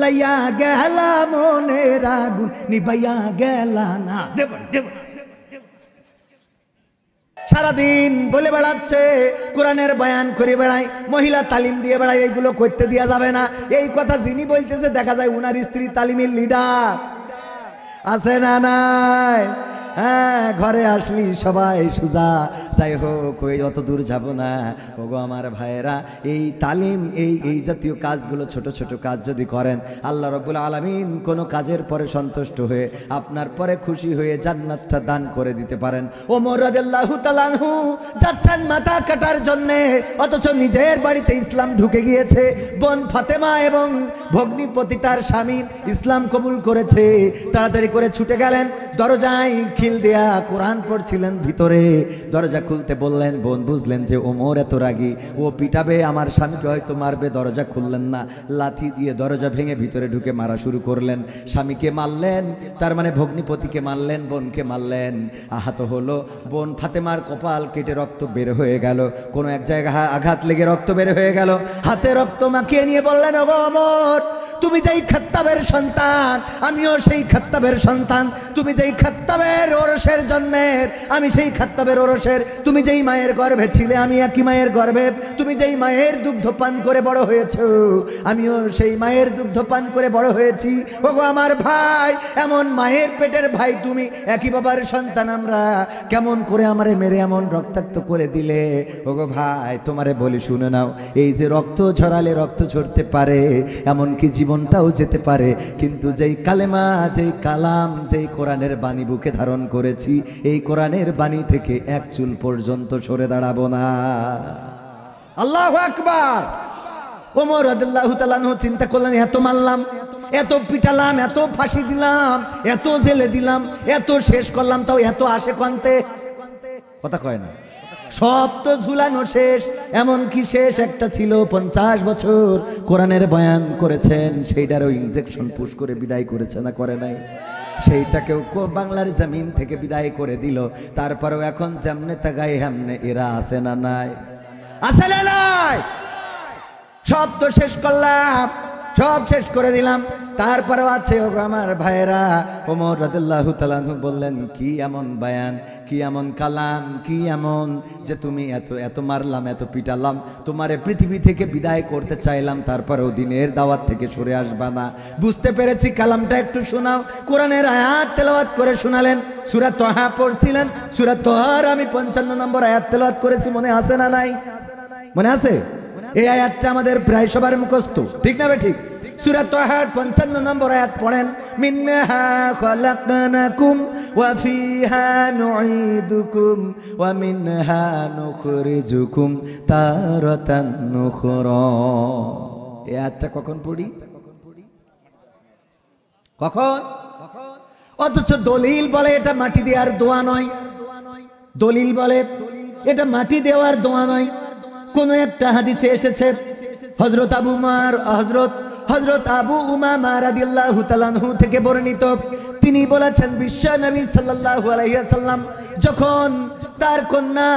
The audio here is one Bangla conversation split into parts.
জ্বালাইয়া গেলা মনের আগুন নিভাইয়া গেলা না। সারাদিন বলে বেড়াচ্ছে কোরআনের বয়ান করে বেড়ায়, মহিলা তালিম দিয়ে বেড়ায়, এইগুলো করতে দেওয়া যাবে না। এই কথা যিনি বলতেছে দেখা যায় উনার স্ত্রী তালিমের লিডার আছে না নাই? হ্যাঁ, ঘরে আসলি সবাই সুজা, যাই হোক ওই অত দূর যাব না। ওগো আমার ভাইয়েরা, এই তালিম এই জাতীয় কাজগুলো, ছোট ছোট কাজ যদি করেন, আল্লাহ রাব্বুল আলামিন কোনো কাজের পরে সন্তুষ্ট হয়ে আপনার পরে খুশি হয়ে জান্নাতটা দান করে দিতে পারেন। ওমর রাদিয়াল্লাহু তাআলা আনহু যাচ্ছেন মাথা কাটার জন্যে, অথচ নিজের বাড়িতে ইসলাম ঢুকে গিয়েছে। বোন ফাতেমা এবং ভগ্নিপতি তার স্বামী ইসলাম কবুল করেছে। তাড়াতাড়ি করে ছুটে গেলেন, দরজায় খিল দেয়া কোরআন পড়ছিলেন ভিতরে। দরজা খুলতে বললেন, বোন বুঝলেন যে ওমর এত রাগী, ও পিটাবে, আমার স্বামীকে হয়তো মারবে, দরজা খুললেন না। লাথি দিয়ে দরজা ভেঙে ভিতরে ঢুকে মারা শুরু করলেন। স্বামীকে মারলেন, তার মানে ভগ্নিপতিকে মারলেন, বোনকে মারলেন। আহত হলো বোন ফাতেমার, কপাল কেটে রক্ত বের হয়ে গেল, কোনো এক জায়গায় আঘাত লেগে রক্ত বের হয়ে গেল। হাতে রক্ত মাখিয়ে নিয়ে বললেন, ওগো ওমর, তুমি যেই খাত্তাবের সন্তান, আমিও সেই খাত্তাবের সন্তান। তুমি যেই খাত্তাবের ওরসের জন্মের, আমি সেই খাত্তাবের ওরসের। তুমি যেই মায়ের গর্ভে ছিলে, আমি একই মায়ের গর্ভে। তুমি যেই মায়ের দুগ্ধ পান করে বড় হয়েছো, আমিও সেই মায়ের দুগ্ধ পান করে বড় হয়েছি। ওগো আমার ভাই, এমন মায়ের পেটের ভাই তুমি, একই বাবার সন্তান আমরা, কেমন করে আমারে মেরে এমন রক্তাক্ত করে দিলে? ওগো ভাই, তোমারে বলি শুনে নাও, এই যে রক্ত ঝরালে রক্ত ঝরতে পারে, এমনকি জীবনটাও যেতে পারে, কিন্তু যেই কালেমা, যেই কালাম, যেই কোরআনের বাণী বুকে ধারণ করেছি, এই কোরআনের বাণী থেকে এক চুল পর্যন্ত সরে দাঁড়াবো না। আল্লাহু আকবার। ওমর রাদিয়াল্লাহু তাআলা আনহু চিন্তা করলেন, এত মারলাম, এত পিটালাম, এত ফাঁসি দিলাম, এত জেলে দিলাম, এত শেষ করলাম, তাও এত আসে কন্তে? কথা কয় না। সব তো ঝুলানো শেষ। এমন কি শেষ একটা ছিল, 50 বছর কোরআনের বয়ান করেছেন, সেইটারও ইনজেকশন পুশ করে বিদায় করেছে না করে নাই? সেইটাকেও বাংলার জমিন থেকে বিদায় করে দিল। তারপরেও এখন যেমনে তাগাই হেমনে এরা আছে না নাই? আছে না নাই? সব তো শেষ করলাম, সব শেষ করে দিলাম, তারপরেও আছে। ওগো আমার ভাইয়েরা, ওমর রাদিয়াল্লাহু তাআলা আনহু বললেন, কি এমন বায়ান, কি এমন কালাম, কি এমন যে তুমি এত এত মারলাম, এত পিটালাম, তোমারে পৃথিবী থেকে বিদায় করতে চাইলাম, তারপরেও দিনের দাওয়াত থেকে সরে আসবা না। বুঝতে পেরেছি, কালামটা একটু শোনাও। কোরআনের আয়াত তেলাওয়াত করে শোনালেন। সূরা তাহা পড়ছিলেন, সূরা তাহার আমি 55 নম্বর আয়াত তেলাওয়াত করেছি, মনে আছে না নাই? মনে আছে? এই আয়াতটা আমাদের প্রায় সবার মুখস্থ, ঠিক না বে ঠিক? সূরা তাহার 55 নম্বর আয়াত পড়েন, মিনহা খালাকনাকুম ওয়া ফিহা নুঈদুকুম ওয়া মিনহা নুখরিজুকুম তারাতান নুখরা। এই আয়াতটা কখন পড়ি? কখন? অথচ দলিল বলে এটা মাটি দেওয়ার দোয়া নয়। দলিল বলে এটা মাটি দেওয়ার দোয়া নয়। কোন একটা হাদিসে এসেছে, হযরত আবু উমামা রাদিয়াল্লাহু তাআলা আনহু থেকে বর্ণিত, তিনি বলেছেন, বিশ্ব নবী সাল্লাল্লাহু আলাইহি ওয়াসাল্লাম যখন তার কন্যা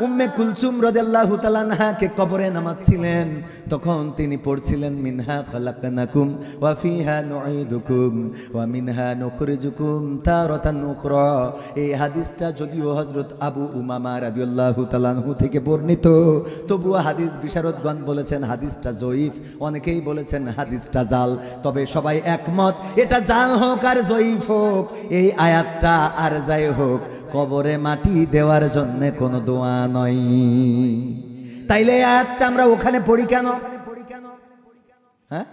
উম্মে কুলসুম রাদিয়াল্লাহু তাআলা আনহাকে কবরে নামাচ্ছিলেন, তখন তিনি পড়ছিলেন, মিনহা খালাকনাকুম ওয়া ফিহা নুঈদুকুম ওয়া মিনহা নুখরিজুকুম তারাতান উখরা। এই হাদিসটা যদিও হযরত আবু উমামা রাদিয়াল্লাহু তাআলা আনহু থেকে বর্ণিত, তবুও হাদিস বিশারদগণ বলেছেন হাদিসটা জয়ীফ, অনেকেই বলেছেন হাদিসটা জাল। তবে সবাই একমত, এটা জাল হোক আর জয়ীফ হোক, এই আয়াতটা আর যাই হোক, কবরে মাটি দেওয়ার জন্য কোনো দোয়া নয়। তাইলে এই আয়াতটা আমরা ওখানে পড়ি কেন? হ্যাঁ,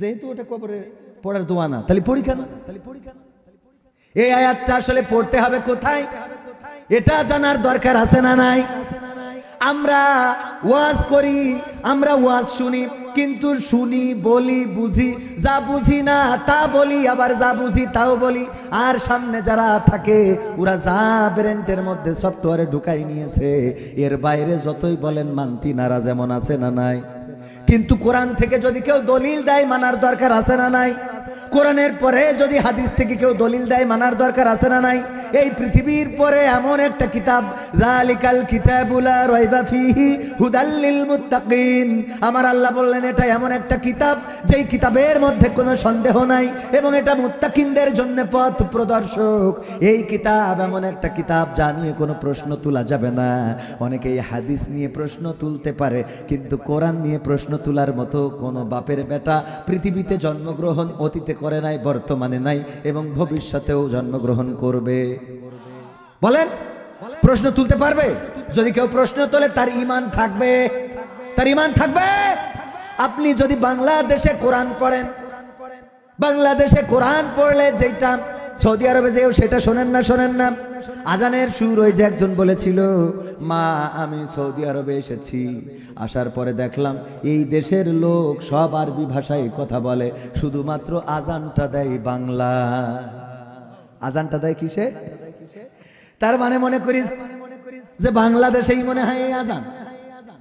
যেহেতু ওটা কবরে পড়ার দোয়া না, তাহলে পড়ি কেন? এই আয়াতটা আসলে পড়তে হবে কোথায়, এটা জানার দরকার আছে না নাই? আমরা ওয়াজ করি, আমরা ওয়াজ শুনি, কিন্তু শুনি, বলি, বুঝি, যা বুঝি না তা বলি, আবার যা বুঝি তাও বলি। আর সামনে যারা থাকে ওরা যা ব্রেন্টের মধ্যে সফটওয়্যারে ঢুকাই নিয়েছে, এর বাইরে যতই বলেন মানতি নারা যেমন আছে না নাই? কিন্তু কোরআন থেকে যদি কেউ দলিল দেয়, মানার দরকার আছে না নাই? কোরআনের পরে যদি হাদিস থেকে কেউ দলিল দেয় মানার দরকার আছে না নাই? এই পৃথিবীর পরে এমন একটা কিতাব, যালিকাল কিতাবুল লা রাইবা ফীহি হুদাল লিল মুত্তাকিন, আমার আল্লাহ বললেন এটা এমন একটা কিতাব যেই কিতাবের মধ্যে কোনো সন্দেহ নাই এবং এটা মুত্তাকিনদের জন্য পথ প্রদর্শক। এই কিতাব এমন একটা কিতাব যা নিয়ে কোনো প্রশ্ন তোলা যাবে না। অনেকেই হাদিস নিয়ে প্রশ্ন তুলতে পারে, কিন্তু কোরআন নিয়ে প্রশ্ন তোলার মতো কোনো বাপের বেটা পৃথিবীতে জন্মগ্রহণ অতীতে করে নাই, বর্তমানে নাই এবং ভবিষ্যতেও জন্মগ্রহণ করবে। বলেন, প্রশ্ন তুলতে পারবে? যদি কেউ প্রশ্ন তোলে তার ঈমান থাকবে, তার ঈমান থাকবে। আপনি যদি বাংলাদেশে কোরআন পড়েন, বাংলাদেশে কোরআন পড়লে যেটা সৌদি আরবে যেও সেটা শোনেন না, শোনেন না? আজানের সুর ওই যে একজন বলেছিল, মা আমি সৌদি আরবে এসেছি, আসার পরে দেখলাম এই দেশের লোক সব আরবি ভাষায় কথা বলে, শুধুমাত্র আজানটা দেয় বাংলা। আজানটা দেয় কিসে? তার মানে মনে করিস যে বাংলাদেশেই মনে হয় এই আজান,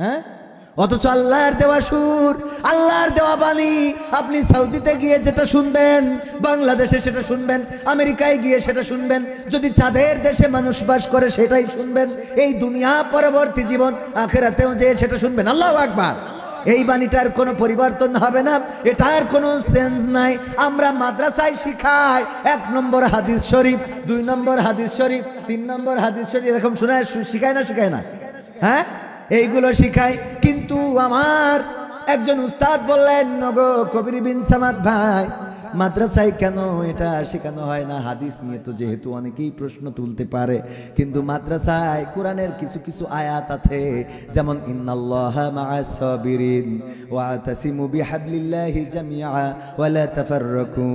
হ্যাঁ? অথচ আল্লাহর দেওয়া সুর, আল্লাহর দেওয়া বাণী আপনি সৌদিতে গিয়ে যেটা শুনবেন, বাংলাদেশে সেটা শুনবেন, আমেরিকায় গিয়ে সেটা শুনবেন, যদি চাঁদের দেশে মানুষ বাস করে সেটাই শুনবেন, এই দুনিয়া পরবর্তী জীবন আখিরাতেও যে সেটা শুনবেন। আল্লাহু আকবার। এই বাণীটার কোনো পরিবর্তন হবে না, এটার কোনো চেঞ্জ নাই। আমরা মাদ্রাসায় শিখাই 1 নম্বর হাদিস শরীফ, 2 নম্বর হাদিস শরীফ, 3 নম্বর হাদিস শরীফ, এরকম শোনায় শিখায় না, শিখায় না? হ্যাঁ, এইগুলো শিখাই। কিন্তু আমার একজন উস্তাদ বললেন, নগো কবির বিন সামাদ ভাই, মাদ্রাসায় কেন এটা শেখানো হয় না? হাদিস নিয়ে তো যেহেতু অনেকেই প্রশ্ন তুলতে পারে, কিন্তু মাদ্রাসায় কোরআনের কিছু কিছু আয়াত আছে, যেমন ইন্নাল্লাহা মা'আস সাবিরিন ওয়া তাসিমু বিহাবলিল্লাহি জামিআ ওয়া লা তাফাররাকু,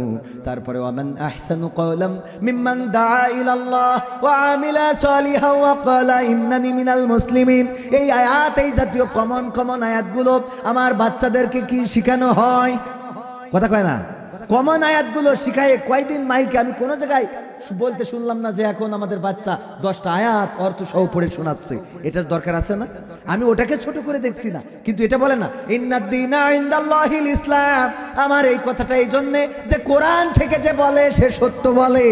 তারপরে ওয়ামান আহসানু কওলাম মিম্মান দাআ ইলাল্লাহ ওয়া আমিলা সালিহান ওয়া ক্বালা ইন্নানি মিনাল মুসলিমিন। এই আয়াত, এই জাতীয় কমন আয়াতগুলো আমার বাচ্চাদেরকে কি শেখানো হয়? কথা কয় না? কমন আয়াতগুলো শিখায় কয়দিন মাইকে আমি কোনো জায়গায় বলতে শুনলাম না যে এখন আমাদের বাচ্চা 10টা আয়াত অর্থ সহ পড়ে শোনাচ্ছে। এটার দরকার আছে না? আমি ওটাকে ছোট করে দেখছি না, কিন্তু এটা বলে না ইন্নাদ-দীনা ইনদাল্লাহিল ইসলাম। আমার এই কথাটা এই জন্যে যে কোরআন থেকে যে বলে সে সত্য বলে,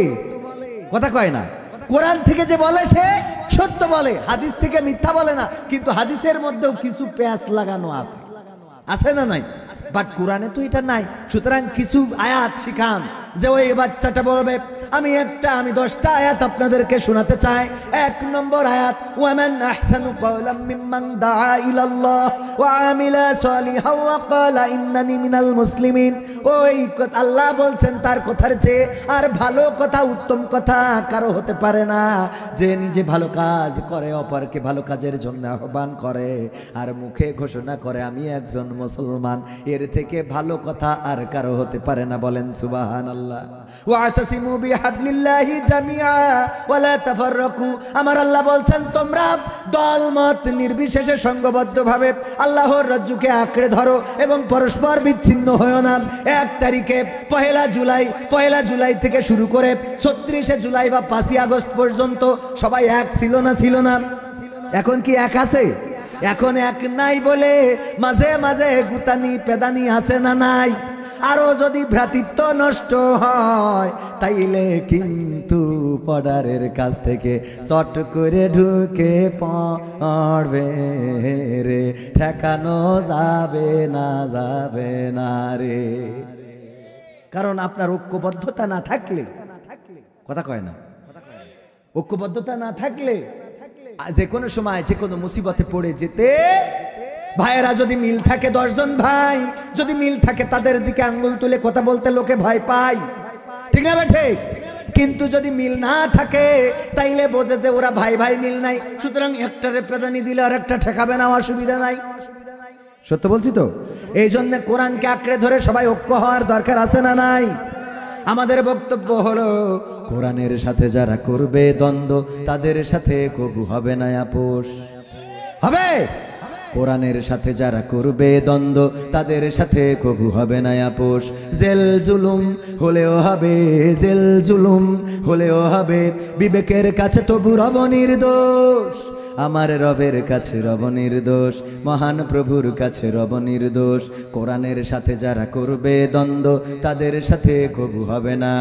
কথা কয় না? কোরআন থেকে যে বলে সে সত্য বলে, হাদিস থেকে মিথ্যা বলে না। কিন্তু হাদিসের মধ্যেও কিছু প্যাঁচ লাগানো আছে, আছে না নাই? বাট কোরআনে তো এটা নাই। সুতরাং কিছু আয়াত শিখান, যে ওই বাচ্চাটা বলবে আমি 10টা আয়াত আপনাদেরকে শোনাতে চাই। 1 নম্বর আয়াত, ওয়ামান আহসানু কওলাম মিম্মান দাআ ইলাল্লাহ ওয়া আমিলা সালিহান ওয়া ক্বালা ইন্নানি মিনাল মুসলিমিন। ওই আল্লাহ বলছেন তার কথার চেয়ে আর ভালো কথা, উত্তম কথা কারো হতে পারে না, যে নিজে ভালো কাজ করে, অপরকে ভালো কাজের জন্য আহ্বান করে আর মুখে ঘোষণা করে আমি একজন মুসলমান। এর থেকে ভালো কথা আর কারো হতে পারে না। বলেন সুবহানাল্লাহ। ওয়াতাসিমু বিহাবলিল্লাহি জামিআ ওয়া লা তাফাররাকু। আমার আল্লাহ বলছেন তোমরা দলমত নির্বিশেষে সংঘবদ্ধভাবে আল্লাহর রজ্জুকে আঁকড়ে ধরো এবং পরস্পর বিচ্ছিন্ন হয়ো না। 1 তারিখে পহেলা জুলাই থেকে শুরু করে 36শে জুলাই বা 5ই আগস্ট পর্যন্ত সবাই এক ছিল না? এখন কি এক আছে? এখন এক নাই বলে মাঝে মাঝে গুতানি পেদানি আছে না নাই? আরো যদি ভ্রাতৃত্ব নষ্ট হয় তাইলে কিন্তু পর্দারের কাছ থেকে চট করে ঢুকে পড়বে রে, ঠেকানো যাবে না রে। কারণ আপনার ঐক্যবদ্ধতা না থাকলে, কথা কয় না, ঐক্যবদ্ধতা না থাকলে যে কোনো সময় যে কোনো মুসিবতে পড়ে যেতে। ভাইয়েরা, যদি মিল থাকে, 10 জন ভাই যদি মিল থাকে, তাদের দিকে আঙ্গুল তুলে কথা বলতে লোকে ভয় পায়, ঠিক না ঠিক? কিন্তু যদি মিল না থাকে তাইলে বোঝে যে ওরা ভাই মিল নাই, সুতরাং একটারে প্রাধান্য দিলে আর একটা ঠেকাবে না, অসুবিধা নাই। সত্য বলছি তো? এই জন্য কোরআনকে আঁকড়ে ধরে সবাই ঐক্য হওয়ার দরকার আছে না নাই? আমাদের বক্তব্য হলো, কোরআনের সাথে যারা করবে দ্বন্দ্ব তাদের সাথে কবু হবে না আপোষ। হবে? কোরআনের সাথে যারা করবে দ্বন্দ্ব তাদের সাথে কবু হবে না আপোষ। জেল জুলুম হলেও হবে, বিবেকের কাছে তবু রব নির্দোষ। আমার রবের কাছে রব নির্দোষ, মহান প্রভুর কাছে রব নির্দোষ। কোরআনের সাথে যারা করবে দ্বন্দ্ব তাদের সাথে কবু হবে না।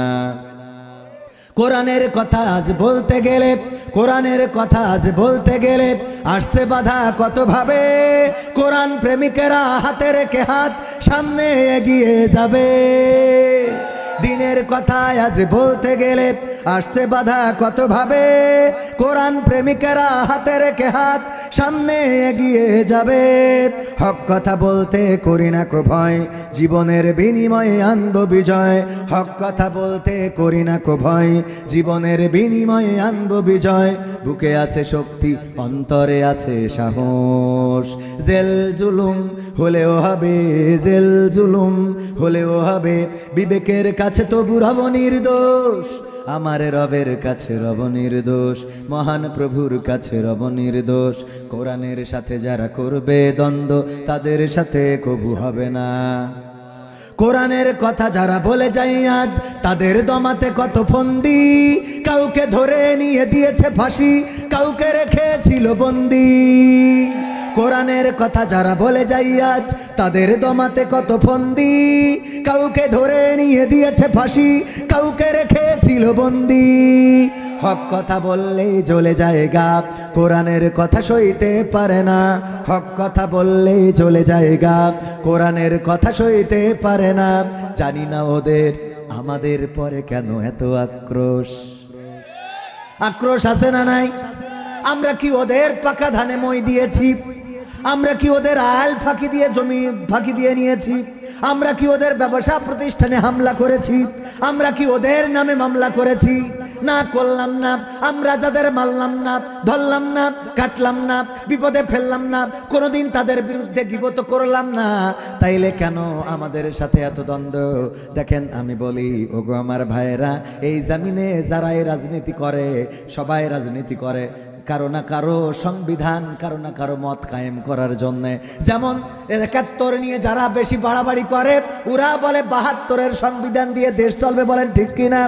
কোরআনের কথা আজ বলতে গেলে, কোরআনের কথা আজ বলতে গেলে আসছে বাধা কত ভাবে। কোরআন প্রেমিকেরা হাতে রেখে হাত সামনে এগিয়ে যাবে। দিনের কথা আজ বলতে গেলে আসছে বাধা কত ভাবে। কোরআন প্রেমিকেরা হাতে রেখে হাত সামনে এগিয়ে যাবে। হক কথা বলতে করি না কো ভয়, জীবনের বিনিময়ে আনব বিজয়। হক কথা বলতে করি না কো ভয়, জীবনের বিনিময়ে আনব বিজয়। বুকে আছে শক্তি, অন্তরে আছে সাহস। জেল জুলুম হলেও হবে, জেল জুলুম হলেও হবে, বিবেকের কাছে তবু রব নির্দোষ। আমার রবের কাছে রব নির্দোষ, মহান প্রভুর কাছে রব নির্দোষ। কোরআনের সাথে যারা করবে দ্বন্দ্ব তাদের সাথে কবু হবে না। কোরআনের কথা যারা বলে যায় আজ তাদের দমাতে কত ফন্দি। কাউকে ধরে নিয়ে দিয়েছে ফাঁসি, কাউকে রেখেছিল বন্দি। কোরআনের কথা যারা বলে যায় আজ তাদের দমাতে কত ফন্দি। কাউকে ধরে নিয়ে দিয়েছে ফাঁসি, কাউকে রেখেছিল বন্দি। হক কথা বললেই জ্বলে যায় গাপ, কোরআনের কথা সইতে পারে না। হক কথা বললেই জ্বলে যায় গাপ, কোরআনের কথা সইতে পারে না। জানি না ওদের আমাদের পরে কেন এত আক্রোশ। আক্রোশ আছে না নাই? আমরা কি ওদের পাকা ধানে মই দিয়েছি? আমরা কি ওদের আল ফাঁকি দিয়ে জমি ফাঁকি দিয়ে নিয়েছি? আমরা কি ওদের ব্যবসা প্রতিষ্ঠানে হামলা করেছি? আমরা কি ওদের নামে মামলা করেছি? না, করলাম না। আমরা যাদের মারলাম না, ধরলাম না, কাটলাম না, বিপদে ফেললাম না, কোনোদিন তাদের বিরুদ্ধে গীবত করলাম না, তাইলে কেন আমাদের সাথে এত দ্বন্দ্ব? দেখেন আমি বলি, ওগো আমার ভাইয়েরা, এই জামিনে যারা এই রাজনীতি করে সবাই রাজনীতি করে কারো না কারো সংবিধান, কারো না কারো মত কায়েম করার জন্য। যেমন ৭১ নিয়ে যারা বেশি বাড়াবাড়ি করে ওরা বলে ৭২-এর সংবিধান দিয়ে দেশ চলবে, বলেন ঠিক কিনা?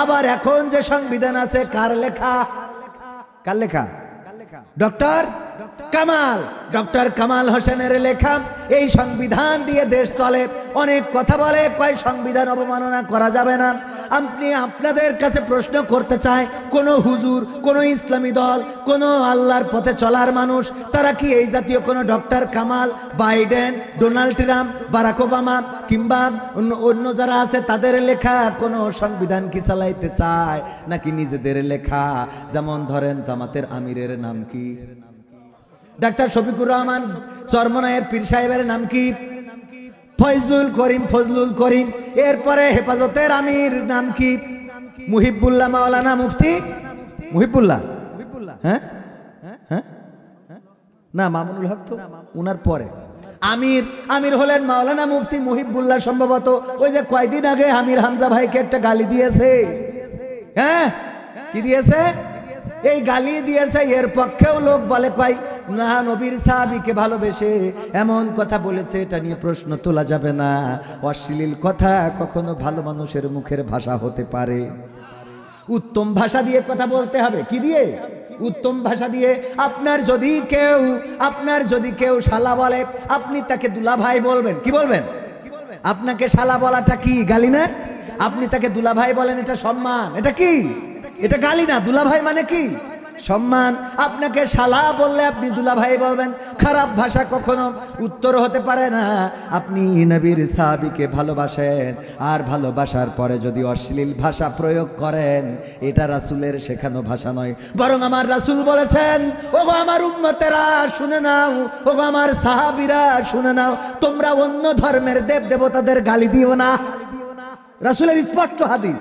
আবার এখন যে সংবিধান আছে কার লেখা? কার লেখা? ডক্টর কামাল হোসেনের লেখা। এই সংবিধান দিয়ে দেশ চলে। অনেক কথা বলে, কয় সংবিধান অবমাননা করা যাবে না। আপনি আপনাদের কাছে প্রশ্ন করতে চাই, কোন হুজুর, কোন ইসলামী দল, কোন আল্লাহর পথে চলার মানুষ তারা কি এই জাতীয় কোন doctor Kamal, Biden, Donald Trump, Barack Obama কিংবা অন্য যারা আছে তাদের লেখা কোন সংবিধান কি চালাইতে চায় নাকি নিজেদের লেখা? যেমন ধরেন জামাতের আমিরের নাম কি? ডাক্তার শফিকুর রহমান চরমনায়ের পীর সাহেবের নাম কি? ফজলুল করিম। এরপরে হেফাজতের আমির নাম কি? মুহিবুল্লাহ মাওলানা মুফতি মুহিবুল্লাহ। হ্যাঁ হ্যাঁ না, মামুনুল হক তো উনার পরে। আমির হলেন মাওলানা মুফতি মুহিবুল্লাহ। সম্ভবত ওই যে কয়দিন আগে আমির হামজা ভাইকে একটা গালি দিয়েছে। হ্যাঁ, কি দিয়েছে? এই গালি দিয়েছে। এর পক্ষেও লোক বলে, কয় না, নবীর সাহাবীকে ভালোবেসে এমন কথা বলেছে, এটা নিয়ে প্রশ্ন তোলা যাবে না। অশ্লীল কথা কখনো ভালো মানুষের মুখের ভাষা হতে পারে। উত্তম ভাষা দিয়ে কথা বলতে হবে। কি দিয়ে? উত্তম ভাষা দিয়ে। আপনার যদি কেউ শালা বলে, আপনি তাকে দুলাভাই বলবেন। কি বলবেন? আপনাকে শালা বলাটা কি গালি না? আপনি তাকে দুলাভাই বলেন, এটা সম্মান। এটা কি? এটা গালি না। দুলাভাই মানে কি? সম্মান। আপনাকে শালা বললে আপনি দুলাভাই বলবেন। খারাপ ভাষা কখনো উত্তর হতে পারে না। আপনি নবীর সাহাবীকে ভালোবাসেন, আর ভালোবাসার পরে যদি অশ্লীল ভাষা প্রয়োগ করেন, এটা রাসূলের শেখানো ভাষা নয়। বরং আমার রাসূল বলেছেন, ওগো আমার উম্মতেরা শুনে নাও, ওগো আমার সাহাবীরা শুনে নাও, তোমরা অন্য ধর্মের দেব দেবতাদের গালি দিও না। রাসূলের স্পষ্ট হাদিস।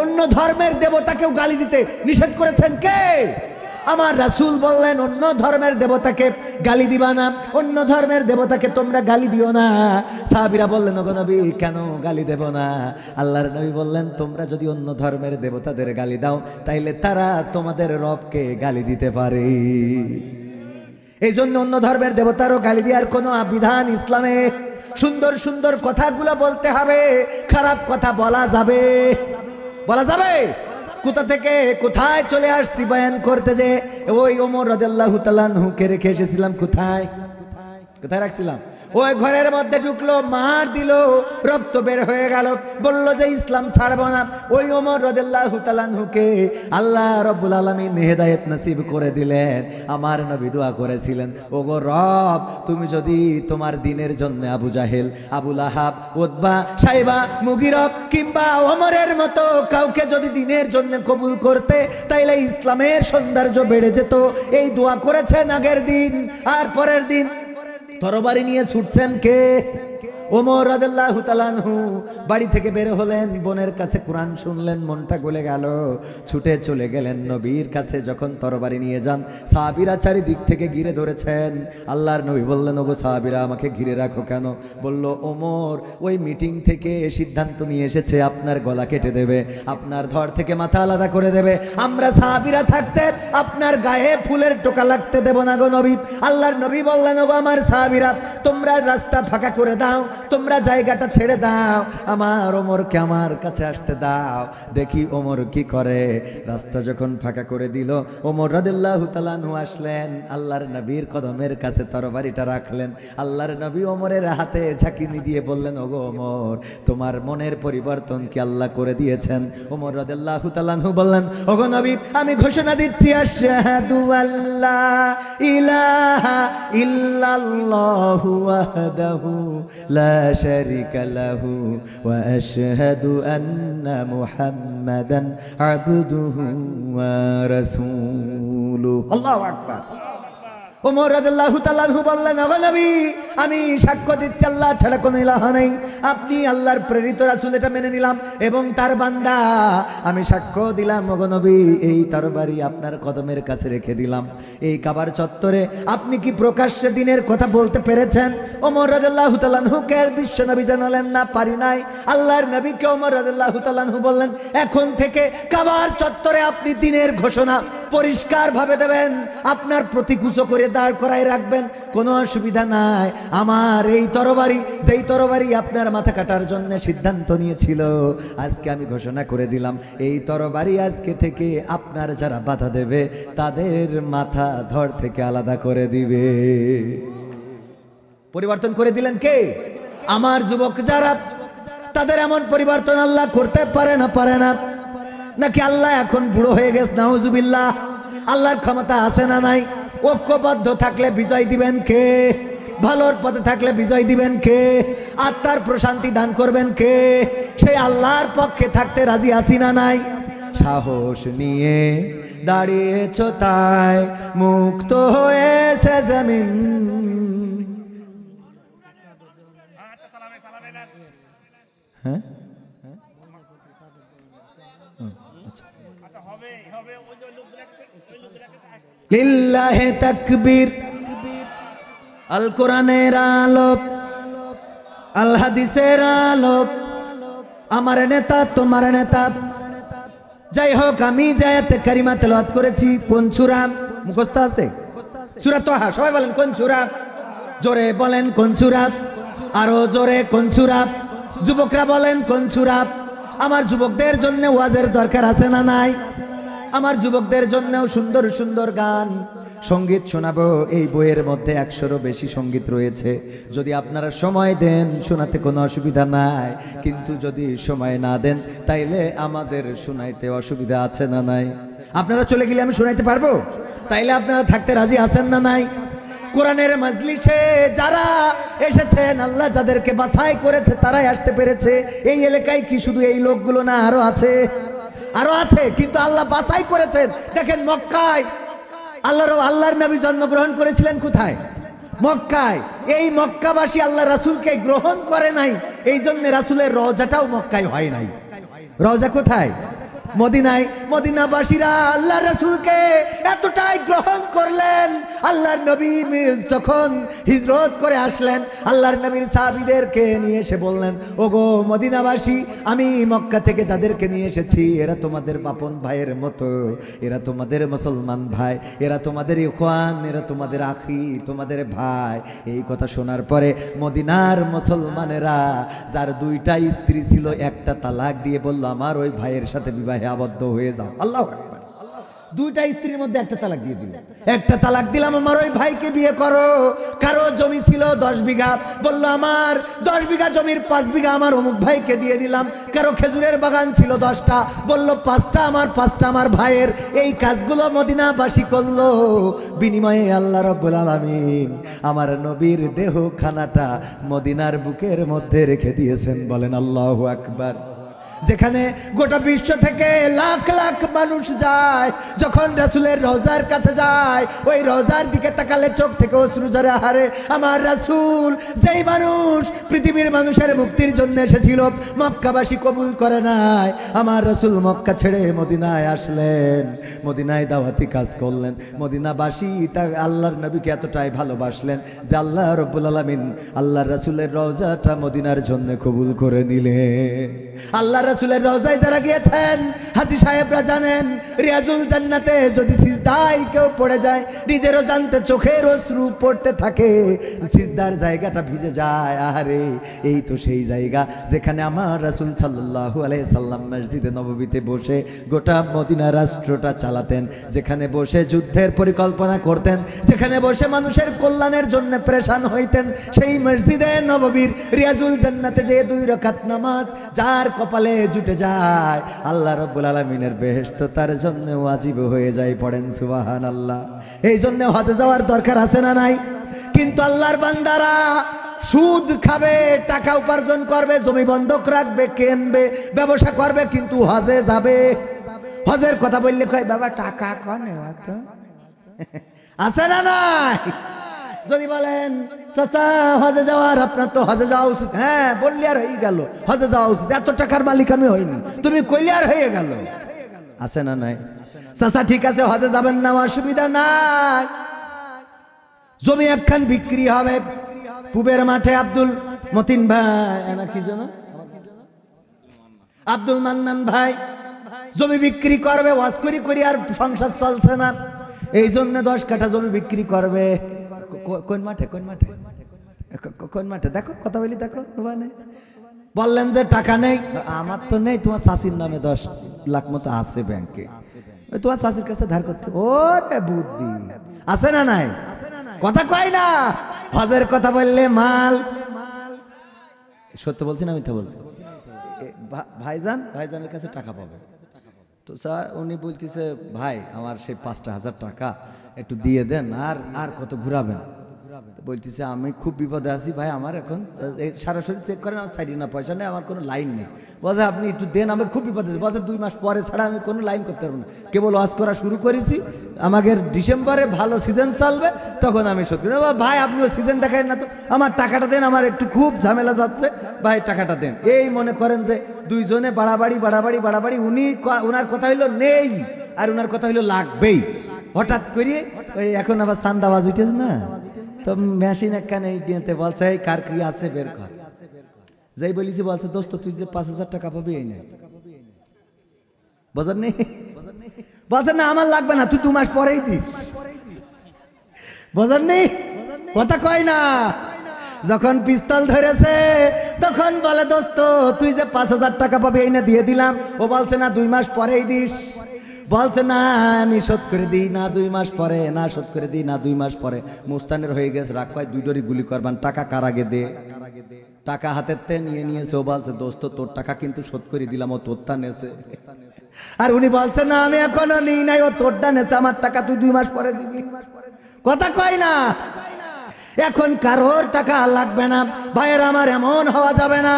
অন্য ধর্মের দেবতাকেও গালি দিতে নিষেধ করেছেন কে? আমার রাসূল বললেন, অন্য ধর্মের দেবতাকে গালি দিবা না, অন্য ধর্মের দেবতাকে তোমরা গালি দিও না। সাহাবীরা বললেন, ওগো নবী, কেন গালি দেব না? আল্লাহর নবী বললেন, তোমরা যদি অন্য ধর্মের দেবতাদের গালি দাও তাইলে তারা তোমাদের রবকে গালি দিতে পারে। এই জন্য অন্য ধর্মের দেবতারও গালি দেওয়ার কোনো বিধান ইসলামে। সুন্দর সুন্দর কথাগুলো বলতে হবে, খারাপ কথা বলা যাবে? বলা যাবে? কোথা থেকে কোথায় চলে আসছি বয়ান করতে, যে ওই ওমর রাদিয়াল্লাহু তাআলা আনহুকে রেখে এসেছিলাম কোথায় কোথায় রাখছিলাম? ওই ঘরের মধ্যে ঢুকলো, মার দিল, রক্ত বের হয়ে গেল, বলল যে ইসলাম ছাড়বো না। ওই ওমর রাদিয়াল্লাহু তাআলা আনহুকে আল্লাহ রাব্বুল আলামিন হেদায়েত নসিব করে দিলেন। আমার নবী দোয়া করেছিলেন, ওগো রব, তুমি যদি তোমার দ্বীনের জন্য আবু জাহেল, আবু লাহাব, উতবা, সাইবা, মুগিরা কিংবা ওমরের মতো কাউকে যদি দ্বীনের জন্য কবুল করতে, তাইলে ইসলামের সৌন্দর্য বেড়ে যেত। এই দোয়া করেছেন আগের দিন, আর পরের দিন তরবারি নিয়ে ছুটছেন কে? ওমর রাদিয়াল্লাহু তাআলা আনহু বাড়ি থেকে বের হলেন, বোনের কাছে কোরআন শুনলেন, মনটা গলে গেল, ছুটে চলে গেলেন নবীর কাছে। যখন তরবারি নিয়ে যান, সাহাবীরা চারিদিক থেকে ঘিরে ধরেছেন। আল্লাহর নবী বললেন, ওগো সাহাবীরা, আমাকে ঘিরে রাখো কেন? বলল, ওমর ওই মিটিং থেকে সিদ্ধান্ত নিয়ে এসেছে আপনার গলা কেটে দেবে, আপনার ধড় থেকে মাথা আলাদা করে দেবে। আমরা সাহাবীরা থাকতে আপনার গায়ে ফুলের টোকা লাগতে দেব না গো নবী। আল্লাহর নবী বললেন, ওগো আমার সাহাবীরা, তোমরা রাস্তা ফাঁকা করে দাও, তোমরা জায়গাটা ছেড়ে দাও, আমার ওমরকে আমার কাছে আসতে দাও, দেখি ওমর কি করে। রাস্তা যখন ফাঁকা করে দিল, ওমর রাদিয়াল্লাহু তাআলা আনহু আসলেন, আল্লাহর নবীর কদমের কাছে তরবারিটা রাখলেন। আল্লাহর নবী ওমরের হাতে ঝাঁকিনি দিয়ে বললেন, ওগো ওমর, তোমার মনের পরিবর্তন কি আল্লাহ করে দিয়েছেন? ওমর রাদিয়াল্লাহু তাআলা আনহু বললেন, ওগো নবী, আমি ঘোষণা দিচ্ছি, আশহাদু আল্লা ইলাহা ইল্লাল্লাহু ওয়াহদাহু লা শারীকা লাহু ওয়া আশহাদু আন্না মুহাম্মাদান আবদুহু ওয়া রাসূলুহু। আল্লাহু আকবার। ওমর রাদিয়াল্লাহু তাআলা আনহু বললেন, ওগো নবী, আমি সাক্ষ্য দিচ্ছি আল্লাহ ছাড়া কোনো ইলাহ নেই, আপনি আল্লাহর প্রেরিত রাসূল, এটা মেনে নিলাম, এবং তার বান্দা। আমি সাক্ষ্য দিলাম, ওগো নবী, এই তরবারি আপনার কদমের কাছে রেখে দিলাম। এই কাবার চত্বরে আপনি কি প্রকাশ্যে দ্বীনের কথা বলতে পেরেছেন? ওমর রাদিয়াল্লাহু তাআলা আনহুকে বিশ্ব নবী জানালেন, না, পারি নাই। আল্লাহর নবীকে ওমর রাদিয়াল্লাহু তাআলা আনহু বললেন, এখন থেকে কাবার চত্বরে আপনি দ্বীনের ঘোষণা পরিষ্কার ভাবে দেবেন, আপনার প্রতিকুচ করে দাঁড় করায় রাখবেন, কোনো অসুবিধা নাই। আমার এই তরবারি, যেই তরবারি আপনার মাথা কাটার জন্য সিদ্ধান্ত নিয়েছিল, আজকে আমি ঘোষণা করে দিলাম, এই তরবারি আজকে থেকে আপনার যারা বাধা দেবে তাদের মাথা ধড় থেকে আলাদা করে দিবে। পরিবর্তন করে দিলেন কে? আমার যুবক যারা, তাদের এমন পরিবর্তন আল্লাহ করতে পারে না? পারে না? নাকি আল্লাহ এখন বুড়ো হয়ে গেছে? নাউজুবিল্লাহ। আল্লাহর ক্ষমতা আছে না নাই? ঐক্যবদ্ধ থাকলে বিজয় দিবেন কে? ভালোর পথে থাকলে বিজয় দিবেন কে? আত্মার প্রশান্তি দান করবেন কে? সেই আল্লাহর পক্ষে থাকতে রাজি আছি না নাই? সাহস নিয়ে দাঁড়িয়েছ তাই মুক্ত হয়েছে জমিন। হ্যাঁ, লিল্লাহে তাকবীর। আল কোরআনের আলো, আল হাদিসের আলো, আমার নেতা তোমার নেতা। যাই হোক, আমি জায়াতে কারিমা তেলাওয়াত করেছি। কোন সূরা মুখস্থ আছে? সূরা তাহা। সবাই বলেন কোন সূরা? জোরে বলেন কোন সূরা? আরো জোরে কোন সূরা? যুবকরা বলেন কোন সূরা? আমার যুবকদের জন্য ওয়াজের দরকার আছে না নাই? আমার যুবকদের জন্যও সুন্দর সুন্দর গান, সঙ্গীত শোনাবো। এই বইয়ের মধ্যে 100-রও বেশি সঙ্গীত রয়েছে। যদি আপনারা সময় দেন, শোনাতে কোনো অসুবিধা নাই, কিন্তু যদি সময় না দেন, তাইলে আমাদের শোনাইতে অসুবিধা আছে না নাই? আপনারা চলে গেলে আমি শোনাইতে পারবো? তাইলে আপনারা থাকতে রাজি আছেন না নাই? কোরআনের মজলিসে যারা এসেছেন, আল্লাহ যাদেরকে বাছাই করেছে তারাই আসতে পেরেছে। এই এলাকায় কি শুধু এই লোকগুলো না, আরো আছে? আরো আছে, কিন্তু আল্লাহ বাছাই করেছেন। দেখেন, মক্কায় আল্লাহর নবী জন্মগ্রহণ করেছিলেন কোথায়? মক্কায়। এই মক্কাবাসী আল্লাহ রাসূলকে গ্রহণ করে নাই, এই জন্য রাসূলের রওজাটাও মক্কায় হয় নাই। রওজা কোথায়? মদিনায়। মদিনাবাসীরা আল্লাহ রাসূলকে এতটাই গ্রহণ করলেন, আল্লাহর নবী যখন হিজরত করে আসলেন, আল্লাহর নবীর সাহাবীদেরকে নিয়ে এসে বললেন, ওগো মদিনাবাসী, আমি মক্কা থেকে যাদেরকে নিয়ে এসেছি, এরা তোমাদের বাপন ভাইয়ের মতো, এরা তোমাদের মুসলমান ভাই, এরা তোমাদের ইখওয়ান, এরা তোমাদের আখি, তোমাদের ভাই। এই কথা শোনার পরে মদিনার মুসলমানেরা, যার 2টা স্ত্রী ছিল, একটা তালাক দিয়ে বলল, আমার ওই ভাইয়ের সাথে বিবাহ বিবাহে আবদ্ধ হয়ে যাও। আল্লাহু আকবার। দুইটা স্ত্রীর মধ্যে একটা তালাক দিয়ে দিল। একটা তালাক দিলাম, আমার ওই ভাইকে বিয়ে করো। কারো জমি ছিল 10 বিঘা, বলল আমার 10 বিঘা জমির 5 বিঘা আমার অমুক ভাইকে দিয়ে দিলাম। কারো খেজুরের বাগান ছিল 10টা, বলল 5টা আমার 5টা আমার ভাইয়ের। এই কাজগুলো মদিনাবাসী করলো, বিনিময়ে আল্লাহ রাব্বুল আলামিন আমার নবীর দেহ খানাটা মদিনার বুকের মধ্যে রেখে দিয়েছেন। বলেন আল্লাহু আকবার। যেখানে গোটা বিশ্ব থেকে লাখ লাখ মানুষ যায়, যখন রাসূলের রওজার কাছে যায়, ওই রওজার দিকে তাকালে চোখ থেকে অশ্রু ঝরে। আহারে আমার রাসূল, যেই মানুষ পৃথিবীর মানুষের মুক্তির জন্য এসেছিল, মক্কাবাসী কবুল করে নাই। আমার রাসূল মক্কা ছেড়ে মদিনায় আসলেন, মদিনায় দাওয়াতি কাজ করলেন। মদিনাবাসী তা আল্লাহর নবীকে এতটাই ভালোবাসলেন যে আল্লাহ রাব্বুল আলামিন আল্লাহর রাসূলের রওজাটা মদিনার জন্য কবুল করে নিলেন। আল্লাহ রাসূলের রওজায় যারা গিয়েছেন, হাজী সাহেবরা জানেন, রিয়াজুল জান্নাতে যদি সিজদায় কেউ পড়ে যায়, নিজেরও জানতে চোখের অশ্রু পড়তে থাকে, সিজদার জায়গাটা ভিজে যায়। আরে এই তো সেই জায়গা যেখানে আমার রাসূল সাল্লাল্লাহু আলাইহি সাল্লাম মসজিদে নববীতে বসে গোটা মদিনা রাষ্ট্রটা চালাতেন, যেখানে বসে যুদ্ধের পরিকল্পনা করতেন, যেখানে বসে মানুষের কল্যাণের জন্য পেরেশান হইতেন। সেই মসজিদে নববীর রিয়াজুল জান্নাতে যে 2 রাকাত নামাজ যার কপালে জুটে যায়, আল্লাহ রাব্বুল আলামিনের বেহেশত তার জন্য ওয়াজিব হয়ে যায়। পড়েন সুবহানাল্লাহ। এই জন্য হজে যাওয়ার দরকার আছে না নাই? কিন্তু আল্লাহর বান্দারা সুদ খাবে, টাকা উপার্জন করবে, জমি বন্ধক রাখবে, কিনবে, ব্যবসা করবে, কিন্তু হজে যাবে। হজের কথা বললে কয় বাবা টাকা কনে আছে না নাই? যদি বলেন চাচা হজে যাওয়ার, আপনার তো হজে যাওয়া উচিত, হ্যাঁ বললি আর হয়ে গেল, হজে যাওয়া উচিত, এত টাকার মালিক আমি হইনি, তুমি কইলে আর হয়ে গেল। আছে না নাই? চাচা ঠিক আছে হজে যাবেন না, অসুবিধা নাই, জমি একখান বিক্রি হবে পুবের মাঠে। আব্দুল মতিন ভাই না কি যেন, আব্দুল মান্নান ভাই জমি বিক্রি করবে, ওয়াজ করি করি আর সংসার চলছে না, এই জন্য 10 কাঠা জমি বিক্রি করবে। কোন মাঠে কোন মাঠে কোন মাঠে দেখো, কথা বলি দেখো। বললেন যে টাকা নেই, আমার তো নেই, তোমার চাষির নামে 10 লাখ মতো আছে ব্যাংকে, তোমার চাষির কাছে ধার করতে। ওরে বুদ্ধি আছে না নাই? কথা কয় না। হজের কথা বললে মাল, সত্য বলছি না মিথ্যা বলছি? ভাইজানের কাছে টাকা পাবে তো স্যার, উনি বলতেছে ভাই আমার সেই 5,000 টাকা একটু দিয়ে দেন, আর কত ঘুরাবেন? বলতেছে আমি খুব বিপদে আছি ভাই, আমার এখন সরাসরি চেক করেন আমার সাইডে না, পয়সা নেই, আমার কোনো লাইন নেই। বলছে আপনি একটু দেন, আমি খুব বিপদে আছি। বলছে 2 মাস পরে ছাড়া আমি কোনো লাইন করতে পারবো না, কেবল ওয়াজ করা শুরু করেছি, আমাদের ডিসেম্বরে ভালো সিজন চলবে, তখন আমি শোধ করি। ভাই আপনি ওই সিজন দেখায় না তো, আমার টাকাটা দেন, আমার একটু খুব ঝামেলা যাচ্ছে, ভাই টাকাটা দেন। এই মনে করেন যে দুইজনে বাড়াবাড়ি, উনার কথা হইলো নেই আর উনার কথা হইলো লাগবেই। হঠাৎ করে ওই এখন আবার চান্দাবাজ উঠেছে না, তো মেশিন একখানে দিতে বলছে কার কি আছে বের কর। যাই বলিছি বলছে দোস্ত তুই যে 5,000 টাকা পাবি এই নাই, বাজার নেই, বলছে না আমার লাগবে না, তুই 2 মাস পরেই দিস। বাজার নেই, কথা কয় না। যখন পিস্তল ধরেছে তখন বলে দোস্ত তুই যে 5,000 টাকা পাবি এই না দিয়ে দিলাম। ও বলছে না 2 মাস পরেই দিস। বলছে না আমি শোধ করে দিই না 2 মাস পরে, না শোধ করে দিই না 2 মাস পরে। মুস্তানের হয়ে গেছে রাগ, কয় 2 ডরি গুলি করবান, টাকা কার আগে দে। টাকা হাতেতে নিয়েছে। ও বলছে দোস্ত তোর টাকা কিন্তু শোধ করে দিলাম, ও তোরটা নেছে। আর উনি বলছে না আমি এখনো নিই নাই, ও তোরটা নেছে, আমার টাকা তুই 2 মাস পরে দিবি। কথা কয় না। এখন কারোর টাকা লাগবে না ভাইয়ের আমার, এমন হওয়া যাবে না।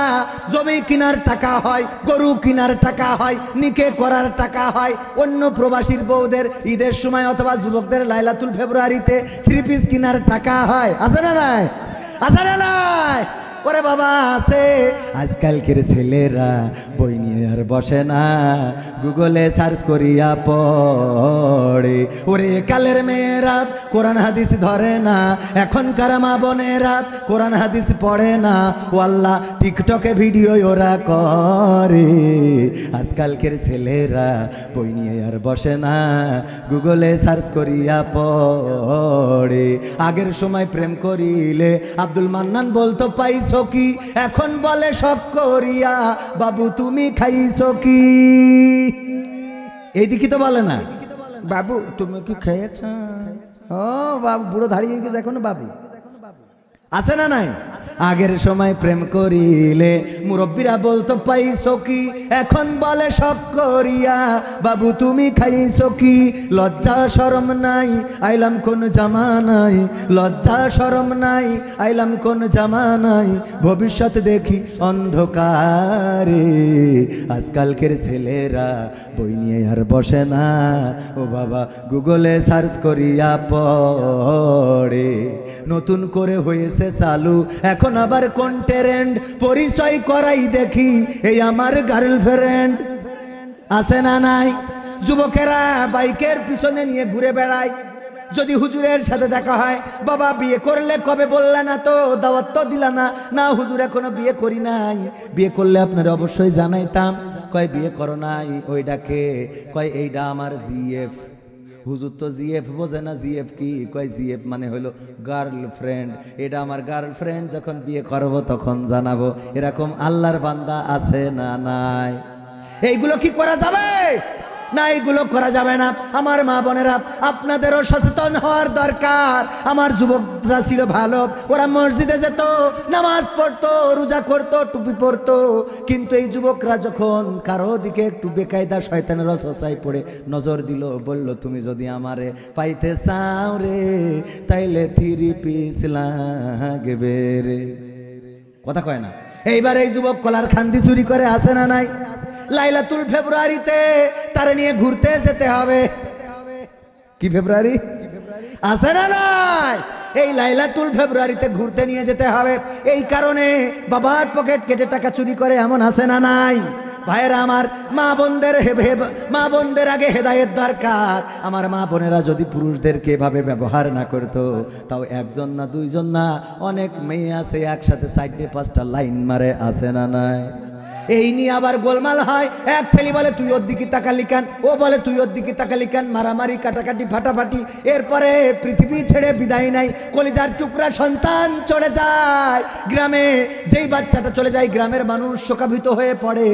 জমি কেনার টাকা হয়, গরু কেনার টাকা হয়, নিকে করার টাকা হয়, অন্য প্রবাসীর বউদের ঈদের সময় অথবা যুবকদের লাইলাতুল ফেব্রুয়ারিতে 3 পিস কেনার টাকা হয়। আছে না নাই? আছে না নাই? ওরে বাবা আছে। আজকালকের ছেলেরা বই নিয়ে আর বসে না, গুগলে সার্চ করিয়া পড়ে। ওরে কালের মেয়েরা কোরআন হাদিস ধরে না, এখনকার মা বোনেরা কোরআন হাদিস পড়ে না, ও আল্লাহ টিকটকে ভিডিও ওরা করে। আজকালকের ছেলেরা বই নিয়ে আর বসে না, গুগলে সার্চ করিয়া পড়ে। আগের সময় প্রেম করিলে আব্দুল মান্নান বলতো পাইছো কি, এখন বলে শখ করিয়া বাবু তুমি খাইছো কি। এইদিকে তো বলে না বাবু তুমি কি খেয়েছ, ও বাবু বুড়ো দাঁড়িয়ে গেছে এখনো বাবু আছে না নাই? আগের সময় প্রেম করিলে মুরব্বীরা বলতো পাইছো কি, এখন বলে শখ করিয়া বাবু তুমি খাইছো কি। লজ্জা শরম নাই আইলাম কোন জামানাই, লজ্জা শরম নাই আইলাম কোন জামানাই, ভবিষ্যৎ দেখি অন্ধকারে। আজকালকের ছেলেরা বই নিয়ে আর বসে না, ও বাবা গুগলে সার্চ করিয়া পড়ে। নতুন করে হয়েছে চালু এখন আবার কোন ট্রেন্ড, পরিচয় করাই দেখি এই আমার গার্লফ্রেন্ড। আছে না নাই? যুবকেরা বাইকের পিছনে নিয়ে ঘুরে বেড়ায়, যদি হুজুরের সাথে দেখা হয়, বাবা বিয়ে করলে কবে বললে না তো, দাওয়াত তো দিলা না, না হুজুর এখনো বিয়ে করি নাই, বিয়ে করলে আপনারা অবশ্যই জানাইতাম। কয় বিয়ে করো নাই, ওইটাকে কয় এইটা আমার জিএফ। হুজুর তো জিএফ বোঝে না, জিএফ কি? কয় জিএফ মানে হলো গার্লফ্রেন্ড, এটা আমার গার্লফ্রেন্ড, যখন বিয়ে করব তখন জানাবো। এরকম আল্লাহর বান্দা আছে না নাই? এইগুলো কি করা যাবে না? এইগুলো করা যাবে না। আমার মা বোনেরা আপনাদেরও সচেতন হওয়ার দরকার। আমার যুবকরা ছিল ভালো, ওরা মসজিদে যেত, নামাজ পড়তো, রোজা করতো, টুপি পরতো, কিন্তু এই যুবকরা যখন কারো দিকে একটু বেকায়দা শয়তানের রসসায় পড়ে নজর দিল, বলল তুমি যদি আমারে পাইতে চাও রে তাইলে 3 পিস লাগবে রে। কথা কয় না? এইবার এই যুবক কলার খান্দি চুরি করে, আসে না নাই? লাইলাতুল ফেব্রুয়ারিতে তারে নিয়ে ঘুরতে যেতে হবে। কি ফেব্রুয়ারি? আছে না নাই? এই লাইলাতুল ফেব্রুয়ারিতে ঘুরতে নিয়ে যেতে হবে। এই কারণে বাবার পকেট কেটে টাকা চুরি করে, এমন আছে না নাই? ভাইয়েরা আমার, মা বোনদের আগে হেদায়েত দরকার। আমার মা বোনেরা যদি পুরুষদেরকে এভাবে ব্যবহার না করতো, তাও একজন না দুইজন না অনেক মেয়ে আছে একসাথে 4-5টা লাইন মারে, আছে না নাই? এই নিয়ে আবার গোলমাল হয়। এক ছেলে বলে তুই ওর দিকে তাকালি কেন, ও বলে তুই ওর দিকে তাকালি কেন, মারামারি কাটাকাটি ফাটাফাটি। এরপরে পৃথিবী ছেড়ে বিদায় নাই, কলিজার টুকরা সন্তান চলে যায় গ্রামে। যেই বাচ্চাটা চলে যায়, গ্রামের মানুষ শোকাভিত হয়ে পড়ে,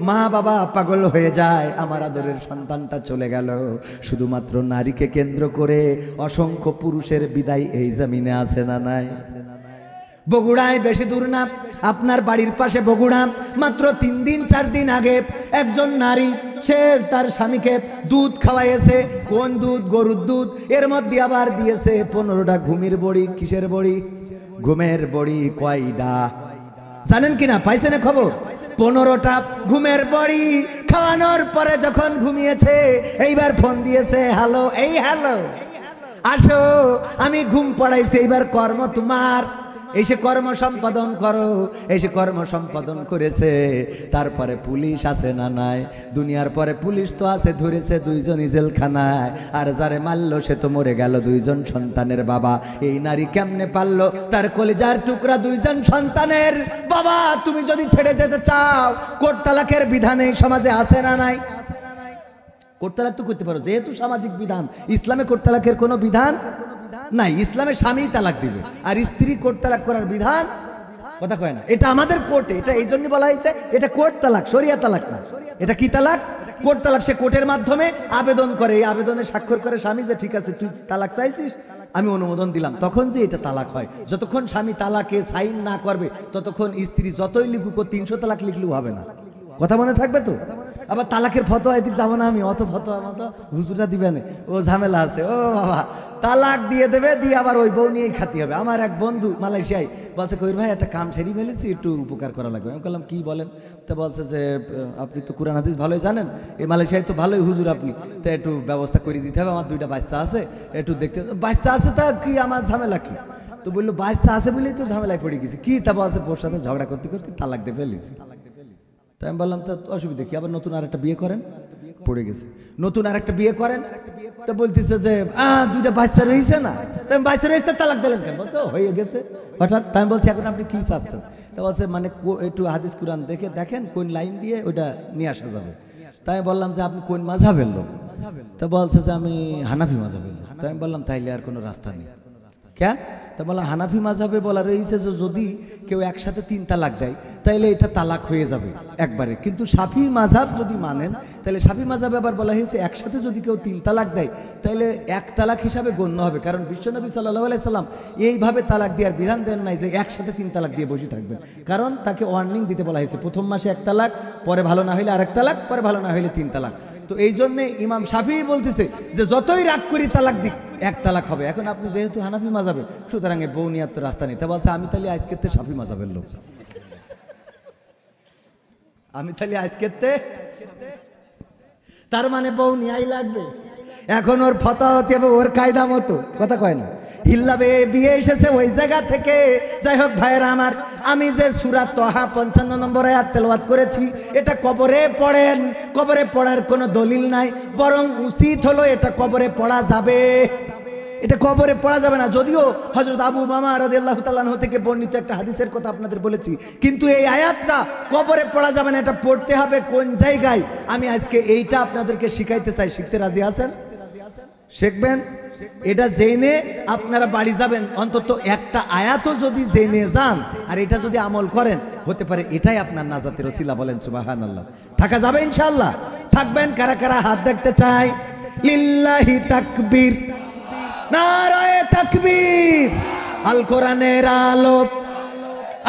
মা বাবা পাগল হয়ে যায়। আমার আদরের সন্তানটা চলে গেল। শুধুমাত্র নারীকে কেন্দ্র করে অসংখ্য পুরুষের বিদায় এই জমিনে আছে না নাই? বগুড়ায়, বেশি দূর না, আপনার বাড়ির পাশে বগুড়া, মাত্র 3 দিন 4 দিন আগে একজন নারী, সে তার স্বামীকে দুধ খাওয়াইছে। কোন দুধ? গরুর দুধ। এর মধ্যে আবার দিয়েছে 15টা ঘুমের বড়ি। কিসের বড়ি? ঘুমের বড়ি। কয়টা জানেন কিনা? পাইছেন খবর? 15টা ঘুমের বড়ি খাওয়ানোর পরে যখন ঘুমিয়েছে, এইবার ফোন দিয়েছে, হ্যালো, এই হ্যালো, আসো, আমি ঘুম পড়াইছি, এইবার কর্ম তোমার। এসে কর্ম সম্পাদন করো। এসে কর্ম সম্পাদন করেছে। তারপরে পুলিশ আছে না নাই? দুনিয়ার পরে পুলিশ তো আছে, ধরেছে 2 জন জেলখানায়। আর যারে মারলো সে তো মরে গেল, 2 জন সন্তানের বাবা। এই নারী কেমনে পারলো? তার কলিজার টুকরা 2 জন সন্তানের বাবা। তুমি যদি ছেড়ে যেতে চাও, কোর্ট তালাকের বিধান এই সমাজে আছে না নাই? কোর্ট তালাক তো করতে পারো, যেহেতু সামাজিক বিধান। ইসলামে কোর্ট তালাকের কোনো বিধান নাই। ইসলামে স্বামী তালাক দিবে, আর স্ত্রী কোর্ট তালাক করার বিধান। কথা কয় না? এটা আমাদের কোর্টে, এটা এই জন্য বলা হয়েছে এটা কোর্ট তালাক, শরিয়া তালাক না। এটা কি তালাক? কোর্ট তালাক। সে কোর্টের মাধ্যমে আবেদন করে, এই আবেদনে স্বাক্ষর করে স্বামী যে ঠিক আছে তুই তালাক চাইছিস, আমি অনুমোদন দিলাম, তখন যে এটা তালাক হয়। যতক্ষণ স্বামী তালাকে সাইন না করবে, ততক্ষণ স্ত্রী যতই লিখুক, 300 তালাক লিখলেও হবে না। কথা মনে থাকবে তো? আবার তালাকের ফতোয়া এদিক যাবো না আমি, অত ফতোয়া মতো হুজুরা দিবে না, ও ঝামেলা আছে। ও বাবা, তালাক দিয়ে দেবে, দিয়ে আবার ওই বউ নিয়েই খাতি হবে। আমার এক বন্ধু মালয়েশিয়ায় বলছে, কবির ভাই একটা কাম ছেড়ে ফেলেছি, একটু উপকার করা লাগবে। আমি বললাম কি বলেন? তো বলছে যে আপনি তো কুরআন হাদিস ভালোই জানেন, এই মালয়েশিয়ায় তো ভালোই হুজুর আপনি, তো একটু ব্যবস্থা করে দিতে হবে। আমার 2টা বাচ্চা আছে, একটু দেখতে। বাচ্চা আছে তা কি, আমার ঝামেলা কি? তো বললো বাচ্চা আছে বলেই তো ঝামেলায় পড়ে গেছি। কি? তা বলছে বোর সাথে ঝগড়া করতে করতে তালাক দিয়ে ফেলেছি। তাই আমি বললাম তা অসুবিধা কি, আবার নতুন আরেকটা বিয়ে করেন। পড়ে গেছে, নতুন আরেকটা বিয়ে করেন। তো বলতেছে যে 2টা বাচ্চা রয়েছে না, তাই বাচ্চা রয়েছে তালাক দিলেন কেন? বলছে হয়ে গেছে হঠাৎ। তাই আমি বলছি এখন আপনি কি চাচ্ছেন? তা বলছে মানে একটু হাদিস কুরআন দেখে দেখেন কোন লাইন দিয়ে ওইটা নিয়ে আসা যাবে। তাই বললাম যে আপনি কোন মাযহাবের লোক? তা বলছে যে আমি হানাফি মাযহাবের লোক। তাই আমি বললাম তাইলে আর কোনো রাস্তা নেই। কেন? তা বলা হানাফি মাযহাবে বলা রয়েছে যে যদি কেউ একসাথে 3 তালাক দেয় তাহলে এটা তালাক হয়ে যাবে একবারে, কিন্তু শাফি মাযহাব যদি মানেন তাহলে শাফি মাযহাবে আবার বলা হয়েছে একসাথে যদি কেউ 3 তালাক দেয় তাহলে 1 তালাক হিসাবে গণ্য হবে, কারণ বিশ্বনবী সাল্লাল্লাহু আলাইহি সাল্লাম এইভাবে তালাক দেওয়ার বিধান দেন নাই যে একসাথে 3 তালাক দিয়ে বসে থাকবেন, কারণ তাকে ওয়ার্নিং দিতে বলা হয়েছে প্রথম মাসে 1 তালাক, পরে ভালো না হইলে আরেক তালাক, পরে ভালো না হইলে 3 তালাক। তো এই জন্যে ইমাম শাফি বলতেছে যে যতই রাগ করি তালাক দিক 1 তালাক হবে। এখন আপনি যেহেতু হানাফি মাযহাবে সুতরাং বউ নিয়ার তো রাস্তা নেই, তা বলছে আমি তাহলে আজকের শাফি মাযহাবের লোক, আমি তাহলে আজকের তার মানে বউ নিয়াই লাগবে। এখন ওর ফতোয়া হতে হবে ওর কায়দা মতো, কথা কয় না হিল্লাবে বিয়ে এসেছে ওই জায়গা থেকে। যাই হোক ভাইয়েরা আমার, আমি যে সূরা তাহা 55 নম্বর আয়াত তেলাওয়াত করেছি এটা কবরে পড়েন, কবরে পড়ার কোনো দলিল নাই, বরং উচিত হলো এটা কবরে পড়া যাবে, এটা কবরে পড়া যাবে না। যদিও হযরত আবু উমামা রাদিয়াল্লাহু তাআলা আনহু থেকে বর্ণিত একটা হাদিসের কথা আপনাদের বলেছি, কিন্তু এই আয়াতটা কবরে পড়া যাবে না, এটা পড়তে হবে কোন জায়গায়। আমি আজকে এইটা আপনাদেরকে শিখাইতে চাই, শিখতে রাজি আছেন? শিখবেন? এটা জেনে আপনারা বাড়ি যাবেন, অন্তত একটা আয়াতও যদি জেনে যান আর এটা যদি আমল করেন হতে পারে এটাই আপনার নাজাতের ওসিলা। বলেন সুবহানাল্লাহ। থাকা যাবে ইনশাআল্লাহ? থাকবেন? কারা কারা হাত দেখতে চাই? লিল্লাহি তাকবীর, নারায়ে তাকবীর। আল কোরআনের আলো,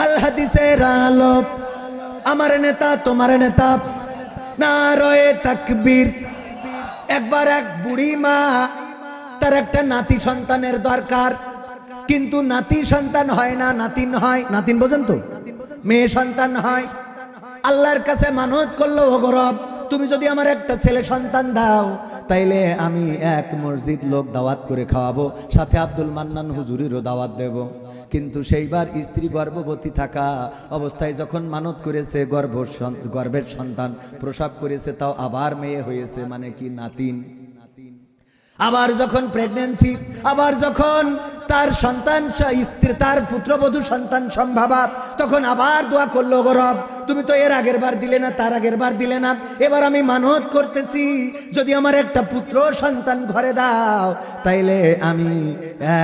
আল হাদিসের আলো, আমার নেতা তোমার নেতা, নারায়ে তাকবীর। একবার এক বুড়ি মা, তার একটা নাতি সন্তানের দরকার, কিন্তু নাতি সন্তান হয় না, নাতিন হয়। নাতিন বোঝেন তো? মেয়ে সন্তান হয়। আল্লাহর কাছে মানত করলো, ওগো রব তুমি যদি আমার একটা ছেলে সন্তান দাও তাইলে আমি এক মসজিদ লোক দাওয়াত করে খাওয়াবো, সাথে আব্দুল মান্নান হুজুরেরও দাওয়াত দেব। কিন্তু সেইবার স্ত্রী গর্ভবতী থাকা অবস্থায় যখন মানত করেছে, গর্ভের সন্তান প্রসব করেছে, তাও আবার মেয়ে হয়েছে, মানে কি নাতিন। আবার যখন প্রেগন্যান্সি, আবার যখন তার সন্তান স্ত্রী, তার পুত্রবধূ সন্তান সম্ভাবা, তখন আবার দোয়া করলো, গো রব তুমি তো এর আগের বার দিলে না, তার আগের বার দিলে না, এবার আমি মানত করতেছি যদি আমার একটা পুত্র সন্তান ঘরে দাও তাইলে আমি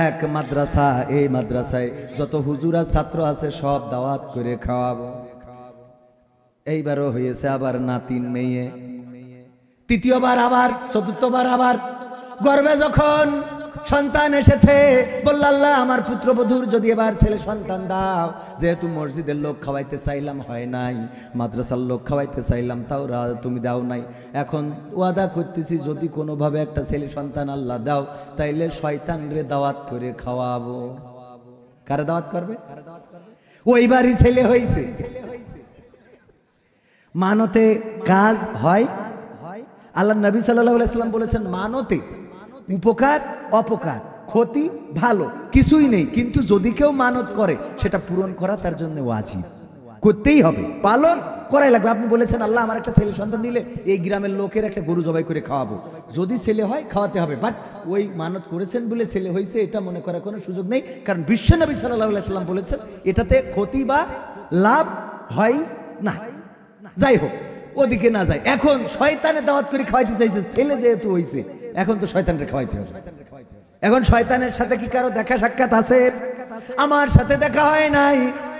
এক মাদ্রাসা, এই মাদ্রাসায় যত হুজুরা ছাত্র আছে সব দাওয়াত করে খাওয়াবো। এইবারও হয়েছে আবার নাতিন মেয়ে, তৃতীয়বার আবার, চতুর্থবার আবার। গর্ভে যখন সন্তান এসেছে বলল, আল্লাহ আমার পুত্রবধূর যদি এবার ছেলে সন্তান দাও, যেহেতু মসজিদের লোক খাওয়াইতে চাইলাম হয় নাই, মাদ্রাসার লোক খাওয়াইতে চাইলাম তাও তুমি দাও নাই, এখন ওয়াদা করতেছি যদি কোনোভাবে একটা ছেলে সন্তান আল্লাহ দাও তাইলে শয়তান রে দাওয়াত করে খাওয়াবো। কারে দাওয়াত করবে? ওইবারই ছেলে হয়েছে। মানতে কাজ হয়। আল্লাহ নবী সাল্লাল্লাহু আলাইহি সাল্লাম বলেছেন মানতে উপকার অপকার ক্ষতি ভালো কিছুই নেই, কিন্তু যদি কেউ মানত করে সেটা পূরণ করা তার জন্য ওয়াজিব, করতেই হবে, পালন করাই লাগবে। আপনি বলেছেন আল্লাহ আমার একটা ছেলে সন্তান দিলে এই গ্রামের লোকের একটা গরু জবাই করে খাওয়াবো, যদি ছেলে হয় খাওয়াতে হবে, বাট ওই মানত করেছেন বলে ছেলে হয়েছে এটা মনে করার কোনো সুযোগ নেই, কারণ বিশ্বনবী সাল্লাল্লাহু আলাইহি সাল্লাম বলেছেন এটাতে ক্ষতি বা লাভ হয় না। যাই হোক, ওদিকে না যায়, এখন শয়তানের দাওয়াত করে খাওয়াইতে চাইছে, ছেলে যেহেতু হয়েছে এখন তো শয়তানের খাওয়াইতে হবে। এখন শয়তানের সাথে কি কারো দেখা সাক্ষাৎ আছে? আমার সাথে দেখা হয় নাই,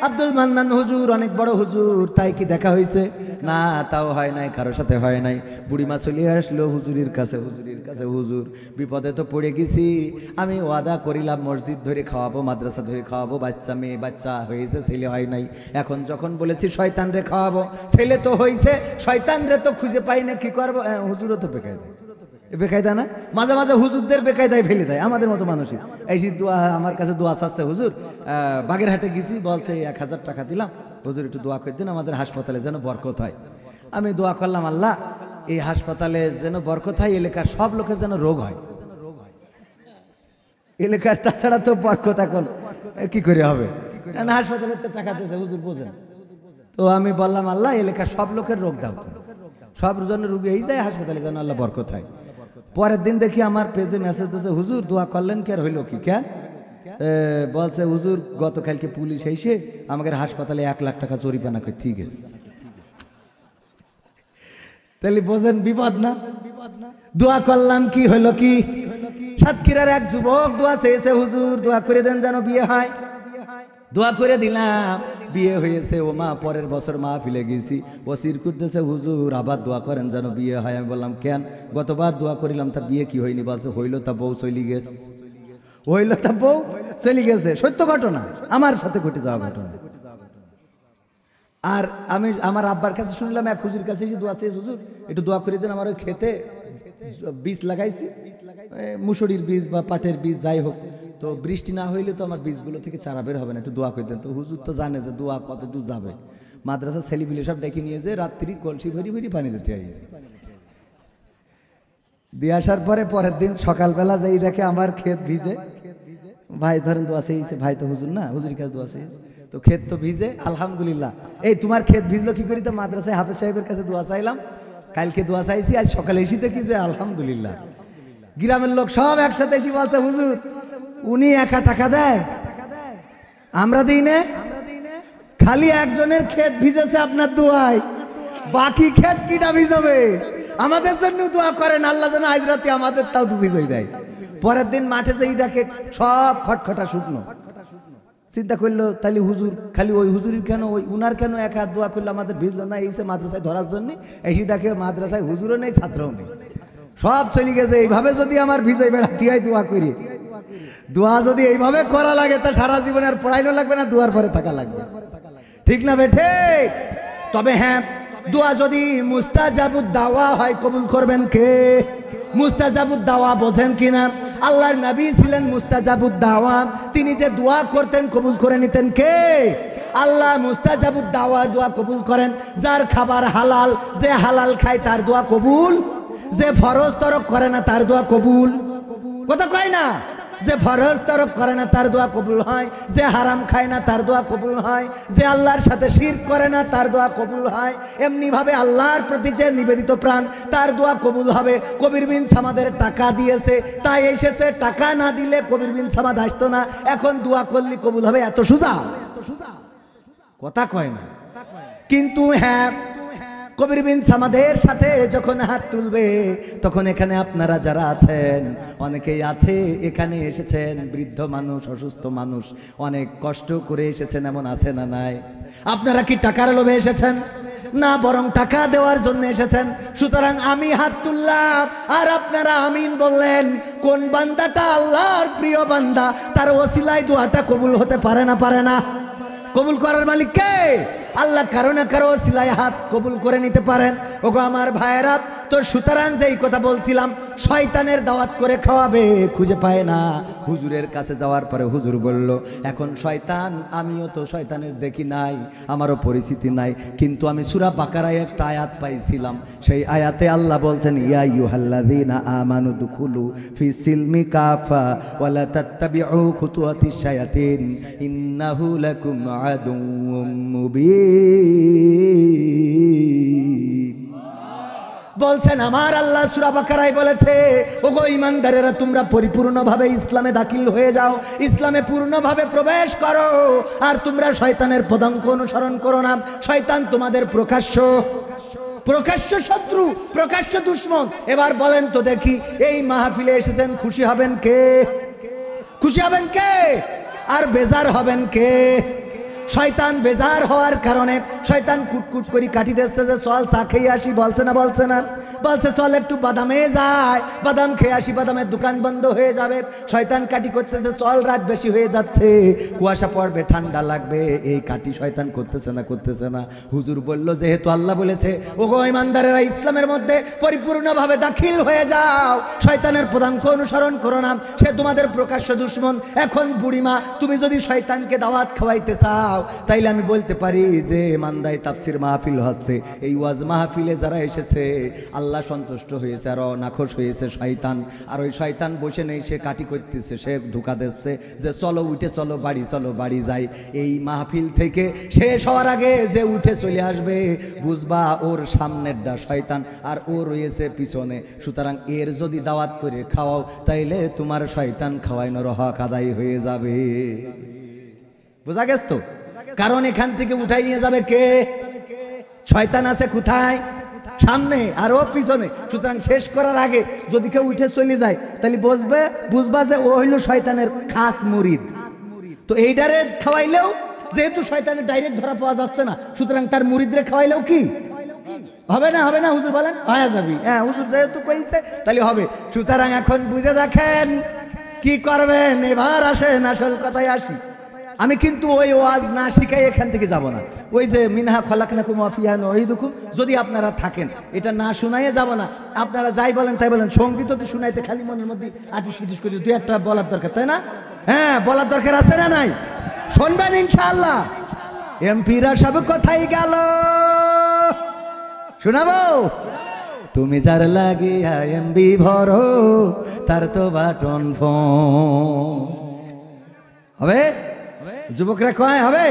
আব্দুল মান্নান হুজুর অনেক বড় হুজুর, তাই কি দেখা হয়েছে? না, তাও হয় নাই, কারোর সাথে হয় নাই। বুড়িমা চলে আসলো হুজুরের কাছে, হুজুর বিপদে তো পড়ে গেছি, আমি ওয়াদা করিলাম মসজিদ ধরে খাওয়াবো, মাদ্রাসা ধরে খাওয়াবো, বাচ্চা মেয়ে বাচ্চা হয়েছে, ছেলে হয় নাই, এখন যখন বলেছি শয়তান রে খাওয়াবো, ছেলে তো হয়েছে, শয়তান রে তো খুঁজে পাই না, কি করবো? হুজুরও তো বেকায় দেয়, বেকায়দা না? মাঝে মাঝে হুজুরদের বেকায়দায় ফেলে দেয় আমাদের মতো মানুষই। এই যে দোয়া, আমার কাছে দোয়া চাচ্ছে হুজুর, বাগেরহাটে গেছি, বলছে 1000 টাকা দিলাম, হুজুর একটু দোয়া করে দিন আমাদের হাসপাতালে যেন বরকত হয়। আমি দোয়া করলাম, আল্লাহ এই হাসপাতালে যেন বরকত হয়, এলাকার সব লোকের যেন রোগ হয়, এলাকার, তাছাড়া তো বরকত এখন কি করে হবে, কারণ হাসপাতালে তো টাকা দিয়েছে, হুজুর বোঝেন। তো আমি বললাম আল্লাহ এলাকার সব লোকের রোগ দাও, সব জন্য রোগী এই দেয় হাসপাতালে যেন আল্লাহ বরকত হয়। পরের দিন দেখি আমার পেজে মেসেজ দিয়েছে, হুজুর দোয়া করলেন কি আর হইল কি? কেন? বলছে হুজুর গতকালকে পুলিশ এসে আমাদের হাসপাতালে 1 লাখ টাকা জরিমানা করে ঠিক আছে। তাহলে বোঝেন বিপদ না? দোয়া করলাম কি হইল কি? সাতক্ষীরার এক যুবক দোয়া চেয়েছে, হুজুর দোয়া করে দেন যেন বিয়ে হয়। দোয়া করে দিলাম, বিয়ে হয়েছে। ও মা পরের বছর মাহফিলে গেছি, ও সির করতেছে, হুজুর আবার দোয়া করেন যেন বিয়ে হয়। আমি বললাম কেন? গতবার দোয়া করিলাম তা বিয়ে কি হয়নি? বলছে হইল তা বউ চলি গেছে। হইল তা বউ চলি গেছে। সত্য ঘটনা, আমার সাথে ঘটে যাওয়া ঘটনা। আর আমি আমার আব্বার কাছে শুনলাম, এক হুজুর কাছে এসে দোয়া চেয়েছে, হুজুর একটু দোয়া করে দেন, আমার ওই খেতে বীজ লাগাইছি, মুসুরির বীজ বা পাটের বীজ যাই হোক, তো বৃষ্টি না হইলে তো আমার বীজগুলো থেকে চারা বের হবে না, একটু দোয়া করে দেন। তো হুজুর তো জানে যে দোয়া কত দূর যাবে। মাদ্রাসা ছেলেপিলে সব ডেকে নিয়ে যে রাত্রি কলসি ভরি ভরি পানি দিতে আইছে। দিয়ে আসার পরে পরের দিন সকালবেলা যেই দেখে আমার ক্ষেত ভিজে, ভাই ধরেন দোয়া চেয়েছে, ভাই তো হুজুর না, হুজুরের কাছে দোয়া চেয়েছে, তো ক্ষেত তো ভিজে, আলহামদুলিল্লাহ। এই তোমার ক্ষেত ভিজলো কি করি? তো মাদ্রাসায় হাফেজ সাহেবের কাছে দোয়া চাইলাম, কালকে দোয়া চাইছি, আজ সকালে এসে দেখি যে আলহামদুলিল্লাহ। গ্রামের লোক সব একসাথে এসে বলছে, হুজুর উনি একা টাকা দেয়, আমরা দিই না, খালি একজনের ক্ষেত ভিজেছে আপনার দোয়ায়, বাকি ক্ষেত কিটা ভিজাবে? আমাদের জন্য দোয়া করেন, আল্লাহ যেন আজ রাতে আমাদের তাও ভিজই দেয়। পরের দিন মাঠে যেই দেখে সব খটখটা শুকনো। চিন্তা করলো তাহলে হুজুর খালি ওই হুজুরের কেন, ওই উনার কেন এক হাত দোয়া করলো, আমাদের ভিজলো না? এইসে মাদ্রাসায় ধরার জন্য এসে দেখে মাদ্রাসায় হুজুরও নেই, ছাত্রও নেই, সব চলে গেছে। এইভাবে যদি আমার ভিজে বেড়াতে হয় দোয়া করি, দোয়া যদি এইভাবে করা লাগে তা সারা জীবনে আর পড়াইও লাগবে না, দোয়ার পরে থাকা লাগবে, ঠিক না বেঠে? তবে হ্যাঁ, দোয়া যদি মুস্তাজাবুদ দাওয়া হয়, কবুল করবেন কে? মুস্তাজাবুদ দাওয়া বোঝেন কিনা? আল্লাহর নবী ছিলেন মুস্তাজাবুদ দাওয়া, তিনি যে দোয়া করতেন কবুল করে নিতেন কে? আল্লাহ মুস্তাজাবুদ দাওয়া, দোয়া কবুল করেন। যার খাবার হালাল, যে হালাল খায় তার দোয়া কবুল, যে ফরজ তরক করে না তার দোয়া কবুল। কথা কয় না? যে ফরজ তরক করে না তার দোয়া কবুল হয়, যে হারাম খায় না তার দোয়া কবুল হয়, যে আল্লাহর সাথে শিরক করে না তার দোয়া কবুল হয়। এমনি ভাবে আল্লাহর প্রতি যে নিবেদিত প্রাণ তার দোয়া কবুল হবে। কবির বিন সামাদের টাকা দিয়েছে তাই এসেছে, টাকা না দিলে কবির বিন সামাদ আসতো না। এখন দোয়া করলে কবুল হবে, এত সোজা? কথা কয় না। কিন্তু হ্যাঁ, কবির বিন সামাদের সাথে যখন হাত তুলবে তখন এখানে আপনারা যারা আছেন অনেকেই আছে, এখানে এসেছেন বৃদ্ধ মানুষ, অসুস্থ মানুষ, অনেক কষ্ট করে এসেছেন, এমন আছে না নাই? আপনারা কি টাকার লোভে এসেছেন? না, বরং টাকা দেওয়ার জন্য এসেছেন। সুতরাং আমি হাত তুললাম আর আপনারা আমিন বললেন। কোন বান্দাটা আল্লাহর প্রিয় বান্দা, তার ওসিলায় দোয়াটা কবুল হতে পারে না? পারে না? কবুল করার মালিক কে? আল্লাহ। কারো না কারো ওসিলায় হাত কবুল করে নিতে পারেন। ওগো আমার ভাইয়েরা, তো সুতরাং যেই কথা বলছিলাম, শয়তানের দাওয়াত করে খাওয়াবে, খুঁজে পায় না। হুজুরের কাছে যাওয়ার পরে হুজুর বলল, এখন শয়তান, আমিও তো শয়তানের দেখি নাই, আমারও পরিচিতি নাই, কিন্তু আমি সূরা বাকারায় একটা আয়াত পাইছিলাম। সেই আয়াতে আল্লাহ বলছেন, ইয়া আইয়ুহাল্লাযীনা আমানু দুখুলু ফিস সিলমি কাফা ওয়া লা তাত্তাবিউ খুতুওয়াতিশ শায়াতিন ইন্নাহু লাকুম আদুউম মুবিন। বলছেন আমার আল্লাহ সূরা বাকারায় বলেছে, ওগো ঈমানদারেরা, তোমরা পরিপূর্ণভাবে ইসলামে দাখিল হয়ে যাও, ইসলামে পূর্ণভাবে প্রবেশ করো, আর তোমরা শয়তানের পদাঙ্ক অনুসরণ করো না। শয়তান তোমাদের প্রকাশ্য শত্রু, প্রকাশ্য দুশমন। এবার বলেন তো দেখি, এই মাহফিলে এসেছেন, খুশি হবেন কে? খুশি হবেন কে? আর বেজার হবেন কে? শয়তান বেজার হওয়ার কারণে শয়তান কুটকুট করে কাটি দিচ্ছে যে চল চা খেয়ে আসি, বলছে না? বলছে না? বলছে চল একটু বাদামে যাই, বাদাম খেয়ে আসি, বাদামের দোকান বন্ধ হয়ে যাবে। শয়তান কাটি করতেছে, চল রাত বেশি হয়ে যাচ্ছে, কুয়াশা পড়বে, ঠান্ডা লাগবে। এই কাটি শয়তান করতেছে না? করতেছে না? হুজুর বলল, যেহেতু আল্লাহ বলেছে, ওগো ঈমানদারেরা, ইসলামের মধ্যে পরিপূর্ণভাবে দাখিল হয়ে যাও, শয়তানের পদাঙ্ক অনুসরণ করো না, সে তোমাদের প্রকাশ্য দুশমন। এখন বুড়িমা, তুমি যদি শয়তানকে দাওয়াত খাওয়াইতে চাও, তাইলে আমি বলতে পারি যে মান্দায় তাফসির মাহফিল হচ্ছে, এই ওয়াজ মাহফিলে যারা এসেছে আল্লাহ সন্তুষ্ট হয়েছে, আর নাখোশ হয়েছে শয়তান। আর ওই শয়তান বসে নেই, সে কাটি করতেছে, সে ধোঁকা দিচ্ছে যে চলো উঠে চলো বাড়ি, চলো বাড়ি যাই। এই মাহফিল থেকে শেষ হওয়ার আগে যে উঠে চলে আসবে, বুঝবা ওর সামনেরটা শয়তান আর ও রয়েছে পিছনে। সুতরাং এর যদি দাওয়াত করে খাওয়াও, তাইলে তোমার শয়তান খাওয়াইনোর হক আদায় হয়ে যাবে। বোঝা গেছ তো? কারণ এখান থেকে উঠাই নিয়ে যাবে কে? শয়তান আছে কোথায়? সামনে আর ও পিছনে। সুতরাং শেষ করার আগে যদি কেউ উঠে চলে যায় তাহলে বুঝবা যে ও হইল শয়তানের খাস মুরিদ। তো এইটারে খাওয়াইলেও যেহেতু শয়তানের ডাইরেক্ট ধরা পাওয়া যাচ্ছে না, সুতরাং তার মুরিদরে খাওয়াইলেও কি হবে না? হবে না হুজুর বলেন? হয়ে যাবি। হ্যাঁ, হুজুর যেহেতু কইছে তাহলে হবে। সুতরাং এখন বুঝে দেখেন কি করবেন। এবার আসেন আসল কথায় আসি। আমি কিন্তু ওই ওয়াজ না শিখাই এখান থেকে যাব না। ওই যে মিনহা খলাকনাকুম ওয়া ফিহা নুঈদুকুম যদি আপনারা থাকেন, এটা না শুনাইয়ে যাব না। আপনারা যাই বলেন তাই বলেন। সঙ্গীত তো শুনাইতে খালি মনের মধ্যে আটিস পিটিস করে দুই একটা বলার দরকার, তাই না? হ্যাঁ, বলার দরকার আছে না নাই? শুনবেন ইনশাআল্লাহ। এমপিরা সব কোথায় গেল শোনাবো? তুমি যার লাগিয়া এমবি ভরো তার তো বাটন ফোন হবে। যুবকরা কয় হবে,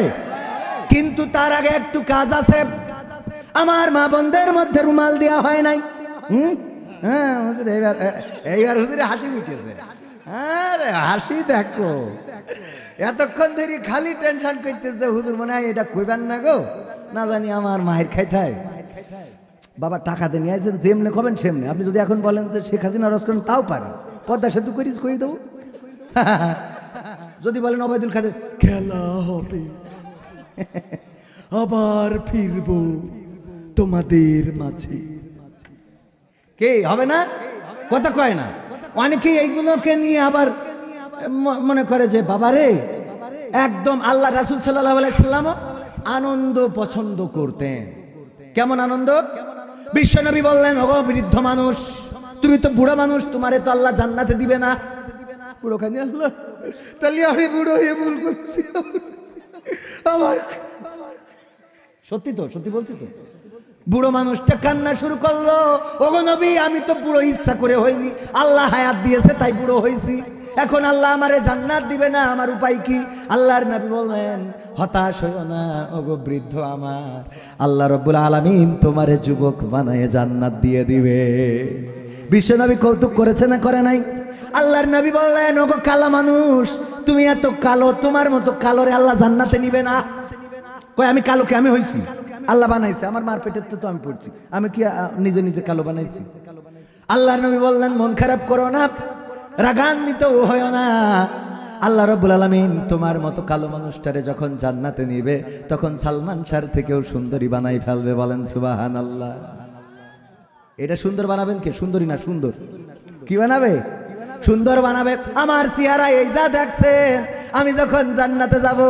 কিন্তু তার আগে একটু কাজ আছে। আমার মা বোনদের মধ্যে রুমাল দেওয়া হয় নাই। হ্যাঁ, এইবার হুজুরে হাসি উঠেছে। আরে হাসি দেখো, এতক্ষণ ধরে খালি টেনশন করতেছে হুজুর মনে হয় এটা কইবেন না গো, না জানি আমার মায়ের খাইথায়। বাবা টাকা দিয়ে নিয়ে আসেন, যেমনে খাবেন সেমনে। আপনি যদি এখন বলেন যে শেখ হাসিনা রস করেন তাও পারে, পদ্মা সেতু করিস কই দেবো। যদি বলেন ওবায়দুল কাদের খেলা হবে, আবার ফিরবো তোমাদের মাঝে, কে হবে না? কথা কয় না। অনেকে এইগুলোকে নিয়ে আবার মনে করে যে বাবারে একদম আল্লাহ রাসূল সাল্লাল্লাহু আলাইহি সাল্লাম আনন্দ পছন্দ করতেন। কেমন আনন্দ? বিশ্বনবী বললেন, ওগো বৃদ্ধ মানুষ, তুমি তো বুড়ো মানুষ, তোমারে তো আল্লাহ জান্নাতে দিবে না। বুড়ো খানি আল্লাহ, তাহলে আমি বুড়ো হয়ে ভুল করছি আমার। সত্যি তো, সত্যি বলছি তো। বুড়ো মানুষটা কান্না শুরু করলো, ওগো নবী আমি তো বুড়ো ইচ্ছা করে হইনি, আল্লাহ হায়াত দিয়েছে তাই বুড়ো হয়েছি। এখন আল্লাহ আমারে জান্নাত দিবে না, আমার উপায় কি? আল্লাহর নবী বললেন, হতাশ হইও না ওগো বৃদ্ধ আমার, আল্লাহ রাব্বুল আলামিন তোমারে যুবক বানায়ে জান্নাত দিয়ে দিবে। বিশ্বনবী কৌতুক করেছে না করে নাই? আল্লাহর নবী বললেন, ওগো কালো মানুষ, তুমি এত কালো, তোমার মতো কালোরে আল্লাহ জান্নাতে নিবে না। কই আমি কালো? কে আমি হইছি? আল্লাহ বানাইছে, আমার মার পেটের তো আমি পড়ছি, আমি কি নিজে নিজে কালো বানাইছি? আল্লাহর নবী বললেন, মন খারাপ করো না, রাগান্বিত হইও না, আল্লাহ রাব্বুল আলামিন তোমার মতো কালো মানুষটারে যখন জান্নাতে নিবে তখন সালমান শাহর থেকেও সুন্দরী বানাই ফেলবে। বলেন সুবহানাল্লাহ। এটা সুন্দর বানাবেন কে? সুন্দরী না সুন্দর? কি বানাবে? সুন্দর বানাবে। আমার চেহারা এই যা দেখছেন, আমি যখন জান্নাতে যাব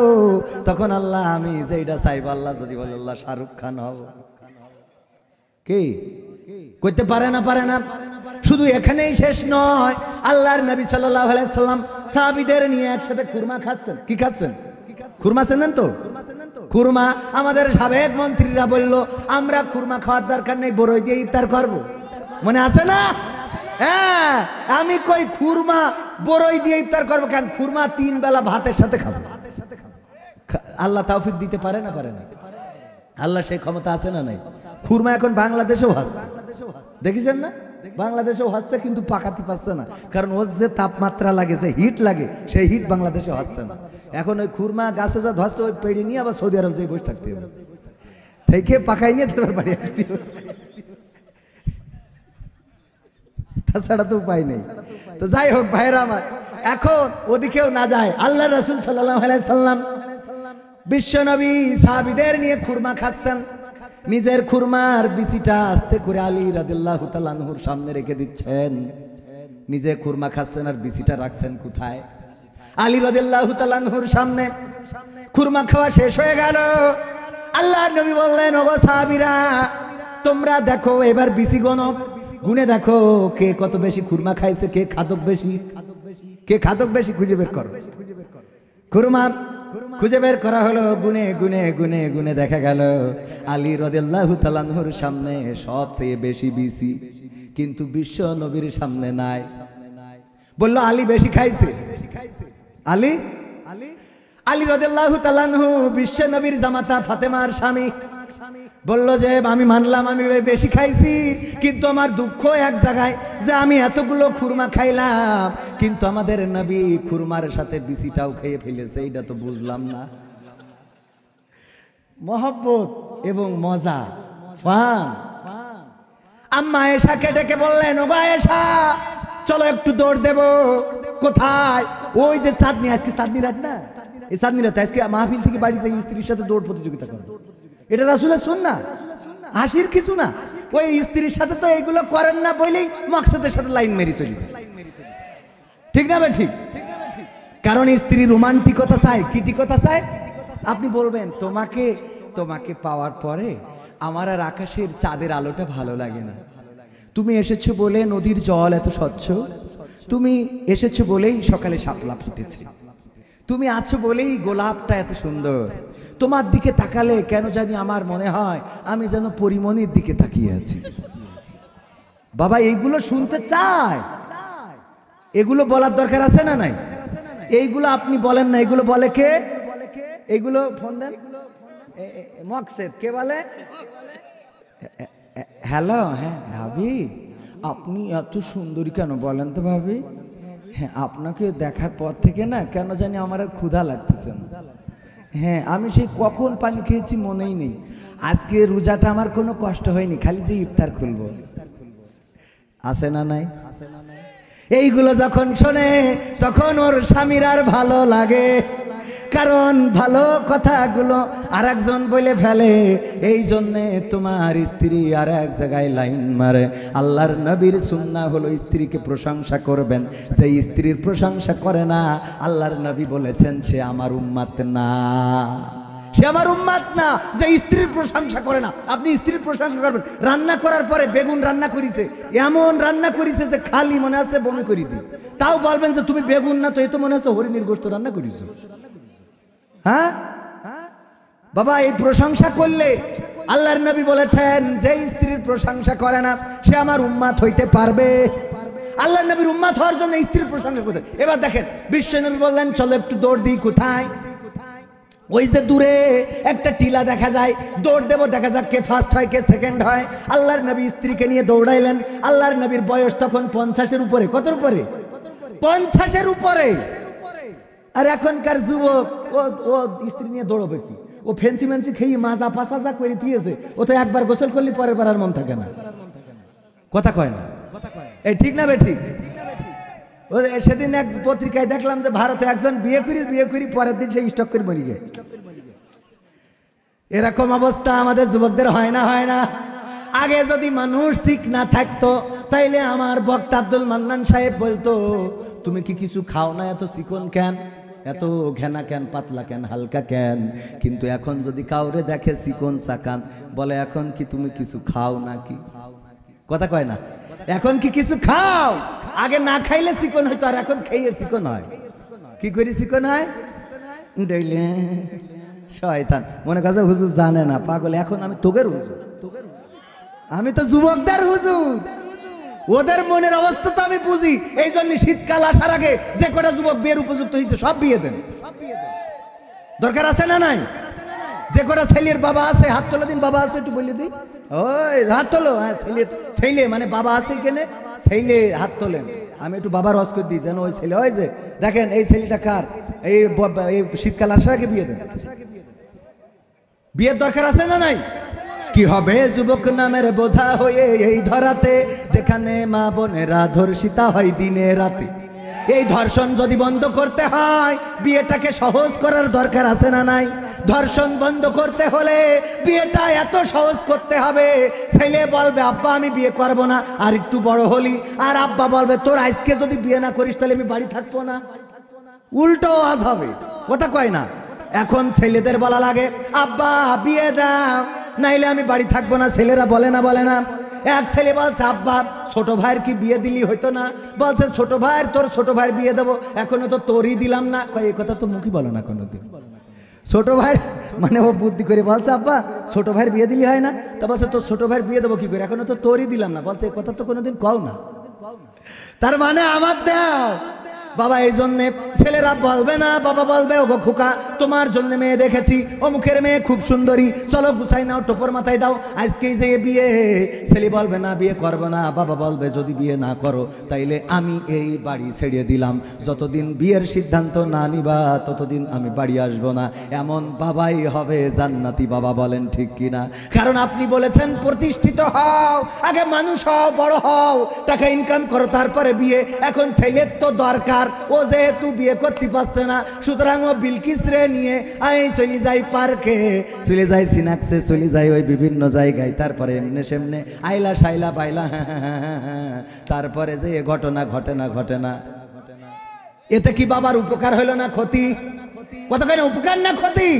তখন আল্লাহ আমি যেটা চাইবো, আল্লাহ যদি বলে আল্লাহ শাহরুখ খান হব, কি করতে পারে না? পারে না। শুধু এখানেই শেষ নয়, আল্লাহর নবী সাল্লাল্লাহু আলাইহি সাল্লাম সাহাবীদের নিয়ে একসাথে খুরমা খাচ্ছেন। কি খাচ্ছেন? খুরমা চেনেন তো? খুরমা। আমাদের সাবেক মন্ত্রীরা বলল, আমরা খুরমা খাওয়ার দরকার নেই, বড়ই দিয়ে ইফতার করব। মনে আছে না? হ্যাঁ, আমি কই খুরমা বড়ই দিয়ে ইফতার করবো কেন? খুরমা 3 বেলা ভাতের সাথে খাবো। আল্লাহ তৌফিক দিতে পারে না? পারে না? আল্লাহ সেই ক্ষমতা আছে না নাই? খুরমা এখন বাংলাদেশেও হচ্ছে, দেখেছেন না? বাংলাদেশেও হচ্ছে, কিন্তু পাকাতে পারছে না, কারণ ওর যে তাপমাত্রা লাগে, যে হিট লাগে, সেই হিট বাংলাদেশে হচ্ছে না। এখন ওই খুরমা গাছে যা ধরছে ওই পেড়ি নিয়ে আবার সৌদি আরব যেয়ে বসে থাকতে হবে, থেকে পাকাই নিয়ে তারপর বাড়ি আসতে হবে, তাছাড়া তো উপায় নেই। তো যাই হোক ভাইরা আমার, এখন ওদিকেও না যায়। আল্লাহ রাসূল সাল্লাল্লাহু আলাইহি সাল্লাম বিশ্বনবী সাহাবীদের নিয়ে খুরমা খাচ্ছেন। নিজের খুরমার বিচিটা আস্তে করে আলী রাদিয়াল্লাহু তাআলা আনহুর সামনে রেখে দিচ্ছেন। নিজে খুরমা খাচ্ছেন আর বিচিটা রাখছেন কোথায়? আলী রাদিয়াল্লাহু তাআলা আনহুর সামনে। খুরমা খাওয়া শেষ হয়ে গেল। আল্লাহর নবী বললেন, ওগো সাহাবীরা, তোমরা দেখো এবার বিচি গণো, গুনে দেখো কে কত বেশি খুরমা খাইছে, কে খাদক বেশি, কে খাদক বেশি খুঁজে বের করো। খুরমা খুঁজে বের করা হলো। গুনে গুনে গুনে গুনে দেখা গেল আলী রাদিয়াল্লাহু তাআলা আনহুর সামনে সবচেয়ে বেশি বিচি, কিন্তু বিশ্ব নবীর সামনে নাই। বলল আলী বেশি খাইছে। আলী আলী রাদিয়াল্লাহু তাআলা আনহু বিশ্ব নবীর জামাতা ফাতেমার স্বামী, বলল যে আমি মানলাম আমি বেশি খাইছি, কিন্তু আমার দুঃখ এক জায়গায় যে আমি এতগুলো খুরমা খাইলাম, কিন্তু আমাদের নবী খুরমার সাথে বিচিটাও খেয়ে ফেলেছে, এইটা তো বুঝলাম না। মহব্বত এবং মজা, ফান, আম্মা আয়েশাকে ডেকে বললেন, ওগো আয়েশা চলো একটু দৌড় দেব। কোথায়? ওই যে চাঁদনি, আজকে চাঁদনি রাত না, এই চাঁদনি রাতে আজকে মাহফিল থেকে বাড়িতে স্ত্রীর সাথে দৌড় প্রতিযোগিতা করবে। এটা রাসূলের সুন্নাহ, হাসির কিছু না। ওই স্ত্রীর সাথে তো এইগুলো করেন না বলেই মাকসাদের সাথে লাইন মেরি চলে যায়, ঠিক না ভাই? ঠিক। কারণ স্ত্রী রোমান্টিকতা চায়, কিটিকতা চায়। আপনি বলবেন তোমাকে তোমাকে পাওয়ার পরে আমার আর আকাশের চাঁদের আলোটা ভালো লাগে না। তুমি এসেছো বলে নদীর জল এত স্বচ্ছ, তুমি এসেছো বলেই সকালে শাপলা ফুটেছে, তুমি আছো বলেই গোলাপটা এত সুন্দর, তোমার দিকে তাকালে কেন জানি আমার মনে হয় আমি যেন পরিমণির দিকে তাকিয়ে আছি। বাবা এইগুলো শুনতে চায়, এগুলো বলার দরকার আছে না নাই? এইগুলো আপনি বলেন না, এগুলো বলে কে? এগুলো ফোন দেন, মকসেদ কে বলে? হ্যালো, হ্যাঁ ভাবি আপনি এত সুন্দরী কেন বলেন তো ভাবি? হ্যাঁ আপনাকে দেখার পর থেকে না কেন জানি আমার আর ক্ষুধা লাগতেছে না। হ্যাঁ আমি সেই কখন পানি খেয়েছি মনেই নেই, আজকে রোজাটা আমার কোনো কষ্ট হয়নি, খালি যে ইফতার খুলবো। আছে না নাই? এইগুলো যখন শোনে তখন ওর স্বামীর আর ভালো লাগে, কারণ ভালো কথাগুলো আর একজন বলে ফেলে। এই জন্যে তোমার স্ত্রী আর এক জায়গায় লাইন মারে। আল্লাহর নবীর সুন্নাহ হলো স্ত্রীকে প্রশংসা করবেন, যে স্ত্রীর প্রশংসা করে না আল্লাহর নবী বলেছেন সে আমার উম্মত না, সে আমার উম্মত না। যে স্ত্রীর প্রশংসা করে না, আপনি স্ত্রীর প্রশংসা করবেন। রান্না করার পরে বেগুন রান্না করিছে, এমন রান্না করিছে যে খালি মনে আছে বমি করি দি, তাও বলবেন যে তুমি বেগুন না তো, এ তো মনে আছে হরিণীর গোশত রান্না করিছো। হ্যাঁ বাবা, এই প্রশংসা করলে আল্লাহর নবী বলেছেন যে স্ত্রীর প্রশংসা করে না সে আমার উম্মত হইতে পারবে। আল্লাহর নবীর উম্মত হওয়ার জন্য স্ত্রীর প্রশংসা করতে। এবার দেখেন বিশ্ব নবী বললেন চলো একটু দৌড় দিই। কোথায়? ওই যে দূরে একটা টিলা দেখা যায়, দৌড় দেবো, দেখা যাক কে ফার্স্ট হয় কে সেকেন্ড হয়। আল্লাহর নবী স্ত্রীকে নিয়ে দৌড়াইলেন। আল্লাহর নবীর বয়স তখন 50-এর উপরে। কতর উপরে? 50-এর উপরে। আর এখনকার যুবক ও স্ত্রী নিয়ে দৌড়বে কি? ও ফেন্সি মেন্সি খেয়ে মাজা পাশা যা করে দিয়েছে, ও তো একবার গোসল করলে পরের বার আর মন থাকে না। কথা কয় না, এই ঠিক না বে ঠিক? সেদিন এক পত্রিকায় দেখলাম যে ভারতে একজন বিয়ে করি পরের দিন সেই স্টক করে মরি গে। এরকম অবস্থা আমাদের যুবকদের হয় না? হয় না? আগে যদি মানুষ ঠিক না থাকতো তাইলে আমার বক্তা আব্দুল মান্নান সাহেব বলতো তুমি কি কিছু খাও না, এত চিকন কেন, এত ঘেনা কেন, পাতলা কেন, হালকা কেন? কিন্তু এখন যদি কাউরে দেখে চিকন চাকান বলে এখন কি তুমি কিছু খাও নাকি? কথা কয় না? এখন কি কিছু খাও? আগে না খাইলে চিকন হইতো, আর এখন খাইয়ে চিকন হয়। কি করি চিকন হয়? ডেইলে শয়তান মনে কাছে হুজুর জানে না, পাগল। এখন আমি তোগের হুজুর, আমি তো যুবকদের হুজুর, ওদের মনের অবস্থা তো আমি বুঝি। এই জন্য শীতকাল আসার আগে যে কটা যুবক বিয়ের উপযুক্ত হয়েছে সব বিয়ে দেন। দরকার আছে না নাই? যে কটা ছেলের বাবা আছে হাত তোলো দিন, বাবা আছে একটু বলে দিই, ওই হাত তোলো। হ্যাঁ ছেলে মানে বাবা আছে এখানে, ছেলে হাত তোলেন। আমি একটু বাবার হজ করে দিই যেন ওই ছেলে, ওই যে দেখেন এই ছেলেটা কার, এই শীতকাল আসার আগে বিয়ে দেন। বিয়ের দরকার আছে না নাই? কি হবে যুবক নামের বোঝা হয়ে এই ধরাতে, যেখানে মা বোনেরা ধর্ষিতা হয় দিনে রাতে। এই ধর্ষণ যদি বন্ধ করতে হয় বিয়েটাকে সহজ করার দরকার আছে না নাই? ধর্ষণ বন্ধ করতে হলে বিয়েটা এত সহজ করতে হবে, ছেলে বলবে আব্বা আমি বিয়ে করব না, আর একটু বড় হলি, আর আব্বা বলবে তোর আজকে যদি বিয়ে না করিস তাহলে আমি বাড়ি থাকবো না। উল্টো আওয়াজ হবে। কথা কয় না? এখন ছেলেদের বলা লাগে আব্বা বিয়ে দাও নাইলে আমি বাড়ি থাকবো না। ছেলেরা বলে না? বলে না? এক ছেলে বলছে আব্বা ছোট ভাইয়ের কি বিয়ে দিলি হইতো না? বলছে ছোট ভাইয়ের, তোর ছোট ভাইয়ের বিয়ে দেবো, এখনো তো তোরই দিলাম না। কয় এই কথা তো মুখই বলো না কোনোদিন। ছোট ভাইয়ের মানে ও বুদ্ধি করে বলছে আব্বা ছোট ভাইয়ের বিয়ে দিলি হয় না? তা বলছে তোর ছোট ভাইয়ের বিয়ে দেবো কি করে, এখনো তো তোরই দিলাম না। বলছে এই কথা তো কোনোদিন কও না। তার মানে আমার দাও বাবা এই জন্যে ছেলেরা বলবে না, বাবা বলবে ওগো খোকা তোমার জন্য মেয়ে দেখেছি, অমুকের মেয়ে খুব সুন্দরী, চলো গুছাই নাও, টোপর মাথায় দাও, আজকেই যে বিয়ে। ছেলে বলবে না বিয়ে করবে না, বাবা বলবে যদি বিয়ে না করো তাইলে আমি এই বাড়ি ছেড়ে দিলাম, যতদিন বিয়ের সিদ্ধান্ত না নিবা ততদিন আমি বাড়ি আসবো না। এমন বাবাই হবে জান্নাতি বাবা, বলেন ঠিক কিনা? কারণ আপনি বলেছেন প্রতিষ্ঠিত হও, আগে মানুষ হও, বড় হও, টাকা ইনকাম করো, তারপরে বিয়ে। এখন ছেলের তো দরকার, ও যেহেতু বিয়ে করতে পারছে না, সুতরাং ও বিলকিস রে নিয়ে চলে যাই পার্কে, চলে যাই সিনাক্সে, চলে যাই ওই বিভিন্ন জায়গায়, তারপরে এমনি সেমনে আইলা সাইলা বাইলা তারপরে যে ঘটনা ঘটে না। এতে কি বাবার উপকার হলো না ক্ষতি? কতখানি উপকার না ক্ষতি?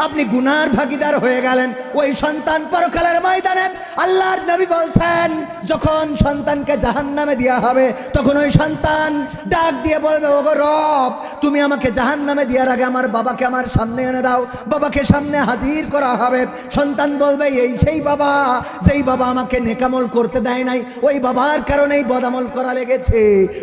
আপনি গুনার ভাগীদার হয়ে গেলেন। ওই সন্তান পরকালের ময়দানে আল্লাহর নবী বলছেন যখন সন্তানকে জাহান্নামে দেওয়া হবে তখন ওই সন্তান ডাক দিয়ে বলবে ওগো রব, তুমি আমাকে জাহান্নামে দেওয়ার আগে আমার বাবাকে আমার সামনে এনে দাও। বাবাকে সামনে হাজির করা হবে। সন্তান বলবে এই সেই বাবা যেই বাবা আমাকে নেকামল করতে দেয় নাই, ওই বাবার কারণেই বদামল করা লেগেছে,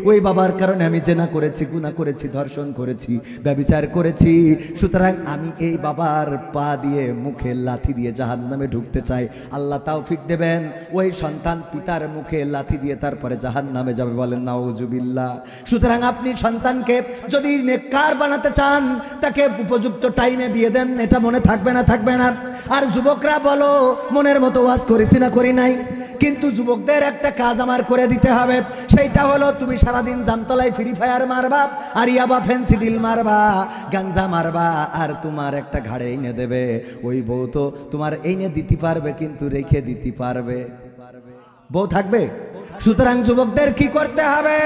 ওই বাবার কারণে আমি জেনা করেছি, গুনাহ করেছি, ধর্ষণ করেছি, ব্যভিচার করেছি, সুতরাং আমি এই বাবার পা দিয়ে মুখে লাথি দিয়ে জাহান্নামে ঢুকতে চাই। আল্লাহ তৌফিক দেবেন, ওই সন্তান পিতার মুখে লাথি দিয়ে তারপরে জাহান্নামে যাবে, বলেন নাউজুবিল্লাহ। সুতরাং আপনি সন্তানকে যদি নেককার বানাতে চান তাকে উপযুক্ত টাইমে বিয়ে দেন, এটা মনে থাকবে না। আর যুবকরা বলো মনের মতো ওয়াজ করেছি না করি নাই, কিন্তু যুবকদের একটা কাজ আমার করে দিতে হবে, সেইটা হলো তুমি সারাদিন জামতলায় ফ্রি ফায়ার মারবা, আর ইয়াবা ফেন্সিডিল মারবা, গাঞ্জা মারবা, আর তোমার একটা ঘাড়ে এনে দেবে। ওই বউ তো তোমার এনে দিতে পারবে কিন্তু রেখে দিতে পারবে, বউ থাকবে। সুতরাং যুবকদের কি করতে হবে?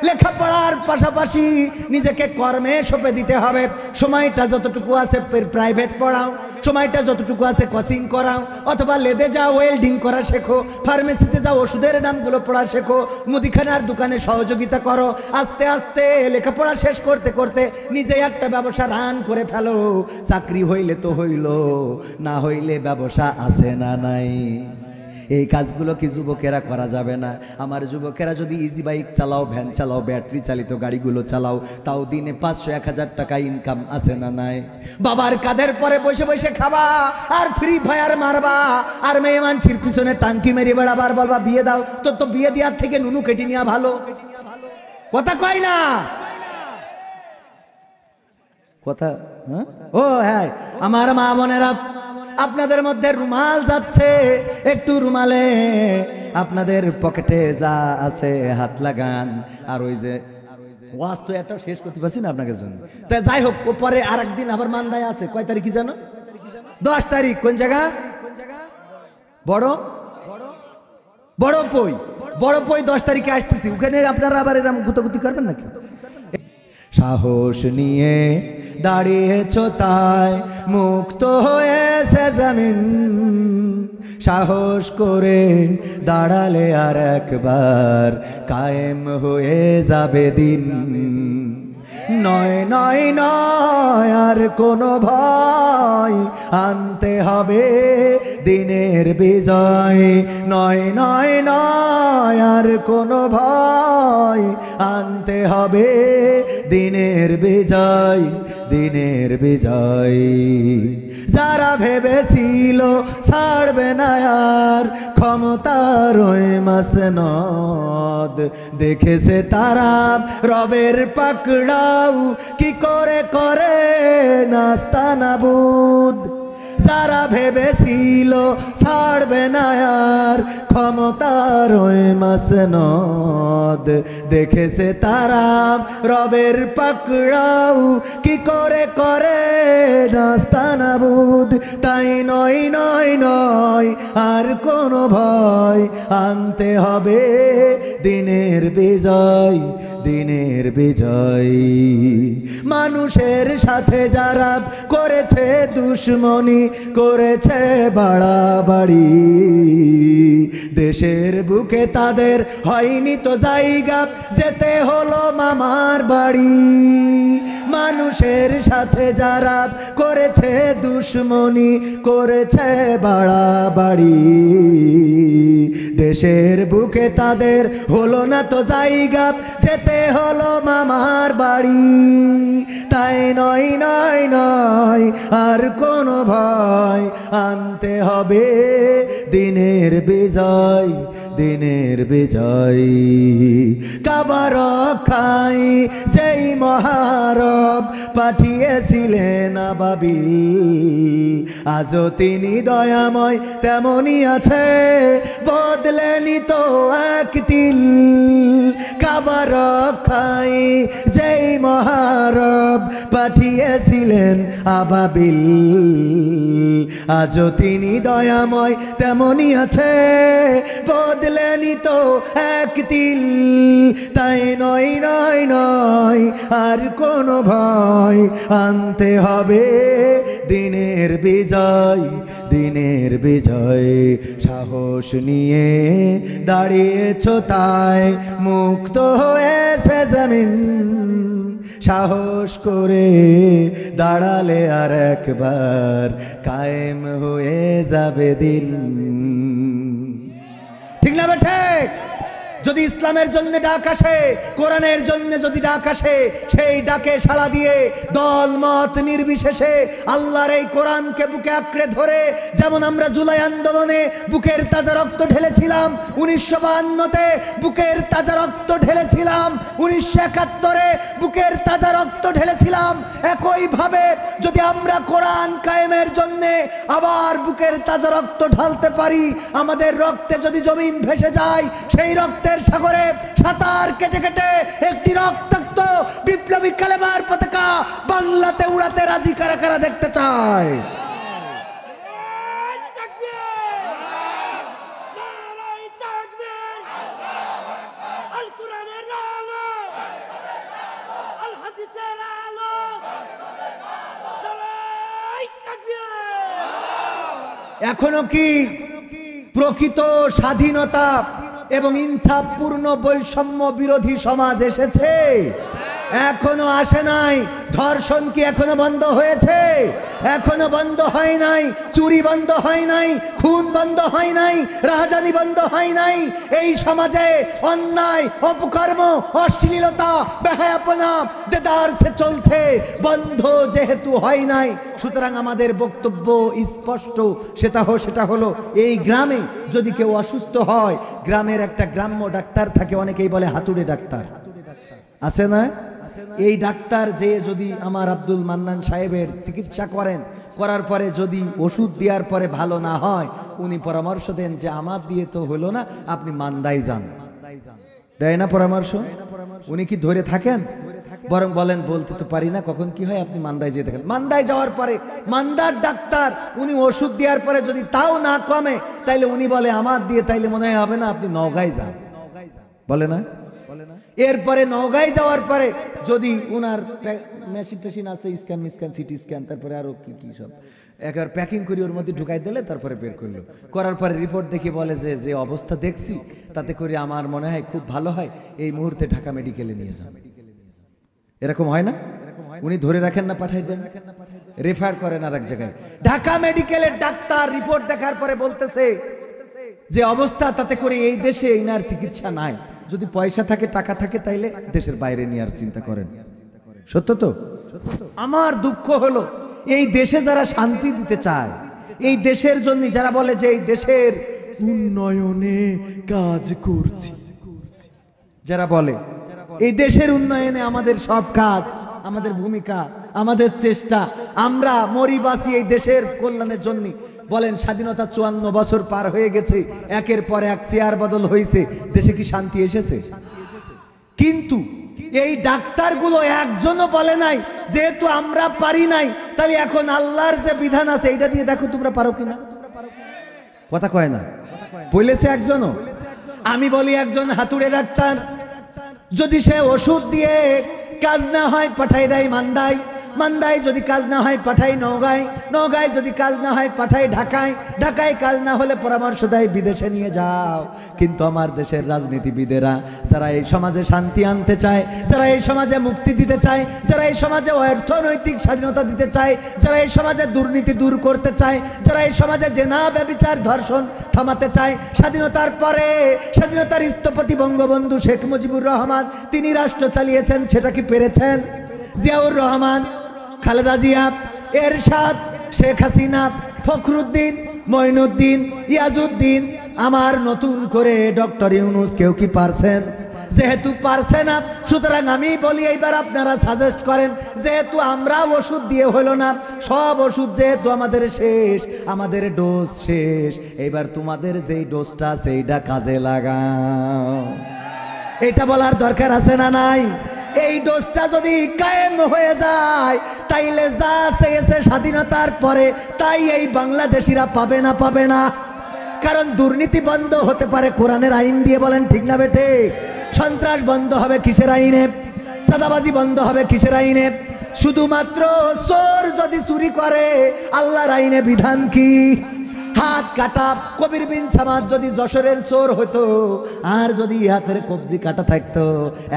লেখাপড়ার পাশাপাশি নিজেকে কর্মে সঁপে দিতে হবে। সময়টা যতটুকু আছে প্রাইভেট পড়াও, সময়টা যতটুকু আছে কোচিং করাও, অথবা লেদে যাও ওয়েল্ডিং করা শেখো, ফার্মেসিতে যাও ওষুধের নামগুলো পড়া শেখো, মুদিখানার দোকানে সহযোগিতা করো। আস্তে আস্তে লেখাপড়া শেষ করতে করতে নিজে একটা ব্যবসা রান করে ফেলো। চাকরি হইলে তো হইল, না হইলে ব্যবসা আছে না নাই। এই কাজগুলো কি যুবকেরা করা যাবে না? আমার যুবকেরা যদি ইজি বাইক চালাও, ভ্যান চালাও, ব্যাটারি চালিত গাড়িগুলো চালাও, তাও দিনে 500-1000 টাকা ইনকাম আছে না নাই? বাবার কাঁধের পরে বসে বসে খাবা আর ফ্রি ফায়ার মারবা, আর মেয়ে মানুষের পিছনে টাঙ্কি মেরে বেড়াবার, বলবা বিয়ে দাও, তোর তো বিয়ে দেওয়ার থেকে নুনু কেটে নেওয়া ভালো। কথা কয় না কথা? ও হ্যাঁ, আমার মা বোনেরা, আপনাদের মধ্যে রুমাল যাচ্ছে, একটু রুমালে আপনাদের পকেটে যা আছে হাত লাগান। আর ওই যে ওয়াজ তো একটা শেষ করতে পারছি না আপনাদের জন্য, তাই যাই হোক, ও পরে আর একদিন আবার মান্দায় আছে। কয় তারিখ জানো? 10 তারিখ। কোন জায়গা? বড় পই 10 তারিখে আসতেছি। ওখানে আপনারা আবার এরকম গুতাগুতি করবেন নাকি? সাহস নিয়ে দাঁড়িয়েছ তাই মুক্ত হয়েছে জমিন, সাহস করে দাঁড়ালে আর একবার কায়েম হয়ে যাবে দিন। নয় নয় নয় আর কোনো ভয়, আনতে হবে দিনের বিজয়। নয় নয় নয় আর কোনো ভয়, আনতে হবে দিনের বিজয়, দিনের বিজয়। যারা ভেবেছিল ছাড়বে না আর ক্ষমতার ওই মাসনদ, দেখেছে তারা রবের পাকড়াও কি করে করে নাস্তানাবুদ। যারা ভেবেছিল ছাড়বে না আর ক্ষমতার ওই মাসনদ, দেখেছে তারা রবের পাকড়াও কি করে করে নাস্তানাবুদ। তাই নয় নয় নয় আর কোনো ভয়, আনতে হবে দিনের বিজয়, দিনের বিজয়। মানুষের সাথে যারা করেছে দুশ্মনী, করেছে বাড়াবাড়ি, দেশের বুকে তাদের হয়নি তো জায়গা, যেতে হলো মামার বাড়ি। মানুষের সাথে যারা করেছে দুশ্মনী, করেছে বাড়াবাড়ি, দেশের বুকে তাদের হলো না তো জায়গা, যেতে হলো মামার বাড়ি। তাই নয় নয় নয় আর কোনো ভয়, আনতে হবে দিনের বিজয়, দিনের বিজয়। কাবা রক্ষায় যেই মহারব পাঠিয়েছিলেন আবাবিল, আজও তিনি দয়াময় তেমনই আছে, বদলেনি তো এক তিল। কাবা রক্ষায় যেই মহারব পাঠিয়েছিলেন আবাবিল, আজও তিনি দয়াময় তেমনই আছে, বদলেনি তো এক তিল। তাই নয় নয় নয় আর কোনো ভয়, আনতে হবে দিনের বিজয়, দিনের বিজয়। সাহস নিয়ে দাঁড়িয়েছ তাই মুক্ত হয়েছে জমিন, সাহস করে দাঁড়ালে আর একবার কায়েম হয়ে যাবে দিন। ঠিক না ঠিক? যদি ইসলামের জন্য ডাক আসে, কোরআনের জন্য যদি ডাক আসে, সেই ডাকে সাড়া দিয়ে দল মত নির্বিশেষে আল্লাহর এই কোরআনকে বুকে আঁকড়ে ধরে, যেমন আমরা জুলাই আন্দোলনে বুকের তাজা রক্ত ঢেলেছিলাম, 1952-তে বুকের তাজা রক্ত ঢেলেছিলাম, 1971-এ বুকের তাজা রক্ত ঢেলেছিলাম, একইভাবে যদি আমরা কোরআন কায়েমের জন্য আবার বুকের তাজা রক্ত ঢালতে পারি, আমাদের রক্তে যদি জমিন ভেসে যায়, সেই রক্তের সাগরে সাঁতার কেটে কেটে একটি রক্তাক্ত বিপ্লবী কালেমার পতাকা বাংলাতে উড়াতে রাজি কারা কারা দেখতে চায়? এখনো কি প্রকৃত স্বাধীনতা এবং ইনসাফপূর্ণ বৈষম্য বিরোধী সমাজ এসেছে? এখনো আসে নাই। ধর্ষণ কি এখনো বন্ধ হয়েছে? এখনো বন্ধ হয় নাই। চুরি বন্ধ হয় নাই, খুন বন্ধ হয় নাই, রাহাজানি বন্ধ হয় নাই। এই সমাজে অন্যায়, অপকর্ম, অশ্লীলতা, বেহায়াপনা দেদারসে চলছে, বন্ধ যেহেতু হয় নাই, সুতরাং আমাদের বক্তব্য স্পষ্ট। সেটা হলো এই গ্রামে যদি কেউ অসুস্থ হয়, গ্রামের একটা গ্রাম্য ডাক্তার থাকে, অনেকেই বলে হাতুড়ে ডাক্তার, আছে না? এই ডাক্তার যে যদি আমার আব্দুল মান্নান সাহেবের চিকিৎসা করার পরে যদি ওষুধ দেওয়ার পরে ভালো না হয়, উনি পরামর্শ দেন যে আমার দিয়ে তো হলো না, আপনি মান্দায় যান। দেয় না পরামর্শ? উনি কি ধরে থাকেন? বরং বলেন বলতে তো পারি না কখন কি হয়, আপনি মান্দায় যেতে থাকেন। মান্দায় যাওয়ার পরে মান্দার ডাক্তার উনি ওষুধ দেওয়ার পরে যদি তাও না কমে, তাইলে উনি বলে আমার দিয়ে তাইলে মনে হয় হবে না, আপনি নওগাঁয় যান, বলে না? এরপরে নওগাঁয় যাওয়ার পরে যদি উনার মেশিন টেশিন আছে, স্ক্যান মিস্ক্যান, সিটি স্ক্যান, তারপরে আরো কি কি সব একবার প্যাকিং করে ওর মধ্যে ঢুকাই দিলে, তারপরে বের করলো। করার পরে রিপোর্ট দেখে বলে যে যে অবস্থা দেখছি তাতে করে আমার মনে হয় খুব ভালো হয় এই মুহূর্তে ঢাকা মেডিকেলে নিয়ে যান। এরকম হয় না? উনি ধরে রাখেন না, পাঠাই দেন, রেফার করেন আর এক জায়গায়। ঢাকা মেডিকেলের ডাক্তার রিপোর্ট দেখার পরে বলতেছে যে অবস্থা, তাতে করে এই দেশে ইনার চিকিৎসা নাই। যদি পয়সা থাকে, টাকা থাকে, তাইলে দেশের বাইরে নেওয়ার চিন্তা করেন। সত্য তো? আমার দুঃখ হলো এই দেশে যারা শান্তি দিতে চায়, এই দেশের জন্য যারা বলে যে এই দেশের উন্নয়নে কাজ করছি, যারা বলে এই দেশের উন্নয়নে আমাদের সব কাজ, আমাদের ভূমিকা, আমাদের চেষ্টা, আমরা মরি বাঁচি এই দেশের কল্যাণের জন্য। বলেন স্বাধীনতা 54 বছর পার হয়ে গেছে, একের পর এক চেয়ার বদল হয়েছে, দেশে কি শান্তি এসেছে? কিন্তু এই ডাক্তারগুলো একজনও বলে নাই যেহেতু আমরা পারি নাই, তাহলে এখন আল্লাহর যে বিধান আছে এটা দিয়ে দেখো তোমরা পারো কিনা। কথা কয় না, বলেছে একজনও? আমি বলি একজন হাতুড়ে ডাক্তার যদি সে ওষুধ দিয়ে কাজ না হয় পাঠাই দেয় মান্দায়, মান্দায় যদি কাজ না হয় পাঠাই নওগাঁয়, নওগাঁয় যদি কাজ না হয় পাঠাই ঢাকায়, ঢাকায় কাজ না হলে পরামর্শ দেয় বিদেশে নিয়ে যাও। কিন্তু আমার দেশের রাজনীতিবিদেরা যারা এই সমাজে শান্তি আনতে চায়, যারা এই সমাজে মুক্তি দিতে চায়, যারা এই সমাজে অর্থনৈতিক স্বাধীনতা দিতে চায়, যারা এই সমাজে দুর্নীতি দূর করতে চায়, যারা এই সমাজে জেনা ব্যভিচার ধর্ষণ থামাতে চায়, স্বাধীনতার পরে স্বাধীনতার স্থপতি বঙ্গবন্ধু শেখ মুজিবুর রহমান তিনি রাষ্ট্র চালিয়েছেন, সেটা কি পেরেছেন? জিয়াউর রহমান, খালেদা জিয়া, এরশাদ, শেখ হাসিনা, ফখরুদ্দিন, মঈনুদ্দিন, ইয়াজউদ্দিন, আমার নতুন করে ডক্টর ইউনূস, কেউ কি পারছেন? যেহেতু পারছে না, সুতরাং আমি বলি এইবার আপনারা সাজেস্ট করেন, যেহেতু আমরা ওষুধ দিয়ে হলো না, সব ওষুধ যেহেতু আমাদের শেষ, আমাদের ডোজ শেষ, এইবার তোমাদের যেই ডোজটা সেইটা কাজে লাগাও। এটা বলার দরকার আছে না নাই? এই ডোজটা যদি কায়েম হয়ে যায় তাইলে যা চেয়েছে স্বাধীনতার পরে তাই এই বাংলাদেশিরা পাবে না, পাবে না। কারণ দুর্নীতি বন্ধ হতে পারে কোরআনের আইন দিয়ে, বলেন ঠিক না বেটে? সন্ত্রাস বন্ধ হবে কিসের আইনে? চাঁদাবাজি বন্ধ হবে কিসের আইনে? শুধুমাত্র চোর যদি চুরি করে আল্লাহর আইনে বিধান কি? হাত কাটা। কবির বিন সামাদ যদি যশোরের চোর হতো আর যদি হাতের কবজি কাটা থাকতো,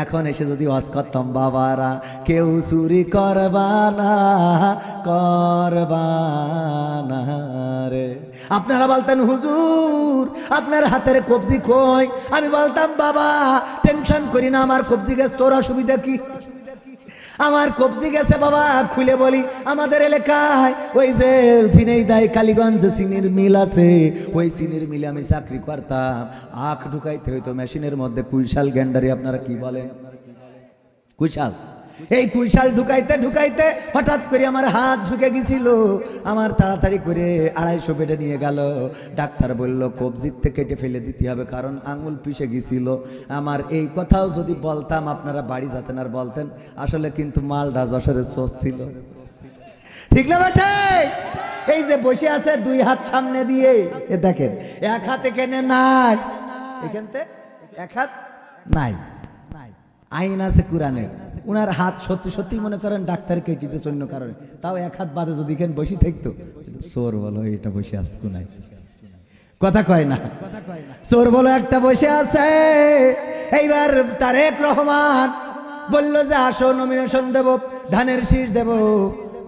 এখন এসে যদি ওয়াজ করতাম, বাবারা কেউ চুরি করবানা করবানা রে, আপনারা বলতেন হুজুর আপনার হাতের কবজি কই? আমি বলতাম বাবা টেনশন করি না, আমার কবজি গেছে, তোর অসুবিধা কি? আমার কবজি গেছে বাবা। খুলে বলি, আমাদের এলাকায় ওই যে ঝিনাইদহ কালীগঞ্জ চিনির মিল আছে, ওই চিনির মিলে আমি চাকরি করতাম। আখ ঢুকাইতে হইতো মেশিনের মধ্যে, কুইশাল গ্যান্ডারি আপনারা কি বলেন? কুইশাল। এই কুইশাল ঢুকাইতে ঢুকাইতে হঠাৎ করে আমার হাত ঢুকে গেছিল। আমার তাড়াতাড়ি করে 250 বেডে নিয়ে গেল। ডাক্তার বলল কবজিতে কেটে ফেলে দিতে হবে, কারণ আঙুল পিষে গেছিল। আমার এই কথাও যদি বলতাম আপনারা বাড়ি যেতেন আর বলতেন আসলে কিন্তু মালটা যশোরের সোস ছিল। ঠিক না বেটে? এই যে বসে আছে দুই হাত সামনে দিয়ে, এ দেখেন এক হাতে কেনে নাই, এখানতে এক হাত নাই, আইন আছে কোরআনের। উনার হাত সত্যি সত্যি মনে করেন ডাক্তার কেটিতে অন্য কারণে, তাও এক হাত বাদে যদি এখানে বসে থাকতো, চোর বলো এটা বসে আসতো নাই, কথা কয় না, চোর বলো একটা বসে আছে। এইবার তারেক রহমান বলল যে আসো নমিনেশন দেব, ধানের শীষ দেব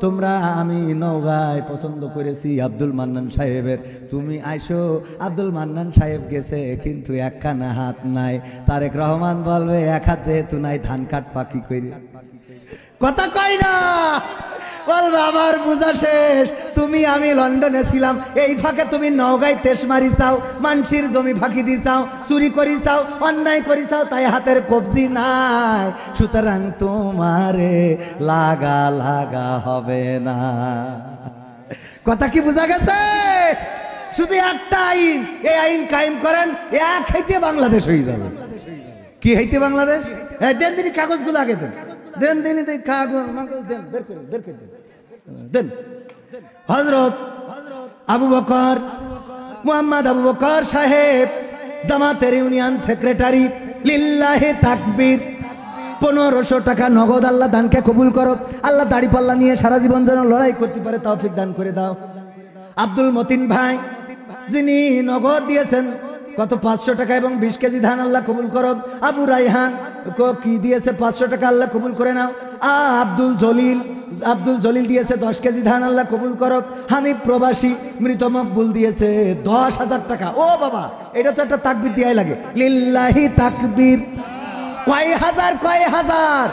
তোমরা। আমি নওগাঁয় পছন্দ করেছি আব্দুল মান্নান সাহেবের, তুমি আইসো। আব্দুল মান্নান সাহেব গেছে কিন্তু একখানা হাত নাই। তারেক রহমান বলবে এক হাত যেহেতু নাই ধান কাট পাকি করে, কথা কয় না, বলবে আমার বোঝা শেষ। তুমি আমি লন্ডনে ছিলাম, এই ফাঁকে তুমি নওগাঁয় তেস মারি চাও, মানসির জমি ফাঁকি দি চাও, চুরি করি চাও, অন্যায় করি চাও, তাই হাতের কবজি নাই। সুতরাং তোমারে লাগা লাগা হবে না। কথা কি বোঝা গেছে? শুধু একটা আইন, এই আইন কায়েম করেন, এক হইতে বাংলাদেশ হয়ে যাবে। কি হইতে বাংলাদেশ? দেন দিনই কাগজগুলো আগে দেন, দেন দিন কাগজ দেন, বের করে দেন। হযরত আবু বকর মুহাম্মদ আবু বকর সাহেব জামাতের ইউনিয়ন সেক্রেটারি, লিল্লাহি তাকবীর। 1500 টাকা নগদ আল্লাহ দানকে কবুল করো। আল্লাহ দাড়ি পাল্লা নিয়ে সারা জীবন যেন লড়াই করতে পারে তৌফিক দান করে দাও। আব্দুল মতিন ভাই যিনি নগদ দিয়েছেন কত 500 টাকা এবং 20 কেজি ধান, আল্লাহ কবুল করো। আবু রাইহান কি দিয়েছে 500 টাকা, আল্লাহ কবুল করে নাও। আব্দুল জলিল দিয়েছে 10 কেজি ধান, আল্লাহ কবুল করো। হানিফ প্রবাসী মৃত মকবুল দিয়েছে 10,000 টাকা। ও বাবা, এটা তো একটা তাকবীর দিয়াই লাগে, লিল্লাহি তাকবীর। কয় হাজার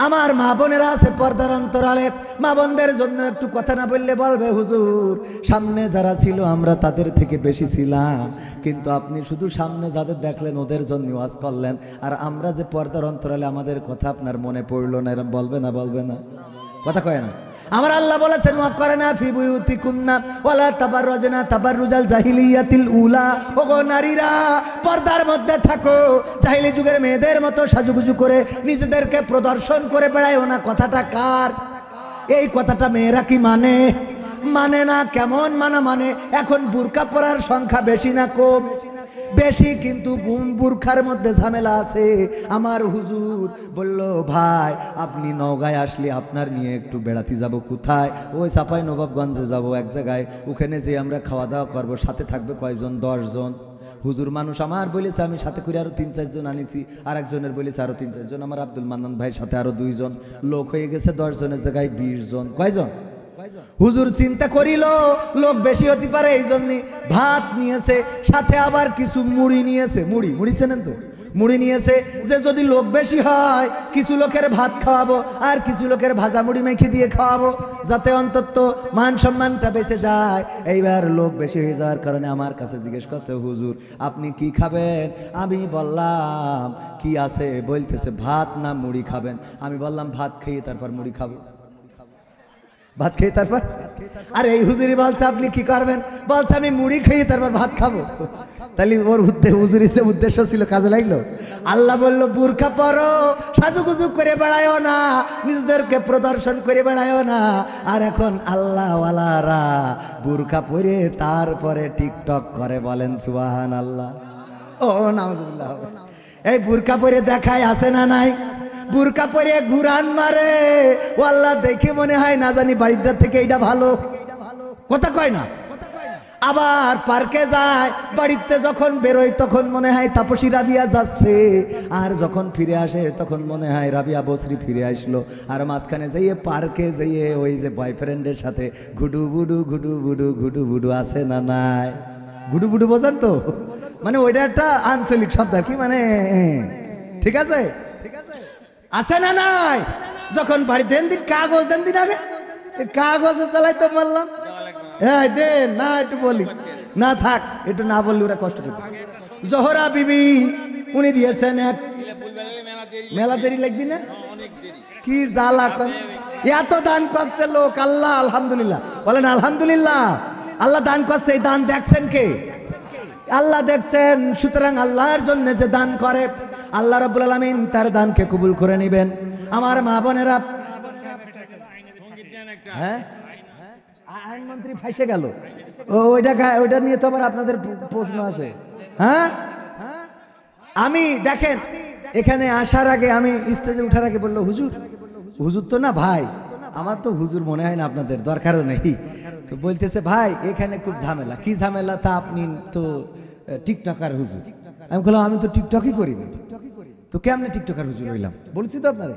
আমার মা বোনেরা আছে পর্দার অন্তরালে, মা বোনদের জন্য একটু কথা না বললে বলবে হুজুর সামনে যারা ছিল আমরা তাদের থেকে বেশি ছিলাম, কিন্তু আপনি শুধু সামনে যাদের দেখলেন ওদের জন্য ওয়াজ করলেন, আর আমরা যে পর্দার অন্তরালে আমাদের কথা আপনার মনে পড়লো না, এরকম বলবে না? কথা কয় না? আমার আল্লাহ বলেছেন ওয়াকরানা ফি বুয়ুতিকুন্না ওয়ালা তাবাররাজনা তাবাররুজাল জাহিলিয়াতিল উলা। ওগো নারীরা পর্দার মধ্যে থাকো, জাহিলি যুগের মেয়েদের মতো সাজুগুজু করে নিজেদেরকে প্রদর্শন করে বেড়ায় না। কথাটা কার? এই কথাটা মেয়েরা কি মানে না? কেমন মানে? এখন বুরকা পরার সংখ্যা বেশি না কম? বেশি, কিন্তু বুরখার মধ্যে ঝামেলা আছে। আমার হুজুর বলল, ভাই আপনি নওগাঁয় আসলে আপনার নিয়ে একটু বেড়াতে যাব। কোথায়? ওই চাপাই নবাবগঞ্জে যাব এক জায়গায়, ওখানে যে আমরা খাওয়া দাওয়া করবো। সাথে থাকবে কয়জন? 10 জন। হুজুর মানুষ আমার বলেছে, আমি সাথে করে আরো 3-4 জন আনিছি। আর একজনের বলেছে আরো 3-4 জন। আমার আব্দুল মান্নান ভাইয়ের সাথে আরো 2 জন। লোক হয়ে গেছে 10 জনের জায়গায় 20 জন। কয়জন? হুজুর চিন্তা করিল লোক বেশি হতে পারে, এই জন্য ভাত নিয়েছে, সাথে আবার কিছু মুড়ি নিয়েছে। মুড়ি চেনেন তো? মুড়ি নিয়েছে যে যদি লোক বেশি হয় কিছু লোকের ভাত খাওয়াবো আর কিছু লোকের ভাজা মুড়ি মেখে দিয়ে খাওয়াবো, যাতে অন্তত মান সম্মানটা বেঁচে যায়। এইবার লোক বেশি হয়ে যাওয়ার কারণে আমার কাছে জিজ্ঞেস করছে, হুজুর আপনি কি খাবেন? আমি বললাম কি আছে? বলতেছে ভাত না মুড়ি খাবেন? আমি বললাম ভাত খেয়ে তারপর মুড়ি খাবো। ভাত খেয়ে তারপর? আর এই হুজুরি বলছে আপনি কি করবেন? বলছে আমি মুড়ি খেয়ে তারপর ভাত খাবো। তাহলে ওর হুজুরি সে উদ্দেশ্য ছিল, কাজে লাগলো। আল্লাহ বলল, বুরখা পরো, সাজুগুজু করে বেড়ায়ও না, নিজেদেরকে প্রদর্শন করে বেড়ায়ও না। আর এখন আল্লাহওয়ালারা বুরখা পরে তারপরে টিকটক করে। বলেন সুবহানাল্লাহ। ও নাউজুবিল্লাহ। এই বুরখা পরে দেখায় আছে না নাই? বুরকা পরে ঘুরান মারে, ও আল্লাহ দেখে মনে হয় না জানি বাড়িটা থেকে এইটা ভালো। কথা কয় না? আবার পার্কে যায়, বাড়িতে যখন বেরোয় তখন মনে হয় তাপসী রাবিয়া যাচ্ছে, আর যখন ফিরে আসে তখন মনে হয় রাবিয়া বসরি ফিরে আসলো। আর মাঝখানে যাইয়ে পার্কে যাইয়ে ওই যে বয়ফ্রেন্ডের সাথে ঘুডু বুডু আছে না নাই? ঘুডু বুডু বোঝেন তো? মানে ওইটা একটা আঞ্চলিক শব্দ আর কি, মানে ঠিক আছে আছে না নাই? যখন বাড়ি দেন দিন কাগজ দেন দিন, আগে কাগজে চালাই তো বললাম, হ্যাঁ দেন না, একটু বলি না, থাক একটু না বললে ওরা কষ্ট করবে। জোহরা বিবি উনি দিয়েছেন এক, মেলা দেরি লাগবি না? কি জ্বালা, এত দান করছে লোক। আল্লাহ আলহামদুলিল্লাহ বলেন আলহামদুলিল্লাহ। আল্লাহ দান করছে, এই দান দেখছেন কে? আল্লাহ দেখছেন। সুতরাং আল্লাহর জন্য যে দান করে আল্লাহ রাব্বুল আলামিন তার দানকে কবুল করে নেবেন। আমার মা বোনেরা, হ্যাঁ আইনমন্ত্রী ফাঁসে গেল, ওইটা নিয়ে তো আবার আপনাদের প্রশ্ন আছে। হ্যাঁ আমি দেখেন এখানে আসার আগে, আমি স্টেজে উঠার আগে বললো, হুজুর তো না ভাই, আমার তো হুজুর মনে হয় না, আপনাদের দরকারও নেই। তো বলতেছে ভাই এখানে খুব ঝামেলা। কি ঝামেলা? তা আপনি তো টিকটকার হুজুর। আমি বললাম আমি তো টিকটকই করি না। তো কেমনে টিকটকার হুজুর হইলাম? বলছি তো আপনারে।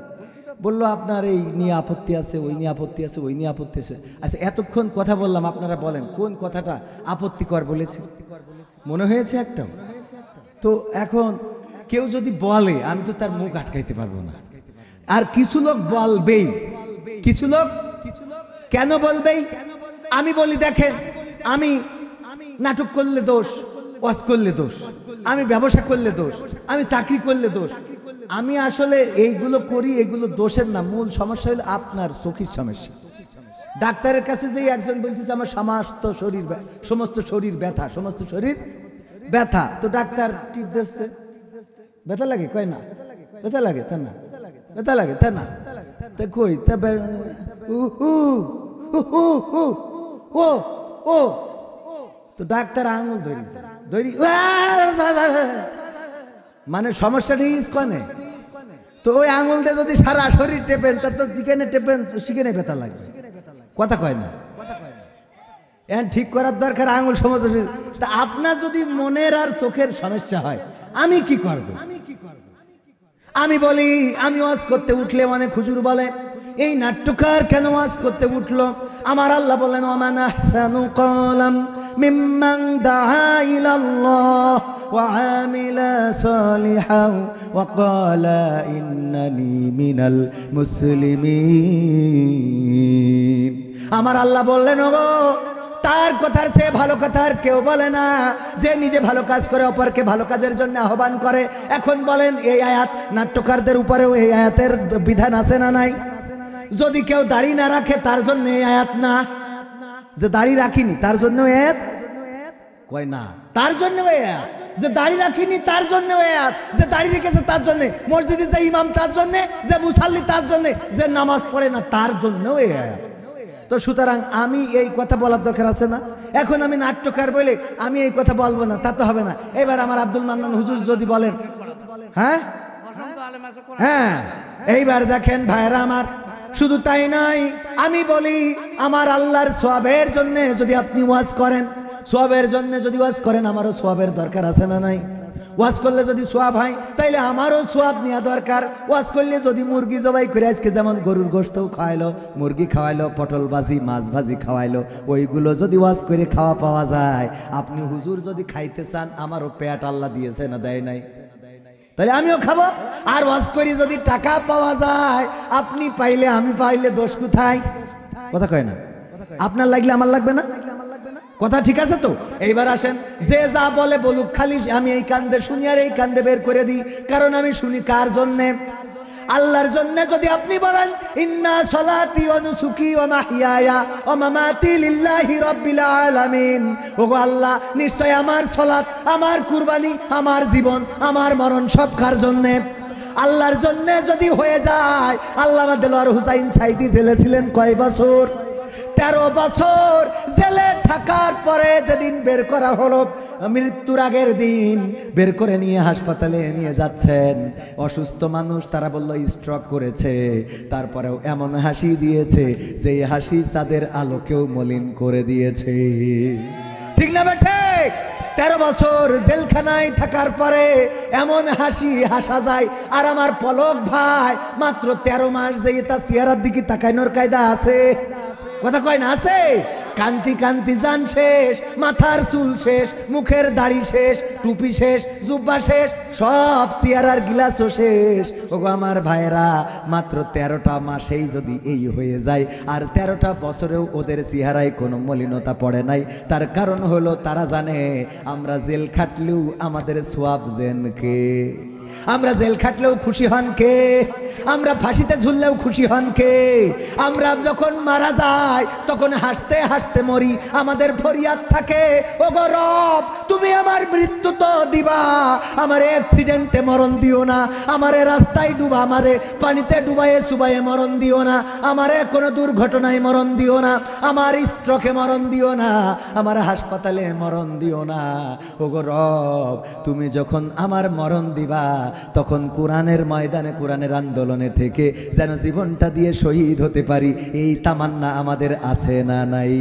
বললো আপনার এই নিয়ে আপত্তি আছে, ওই নিয়ে আপত্তি আছে, ওই নিয়ে আপত্তি আছে। আচ্ছা এতক্ষণ কথা বললাম, আপনারা বলেন কোন কথাটা আপত্তিকর বলেছি? মনে হয়েছে একটা? তো এখন কেউ যদি বলে, আমি তো তার মুখ আটকাইতে পারবো না। আর কিছু লোক বলবেই, কিছু লোক কেন বলবেই? আমি বলি দেখেন, আমি নাটক করলে দোষ, ওয়াজ করলে দোষ, আমি ব্যবসা করলে দোষ, আমি চাকরি করলে দোষ। আমি আসলে এইগুলো করি, এগুলো দোষের না। মূল সমস্যা হলো আপনার চোখের সমস্যা। ডাক্তারের কাছে যে একজন বলতেছে আমার সমস্ত শরীর ব্যথা, সমস্ত শরীর ব্যথা। তো ডাক্তার টিপ দিচ্ছে, ব্যথা লাগে? কয় না ব্যথা লাগে, তা না ব্যথা লাগে, তা না। তা কই তা ও তো ডাক্তার আঙুল ধরি মানে সমস্যাটা ইস্কনে। তো ওই আঙুল দিয়ে যদি সারা শরীর টেপেন, তার তো চিকেনে টেপেন, চিকেনে ব্যথা লাগবে। কথা কয় না? এখন ঠিক করার দরকার আঙুল সমস্ত। তা আপনার যদি মনের আর চোখের সমস্যা হয়, আমি কি করব? আমি বলি, আমি ওয়াজ করতে উঠলে অনেক হুজুর বলে এই নাট্যকার কেন ওয়াজ করতে উঠলো? আমার আল্লাহ বলেন, ওয়ামান আহসানু ক্বালাম মিম্মান দাআ ইলাল্লাহ ওয়া আমিলা সালিহান ওয়া ক্বালা ইন্নানি মিনাল মুসলিমিন। আমার আল্লাহ বললেন, ওগো তার কথার চেয়ে ভালো কথা আর কেউ বলে না, যে নিজে ভালো কাজ করে অপরকে ভালো কাজের জন্য আহ্বান করে। এখন বলেন এই আয়াত নাট্যকারদের উপরেও এই আয়াতের বিধান আছে না নাই? যদি কেউ দাড়ি না রাখে তার জন্য এই আয়াত না, যে দাড়ি রাখিনি তার জন্য আয়াত কয় না, তার জন্য এই আয়াত। যে দাড়ি রাখিনি তার জন্য এই আয়াত, যে দাড়ি রেখেছে তার জন্য, মসজিদে যে ইমাম তার জন্য, যে মুসাল্লি তার জন্য, যে নামাজ পড়ে না তার জন্য এই আয়াত। তো সুতরাং আমি এই কথা বলার দরকার আছে না? এখন আমি নাট্যকার বলে আমি এই কথা বলবো না, তা তো হবে না। এবার আমার আব্দুল মান্নান হুজুর যদি বলেন, হ্যাঁ হ্যাঁ, এইবার দেখেন ভাইরা আমার, শুধু তাই নয়, আমি বলি আমার আল্লাহর সওয়াবের জন্য যদি আপনি ওয়াজ করেন, সওয়াবের জন্য যদি ওয়াজ করেন, আমারও সওয়াবের দরকার আছে না নাই? ওয়াজ করলে যদি সওয়াব হয় তাইলে আমারও সওয়াব নেওয়া দরকার। ওয়াজ করলে যদি মুরগি জবাই করে, আজকে যেমন গরুর গোশতও খাওয়াইলো, মুরগি খাওয়াইলো, পটল ভাজি, মাছ ভাজি খাওয়াইলো, ওইগুলো যদি ওয়াজ করে খাওয়া পাওয়া যায়, আপনি হুজুর যদি খাইতে চান, আমারও পেট আল্লাহ দিয়েছে না দেয় নাই? তাহলে আমিও খাবো। আর ওয়াজ করি যদি টাকা পাওয়া যায়, আপনি পাইলে আমি পাইলে, দোষ কোথায়? কথা কয় না? আপনার লাগলে আমার লাগবে না? কথা ঠিক আছে তো? এইবার আসেন, যে যা বলে বলুক, খালি আমি এই কান্দে শুনি আর এই কান্দে বের করে দিই, কারণ আমি শুনি কার জন্যে? আল্লাহর জন্য। যদি আপনি বলেন ইন্না সলাতি ওয়া নুসুকি ওয়া মাহইয়ায়া ওয়া মামাতি লিল্লাহি রাব্বিল আলামিন, ওগো আল্লাহ, নিশ্চয় আমার সালাত, আমার কুরবানি, আমার জীবন, আমার মরণ সব কার জন্য? আল্লাহর জন্য যদি হয়ে যায়। আল্লামা দেলোয়ার হুসাইন সাইদি জেলে ছিলেন কয় বছর? 13 বছর জেলে থাকার পরে যেদিন বের করা হলো, মৃত্যুর আগের দিন বের করে নিয়ে হাসপাতালে নিয়ে যাচ্ছেন, অসুস্থ মানুষ, তারা বলল স্ট্রোক করেছে, তারপরেও এমন হাসি দিয়েছে যে হাসি চাঁদের আলোকেও মলিন করে দিয়েছে। ঠিক না বেঠে? 13 বছর জেলখানায় থাকার পরে এমন হাসি হাসা যায়। আর আমার পলক ভাই মাত্র 13 মাস, যে তার চেহারার দিকে তাকানোর কায়দা আছে? কথা কয় না? আছে। কান্তি কান্তি জান শেষ, মাথার চুল শেষ, মুখের দাড়ি শেষ, টুপি শেষ, জুব্বা শেষ, সব চেহারার গিলাসও শেষ। ওগো আমার ভাইরা, মাত্র 13টা মাসেই যদি এই হয়ে যায়, আর 13টা বছরেও ওদের চেহারায় কোনো মলিনতা পড়ে নাই, তার কারণ হলো তারা জানে আমরা জেল খাটলেও আমাদের সওয়াব দেন কে? আমরা জেল খাটলেও খুশি হন কে? আমরা ফাঁসিতে ঝুললেও খুশি হন কে? আমরা যখন মারা যাই তখন হাসতে হাসতে মরি, আমাদের ফরিয়াদ থাকে, ওগো রব, তুমি আমার মৃত্যু তো দিবা, আমার অ্যাক্সিডেন্টে মরণ দিও না, আমারে রাস্তায় ডুবা, আমারে পানিতে ডুবাইয়ে চুবাইয়ে মরণ দিও না, আমারে কোনো দুর্ঘটনায় মরণ দিও না, আমার স্ট্রোকে মরণ দিও না, আমার হাসপাতালে মরণ দিও না। ওগো রব, তুমি যখন আমার মরণ দিবা, তখন কোরআনের ময়দানে, কোরআনের আন্দোলনে থেকে যেন জীবনটা দিয়ে শহীদ হতে পারি, এই তামান্না আমাদের আছে না নাই?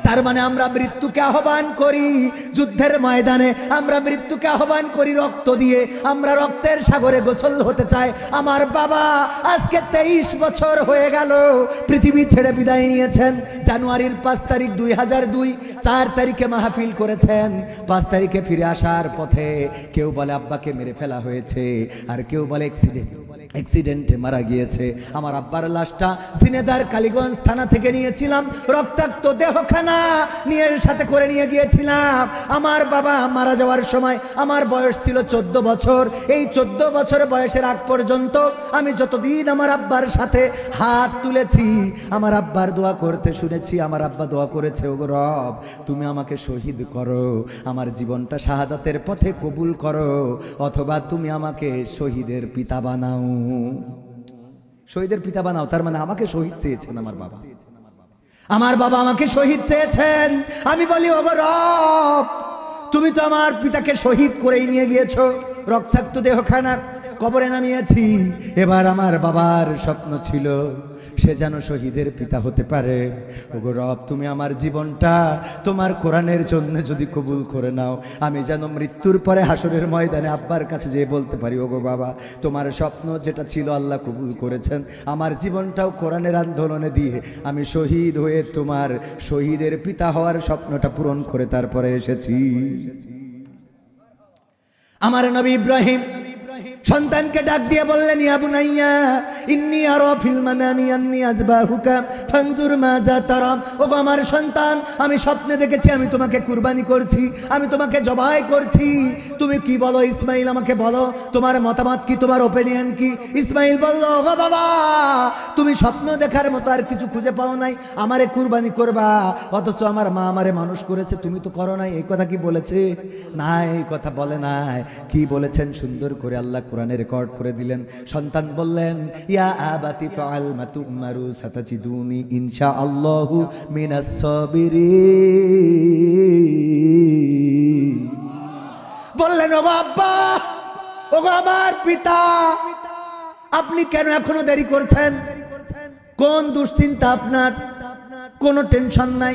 তার মানে আমরা মৃত্যুকে আহ্বান করি যুদ্ধের ময়দানে, আমরা মৃত্যুকে আহ্বান করি রক্ত দিয়ে, আমরা রক্তের সাগরে গোসল হতে চাই। আমার বাবা আজকে 23 বছর হয়ে গেল পৃথিবী ছেড়ে বিদায় নিয়েছেন। জানুয়ারির 5 তারিখ 2002, 4 তারিখে মাহফিল করেছেন, 5 তারিখে ফিরে আসার পথে কেউ বলে আব্বাকে মেরে ফেলা হয়েছে, আর কেউ বলে অ্যাক্সিডেন্টে মারা গিয়েছে। আমার আব্বার লাশটা ঝিনেদার কালীগঞ্জ থানা থেকে নিয়েছিলাম, রক্তাক্ত দেহখানা নিয়ে সাথে করে নিয়ে গিয়েছিলাম। আমার বাবা মারা যাওয়ার সময় আমার বয়স ছিল 14 বছর। এই 14 বছর বয়সের আগ পর্যন্ত আমি যতদিন আমার আব্বার সাথে হাত তুলেছি, আমার আব্বার দোয়া করতে শুনেছি। আমার আব্বা দোয়া করেছে, ওগো রব, তুমি আমাকে শহীদ করো, আমার জীবনটা শাহাদাতের পথে কবুল করো, অথবা তুমি আমাকে শহীদের পিতা বানাও। শহীদের পিতা বানাও, তার মানে আমাকে শহীদ চেয়েছেন আমার বাবা। আমার বাবা আমাকে শহীদ চেয়েছেন। আমি বলি, ওগো রব, তুমি তো আমার পিতাকে শহীদ করেই নিয়ে গিয়েছো, রক্তাক্ত দেহখানা কবরে নামিয়েছি। এবার আমার বাবার স্বপ্ন ছিল সে যেন শহীদের পিতা হতে পারে। ওগো রব, তুমি আমার জীবনটা তোমার কোরআনের জন্য যদি কবুল করে নাও, আমি যেন মৃত্যুর পরে হাসরের ময়দানে আব্বার কাছে যেয়ে বলতে পারি, ওগো বাবা, তোমার স্বপ্ন যেটা ছিল আল্লাহ কবুল করেছেন, আমার জীবনটাও কোরআনের আন্দোলনে দিয়ে আমি শহীদ হয়ে তোমার শহীদের পিতা হওয়ার স্বপ্নটা পূরণ করে তারপরে এসেছি। আমার নবী ইব্রাহিম সন্তানকে ডাক দিয়ে বললেন, ইয়া বুনাইয়া ইন্নী আরা ফিল মানামি আন্নী আযবাহুকা ফানজুর মাযা তারা। ওগো আমার সন্তান, আমি স্বপ্নে দেখেছি আমি তোমাকে কুরবানি করছি, আমি তোমাকে জবাই করছি, তুমি কি বলো ইসমাইল, আমাকে বলো তোমার মতামত কি, তোমার ওপিনিয়ন কি? ইসমাইল বলল, ওগো বাবা, তুমি স্বপ্ন দেখার মতো আর কিছু খুঁজে পাও নাই, আমারে কুরবানি করবা, অথচ আমার মা আমারে মানুষ করেছে, তুমি তো করো নাই। এই কথা কি বলেছে? না, এই কথা বলে নাই। কি বলেছেন সুন্দর করে আল্লাহ কোরআনে রেকর্ড করে দিলেন। সন্তান বললেন, ইয়া আবাতি ফাআল মা তুমারু সাতাজিদুনি ইনশাআল্লাহু মিনাস সাবিরিন। বললেন ওগো আব্বা, ওগো আমার পিতা, আপনি কেন এখনো দেরি করছেন? কোন দুশ্চিন্তা আপনার? কোনো টেনশন নাই,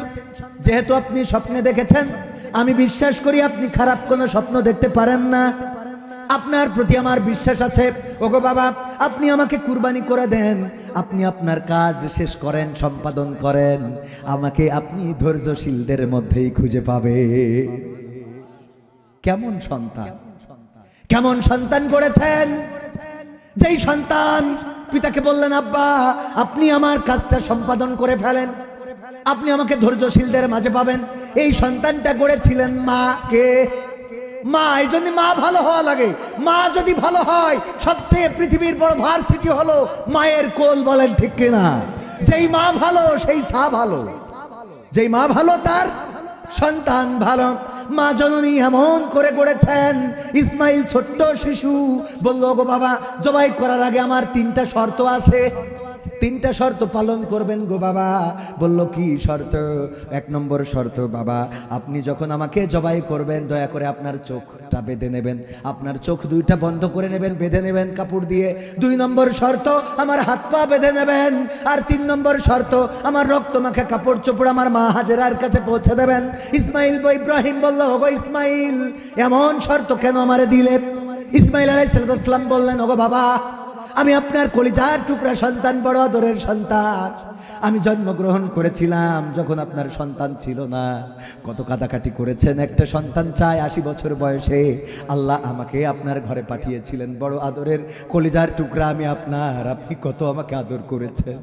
যেহেতু আপনি স্বপ্নে দেখেছেন। আমি বিশ্বাস করি আপনি খারাপ কোনো স্বপ্ন দেখতে পারেন না, আপনার প্রতি আমার বিশ্বাস আছে। ওগো বাবা, আপনি আমাকে কুরবানি করে দেন, আপনি আপনার কাজ শেষ করেন, সম্পাদন করেন, আমাকে আপনি ধৈর্যশীলদের মধ্যেই খুঁজে পাবে। কেমন সন্তান, কেমন সন্তান করেছেন, যেই সন্তান পিতাকে বললেন আব্বা আপনি আমার কাজটা সম্পাদন করে ফেলেন, আপনি আমাকে ধৈর্যশীলদের মাঝে পাবেন। এই সন্তানটা গড়েছিলেন মা। কে? মা। এই জন্য মা ভালো হওয়া লাগে। মা যদি ভালো হয়, সবচেয়ে পৃথিবীর বড় ভার্সিটি হলো মায়ের কোল। বলেন ঠিক কিনা? যেই মা ভালো সেই সা ভালো, যেই মা ভালো তার সন্তান ভালো। মা জননী এমন করে গড়েছেন। ইসমাইল ছোট্ট শিশু, বলল গো বাবা জবাই করার আগে আমার 3টা শর্ত আছে, 3টা শর্ত পালন করবেন গো বাবা। বলল কি শর্ত? 1 নম্বর শর্ত, বাবা আপনি যখন আমাকে জবাই করবেন দয়া করে আপনার চোখটা বেঁধে নেবেন, আপনার চোখ 2টা বন্ধ করে নেবেন, বেঁধে নেবেন কাপড় দিয়ে। 2 নম্বর শর্ত, আমার হাত পা বেঁধে নেবেন। আর 3 নম্বর শর্ত, আমার রক্ত মাখা কাপড় চোপড় আমার মা হাজেরার কাছে পৌঁছে দেবেন। ইসমাইল ইব্রাহিম বলল ওগো ইসমাইল এমন শর্ত কেন আমারে দিলে? ইসমাইল আলাইহিস সালাম বললেন ওগো বাবা আমি আপনার কলিজার টুকরা সন্তান, বড় আদরের সন্তান। আমি জন্মগ্রহণ করেছিলাম যখন আপনার সন্তান ছিল না। কত কাটাকাটি করেছেন, একটা সন্তান চাই 80 বছর বয়সে। আল্লাহ আমাকে আপনার ঘরে পাঠিয়েছিলেন, বড় আদরের কলিজার টুকরা আমি আপনার। আপনি কত আমাকে আদর করেছেন,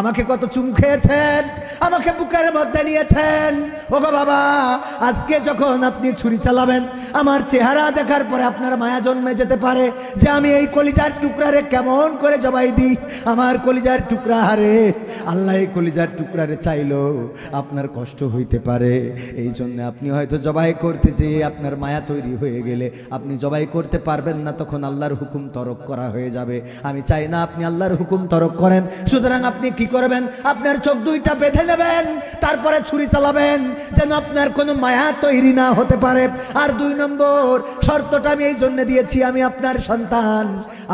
আমাকে কত চুম খেয়েছেন, আমাকে বুকের মধ্যে নিয়েছেন। ওগো বাবা আজকে যখন আপনি ছুরি চালাবেন, আমার চেহারা দেখার পরে আপনার মায়া জন্মে যেতে পারে যে আমি এই কলিজার টুকরারে কেমন করে জবাই দিই। আমার কলিজার টুকরা হারে, আল্লাহ এই কলিজার টুকরারে চাইলো আপনার কষ্ট হইতে পারে। এই জন্য আপনি হয়তো জবাই করতে যেয়ে আপনার মায়া তৈরি হয়ে গেলে আপনি জবাই করতে পারবেন না, তখন আল্লাহর হুকুম তরক করা হয়ে যাবে। আমি চাই না আপনি আল্লাহর হুকুম তরক করেন। সুতরাং আপনি কি করবেন? আপনার চোখ 2টা বেঁধে নেবেন, তারপরে ছুরি চালাবেন যেন আপনার কোনো মায়া তৈরি না হতে পারে। আর 2 নম্বর শর্তটা আমি এই জন্য দিয়েছি, আমি আপনার সন্তান।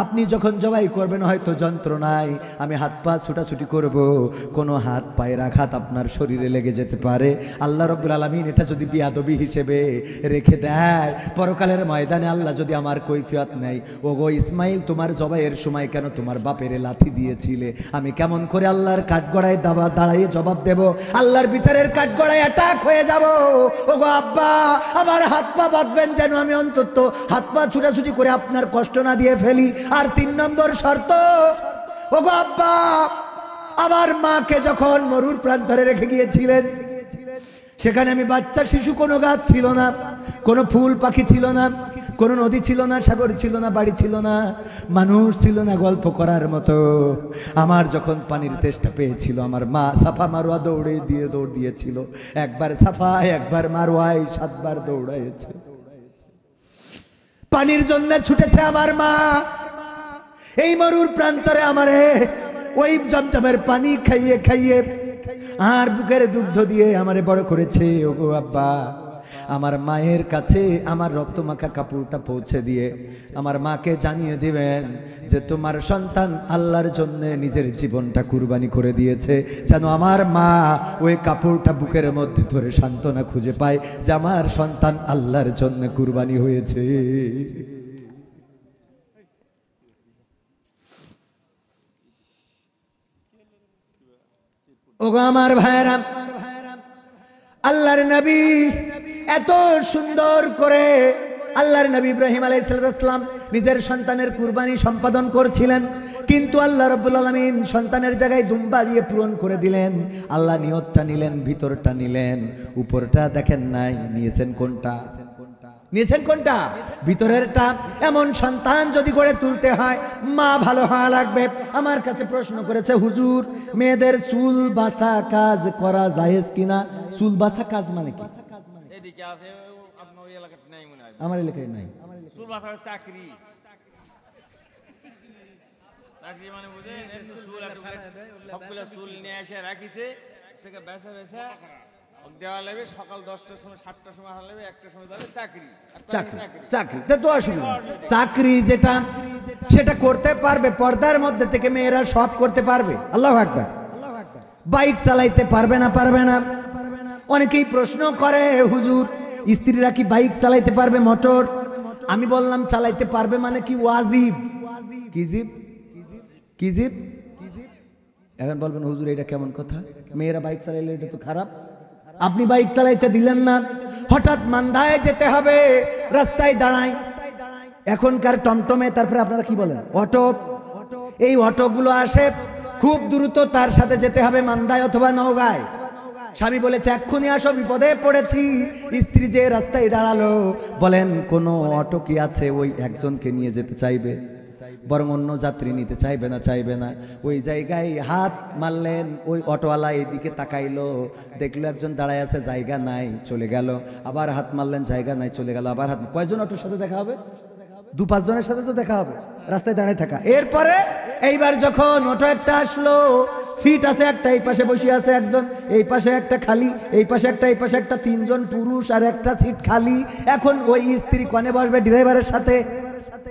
আপনি যখন জবাই করবেন হয়তো যন্ত্রণায় আমি হাত পা ছুটাছুটি করব, কোনো হাত পায়ের আঘাত আপনার শরীরে লেগে যেতে পারে। আল্লাহ রাব্বুল আলামিন এটা যদি বিয়াদবি হিসেবে রেখে দেয়, পরকালের ময়দানে আল্লাহ যদি আমার কৈফিয়ত নেয়, ওগো ইসমাইল তোমার জবাইয়ের সময় কেন তোমার বাপের লাথি দিয়েছিলে, আমি কেমন করে আল্লাহর কাঠগড়ায় দাঁড়িয়ে জবাব দেব? আল্লাহর বিচারের কাঠগড়ায় অ্যাটাক হয়ে যাব। ওগো আব্বা আমার হাত পা বাঁধবেন যেন আমি অন্তত হাত পা ছুটাছুটি করে আপনার কষ্ট না দিয়ে ফেলি। আর 3 নম্বর শর্ত, ওগো আব্বা আমার মাকে যখন মরুর প্রান্তরে রেখে গিয়েছিলেন, সেখানে আমি বাচ্চা শিশু, কোনো গাছ ছিল না, কোনো ফুল পাখি ছিল না, কোনো নদী ছিল না, সাগর ছিল না, বাড়ি ছিল না, মানুষ ছিল না গল্প করার মতো। আমার যখন পানির তেষ্টা পেয়েছিল, আমার মা সাফা মারোয়া দৌড় দিয়েছিল। একবার সাফায় একবার মারোয়ায় 7 বার দৌড়াইছে। পানির জন্য ছুটেছে আমার মা। এই মরুর প্রান্তরে আমারে ওই জমজমের পানি খাইয়ে খাইয়ে আর বুকের দুগ্ধ দিয়ে আমারে বড় করেছে। ওগো আব্বা আমার মায়ের কাছে আমার রক্তমাখা কাপড়টা পৌঁছে দিয়ে আমার মাকে জানিয়ে দিবেন যে তোমার সন্তান আল্লাহর জন্য নিজের জীবনটা কুরবানি করে দিয়েছে, যেন আমার মা ওই কাপড়টা বুকের মধ্যে ধরে সান্ত্বনা খুঁজে পায় যে আমার সন্তান আল্লাহর জন্য কুরবানি হয়েছে। ওগো আমার ভাইরা, আল্লাহর নবী এত সুন্দর করে আল্লাহর নবী ইব্রাহিম আলাইহিস সালাম নিজের সন্তানের কুরবানি সম্পাদন করছিলেন, কিন্তু আল্লাহ রাব্বুল আলামিন সন্তানের জায়গায় দুম্বা দিয়ে পূরণ করে দিলেন। আল্লাহ নিয়তটা নিলেন, ভিতরটা নিলেন, উপরটা দেখেন নাই। নিয়েছেন কোনটা? নিয়েছেন কোনটা? ভিতরেরটা। এমন সন্তান যদি গড়ে তুলতে হয় মা ভালো হওয়া লাগবে। আমার কাছে প্রশ্ন করেছে, হুজুর মেয়েদের চুল বাসা কাজ করা জায়েজ কিনা? চুল বাসা কাজ মানে কি? এদিকে আছে, আপনার ওই এলাকাতে নাই মনে হয়। আমার এলাকায় নাই। চুল বাসার চাকরি চাকরি মানে বুঝেন চুল সবগুলো চুল নিয়ে এসে রাখিছে থেকে বেসা বেসা দেওয়া লাগবে সকাল 10টার সময় 7টার সময় হারা লাগবে 1টার সময় তাহলে চাকরি চাকরি তো অসুবিধা চাকরি যেটা সেটা করতে পারবে পর্দার মধ্যে থেকে মেয়েরা সব করতে পারবে আল্লাহু আকবার বাইক চালাইতে পারবে না অনেকেই প্রশ্ন করে হুজুর স্ত্রীরা কি বাইক চালাইতে পারবে মোটর আমি বললাম চালাইতে পারবে মানে কি ওয়াজিব কি জিব এখন বলবেন হুজুর এটা কেমন কথা মেয়েরা বাইক চালাইলে এটা তো খারাপ আপনি বাইক চালাইতে দিলেন না হঠাৎ মান্দায় যেতে হবে রাস্তায় দাঁড়াই এখনকার টমটমে তারপরে আপনারা কি বলেন অটো এই অটোগুলো আসে খুব দ্রুত তার সাথে যেতে হবে মান্দায় অথবা নওগাঁয় স্বামী বলেছে এক্ষুনি আসো বিপদে পড়েছি স্ত্রী যে রাস্তায় দাঁড়ালো বলেন কোন অটো কি আছে ওই একজনকে নিয়ে যেতে চাইবে বরং অন্য যাত্রী নিতে চাইবে না ওই জায়গায় হাত মারলেন ওই অটোওয়ালা এইদিকে তাকাইলো দেখলো একজন দাঁড়ায় আছে জায়গা নাই চলে গেল আবার হাত মারলেন জায়গা নাই চলে গেল আবার হাত কয়জন অটোর সাথে দেখা হবে 2-5 জনের সাথে তো দেখা হবে রাস্তায় দাঁড়িয়ে থাকা এরপরে এইবার যখন অটো একটা আসলো সিট আছে একটা এই পাশে বসে আছে একজন এই পাশে একটা খালি এই পাশে একটা এই পাশে একটা 3 জন পুরুষ আর একটা সিট খালি এখন ওই স্ত্রী কোণে বসবে ড্রাইভারের সাথে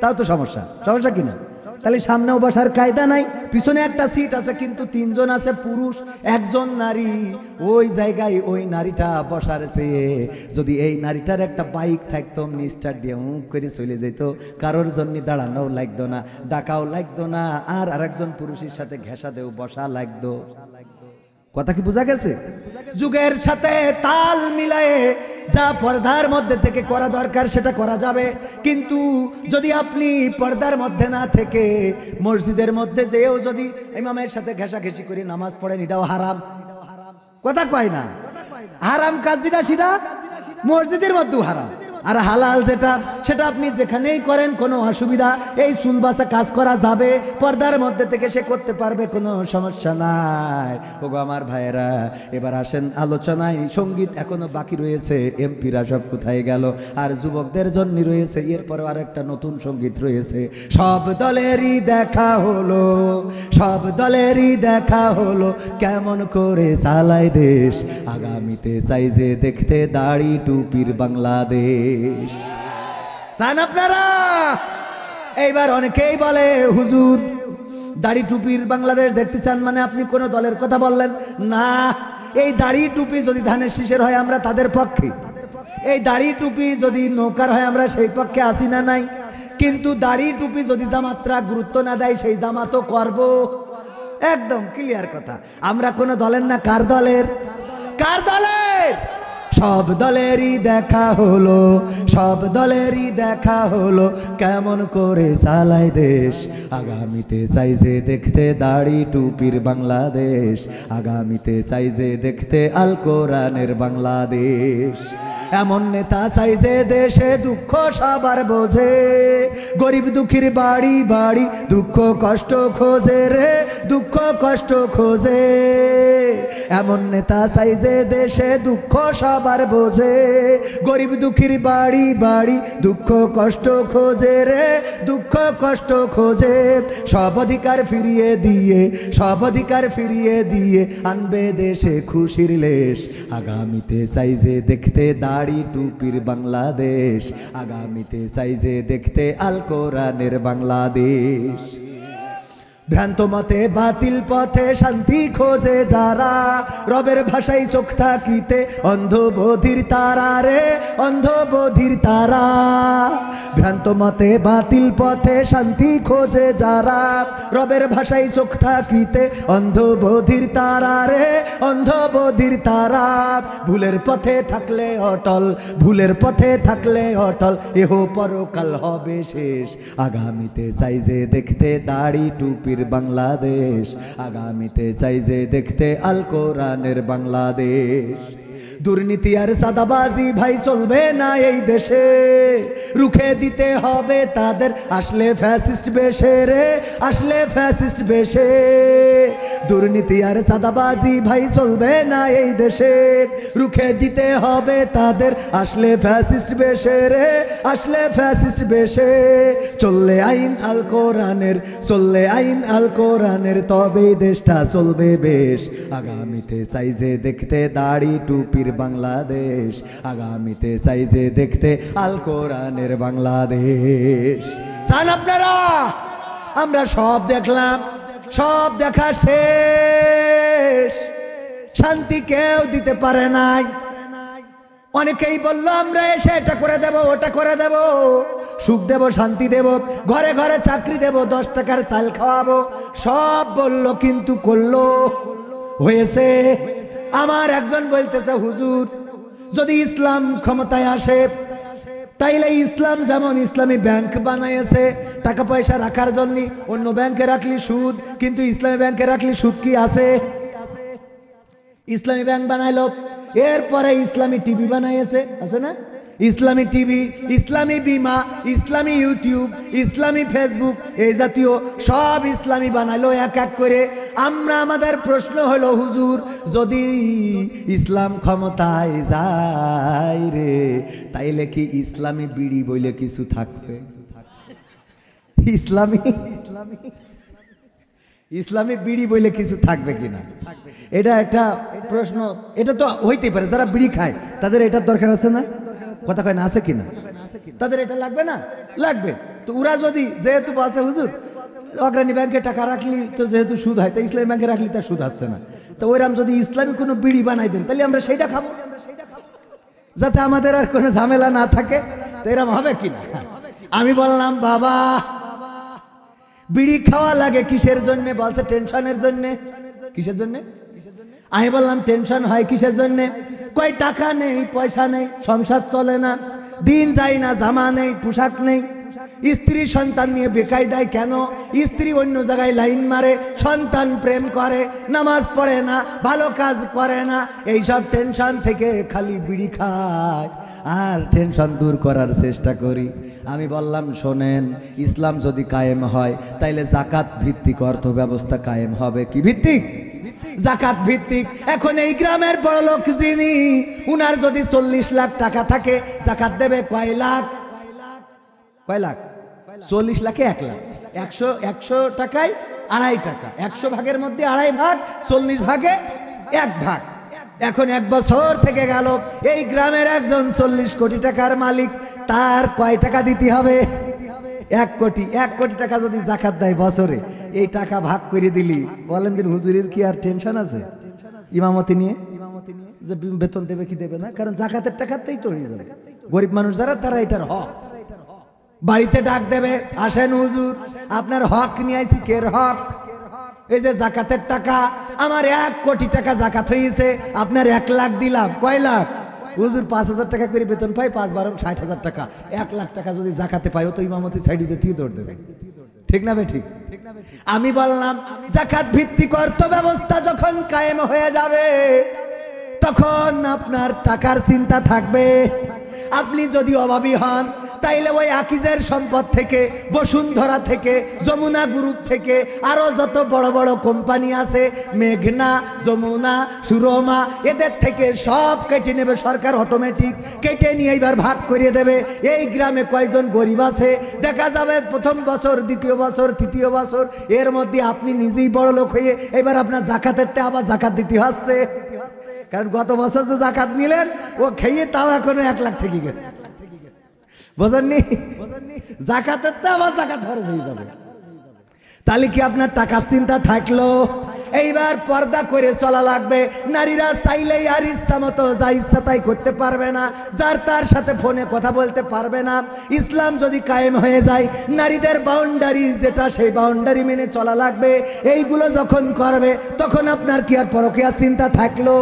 তাও তো সমস্যা কিনা তাহলে সামনেও বসার কায়দা নাই পিছনে একটা সিট আছে কিন্তু 3 জন আছে পুরুষ একজন নারী ওই জায়গায় ওই নারীটা বসার চেয়ে যদি এই নারীটার একটা বাইক থাকতো মিস্টার দিয়ে হুঁ করে চলে যেত কারোর জন্য দাঁড়ানো লাগতো না ডাকাও লাগতো না আর আরেকজন পুরুষের সাথে ঘেঁষা দেও বসা লাগতো কথা কি বোঝা গেছে যুগের সাথে তাল মিলায়ে যা পর্দার মধ্যে থেকে করা দরকার সেটা করা যাবে কিন্তু যদি আপনি পর্দার মধ্যে না থেকে মসজিদের মধ্যে যেও যদি ইমামের সাথে ঘেঁষাঘেঁষি করে নামাজ পড়েন এটাও হারাম কথা কয় না হারাম কাজ যেটা সেটা মসজিদের মধ্যেও হারাম আর হালাল যেটা সেটা আপনি যেখানেই করেন কোনো অসুবিধা এই চুল বাসা কাজ করা যাবে পর্দার মধ্যে থেকে সে করতে পারবে কোনো সমস্যা নাই ওগো আমার ভাইয়েরা এবার আসেন আলোচনায় সঙ্গীত এখনো বাকি রয়েছে এমপিরা সব কোথায় গেল আর যুবকদের জন্য রয়েছে এরপর আর একটা নতুন সঙ্গীত রয়েছে সব দলেরই দেখা হলো কেমন করে চালায় দেশ আগামীতে চাইছে দেখতে দাড়ি টুপির বাংলাদেশ চান আপনারা এইবার অনেকেই বলে হুজুর দাড়ি টুপির বাংলাদেশ দেখতে চান মানে আপনি কোন দলের কথা বললেন না এই দাড়ি টুপি যদি ধানের শীষের হয় আমরা তাদের পক্ষে এই দাড়ি টুপি যদি নৌকার হয় আমরা সেই পক্ষে আছি না নাই কিন্তু দাড়ি টুপি যদি জামাতরা গুরুত্ব না দেয় সেই জামাতও করব একদম ক্লিয়ার কথা আমরা কোন দলের না কার দলের সব দলেরই দেখা হলো কেমন করে চালায় দেশ আগামীতে চাইছে দেখতে দাড়ি টুপির বাংলাদেশ আগামীতে চাইছে দেখতে আল কোরআনের বাংলাদেশ এমন নেতা চাইছে দেশে দুঃখ সবার বোঝে গরিব দুঃখীর বাড়ি দুঃখ কষ্ট খোঁজে রে দুঃখ কষ্ট খোঁজে এমন নেতা চাইছে দেশে দুঃখ সবার বোঝে গরিব দুঃখীর বাড়ি দুঃখ কষ্ট খোঁজে রে দুঃখ কষ্ট খোঁজে সব অধিকার ফিরিয়ে দিয়ে আনবে দেশে খুশির লেশ আগামীতে চাইছে দেখতে দাড়ি টুপির বাংলাদেশ আগামীতে চাইছে দেখতে আল কোরআনের বাংলাদেশ ভ্রান্ত মতে বাতিল পথে শান্তি খোঁজে যারা রবের ভাষায় চোখ থাকিতে অন্ধবোধির তারা রে অন্ধবোধির তারা ভ্রান্ত মতে বাতিল পথে শান্তি খোঁজে যারা রবের ভাষায় চোখ থাকিতে অন্ধবোধির তারা রে অন্ধবোধির তারা ভুলের পথে থাকলে অটল এহ পরকাল হবে শেষ আগামীতে চাইছে দেখতে দাড়ি টুপির বাংলাদেশ আগামীতে চাইছে দেখতে আল কোরআনের বাংলাদেশ দুর্নীতি আর সাদাবাজি ভাই চলবে না এই দেশে, রুখে দিতে হবে তাদের আসলে ফ্যাসিস্ট বেশে রে, আসলে ফ্যাসিস্ট বেশে। দুর্নীতি আর সাদাবাজি ভাই চলবে না এই দেশে, রুখে দিতে হবে তাদের আসলে ফ্যাসিস্ট বেশে রে, আসলে ফ্যাসিস্ট বেশে। চললে আইন আল কোরআনের, চললে আইন আল কোরআনের, তবে দেশটা চলবে বেশ। আগামীতে সাইজে দেখতে দাড়ি টুপির বাংলাদেশ, আগামীতে সাইজে দেখতে আল কোরআনের বাংলাদেশ। চান আপনারা? আমরা সব দেখলাম, সব দেখা শেষ, শান্তি কেউ দিতে পারে নাই। অনেকেই বললো আমরা এসে এটা করে দেব, ওটা করে দেব, সুখ দেব, শান্তি দেব, ঘরে ঘরে চাকরি দেব, 10 টাকার চাল খাওয়াবো, সব বললো, কিন্তু করলো হয়েছে। আমার একজন বলতেছে হুজুর যদি ইসলাম ক্ষমতায় আসে তাইলে ইসলাম যেমন ইসলামী ব্যাংক বানাইছে টাকা পয়সা রাখার জন্য, অন্য ব্যাংকে রাখলি সুদ, কিন্তু ইসলামী ব্যাংকে রাখলি সুদ কি আছে? ইসলামী ব্যাংক বানাইলো, এরপরে ইসলামী টিভি বানাইছে, আছে না? ইসলামী টিভি, ইসলামী বিমা, ইসলামী ইউটিউব, ইসলামী ফেসবুক, এই জাতীয় সব ইসলামী বানাইলো এক এক করে। আমরা আমাদের প্রশ্ন হলো হুজুর যদি ইসলাম ক্ষমতায় যায় রে তাইলে কি ইসলামী বিড়ি বলে কিছু থাকবে? ইসলামী ইসলামী ইসলামী বিড়ি বলে কিছু থাকবে কিনা, এটা একটা প্রশ্ন। এটা তো হইতেই পারে, যারা বিড়ি খায় তাদের এটার দরকার আছে না? কথা কয় না, আছে কিনা? তাদের এটা লাগবে না? লাগবে। তো ওরা যদি যেহেতু বলছে হুজুর অগ্রণী ব্যাংকে টাকা রাখলি তো যেহেতু সুদ হয়, তো ইসলামী ব্যাংকে রাখলি তার সুদ আসছে না, তো ওইরাম যদি ইসলামী কোনো বিড়ি বানাই দেন তাহলে আমরা সেইটা খাবো, যাতে আমাদের আর কোনো ঝামেলা না থাকে। তো এরম হবে কিনা? আমি বললাম বাবা বিড়ি খাওয়া লাগে কিসের জন্য? বলছে টেনশনের জন্য। কিসের জন্য? আমি বললাম টেনশন হয় কিসের জন্য? কয় টাকা নেই, পয়সা নেই, সংসার চলে না, দিন যায় না, জামা নেই, পোশাক নেই, স্ত্রী সন্তান নিয়ে বেকায়দায় কেন? স্ত্রী অন্য জায়গায় লাইন মারে, সন্তান প্রেম করে, নামাজ পড়ে না, ভালো কাজ করে না, এইসব টেনশন থেকে খালি বিড়ি খায় আর টেনশন দূর করার চেষ্টা করি। আমি বললাম শোনেন, ইসলাম যদি কায়েম হয় তাইলে জাকাত ভিত্তিক অর্থ ব্যবস্থা কায়েম হবে। কি ভিত্তিক? জাকাত ভিত্তিক। এখন এই গ্রামের বড় লোক যিনি, উনার যদি 40 লাখ টাকা থাকে, জাকাত দেবে কয় লাখ? কয় লাখ? 40 লাখে 1 লাখ। 100 টাকায় 2.5 টাকা, 100 ভাগের মধ্যে 2.5 ভাগ, 40 ভাগে 1 ভাগ। এখন 1 বছর থেকে গেল, এই গ্রামের একজন 40 কোটি টাকার মালিক, তার কয় টাকা দিতে হবে? 1 কোটি। 1 কোটি টাকা যদি জাকাত দেয় বছরে, এই টাকা ভাগ করে দিলি, বলেন দিন হুজুরের কি আর টেনশন আছে ইমামতি নিয়ে? যে বেতন দেবে কি দেবে না, কারণ জাকাতের টাকাতেই তো হয়ে যাবে। গরিব মানুষ যারা, তারা এটার হক। বাড়িতে ডাক দেবে, আসেন হুজুর আপনার হক নিয়ে আইছি। কের হক? এই যে জাকাতের টাকা, আমার 1 কোটি টাকা জাকাত হয়েছে, আপনার 1 লাখ দিলাম। কয় লাখ? হুজুর 5,000 টাকা করে বেতন পাই, 5-12 60,000 টাকা। 1 লাখ টাকা যদি জাকাতে পাই, তো ইমামতি সাইডে দিয়ে দৌড় দেবে। ঠিক না বে? ঠিক। আমি বললাম জাকাত ভিত্তিক অর্থ ব্যবস্থা যখন কায়েম হয়ে যাবে তখন আপনার টাকার চিন্তা থাকবে। আপনি যদি অভাবী হন তাইলে ওই আকিজের সম্পদ থেকে, বসুন্ধরা থেকে, যমুনা গ্রুপ থেকে, আরো যত বড় বড় কোম্পানি আছে, মেঘনা, যমুনা, সুরমা, এদের থেকে সব কেটে নেবে সরকার, অটোমেটিক কেটে নিয়ে এবার ভাগ করিয়ে দেবে। এই গ্রামে কয়জন গরিব আছে দেখা যাবে, প্রথম বছর, দ্বিতীয় বছর, তৃতীয় বছর, এর মধ্যে আপনি নিজেই বড় লোক হয়ে এবার আপনার জাকাতের আবার জাকাত দিতে হচ্ছে। কারণ গত বছর যে জাকাত নিলেন ও খেয়ে তাও এখনো 1 লাখ থেকে গেছে। বোঝেননি? জাকাতের তো আবার জাকাত খরচ হয়ে যাবে। তাহলে কি আপনার টাকার চিন্তা থাকলো? এইবার পর্দা করে চলা লাগবে। নারীরা চাইলেই আর ইচ্ছা মতো যা ইচ্ছা তাই করতে পারবে না, যার তার সাথে ফোনে কথা বলতে পারবে না। ইসলাম যদি কায়েম হয়ে যায়, নারীদের বাউন্ডারি যেটা, সেই বাউন্ডারি মেনে চলা লাগবে। এইগুলো যখন করবে তখন আপনার কি আর পরকীয়ার চিন্তা থাকলো?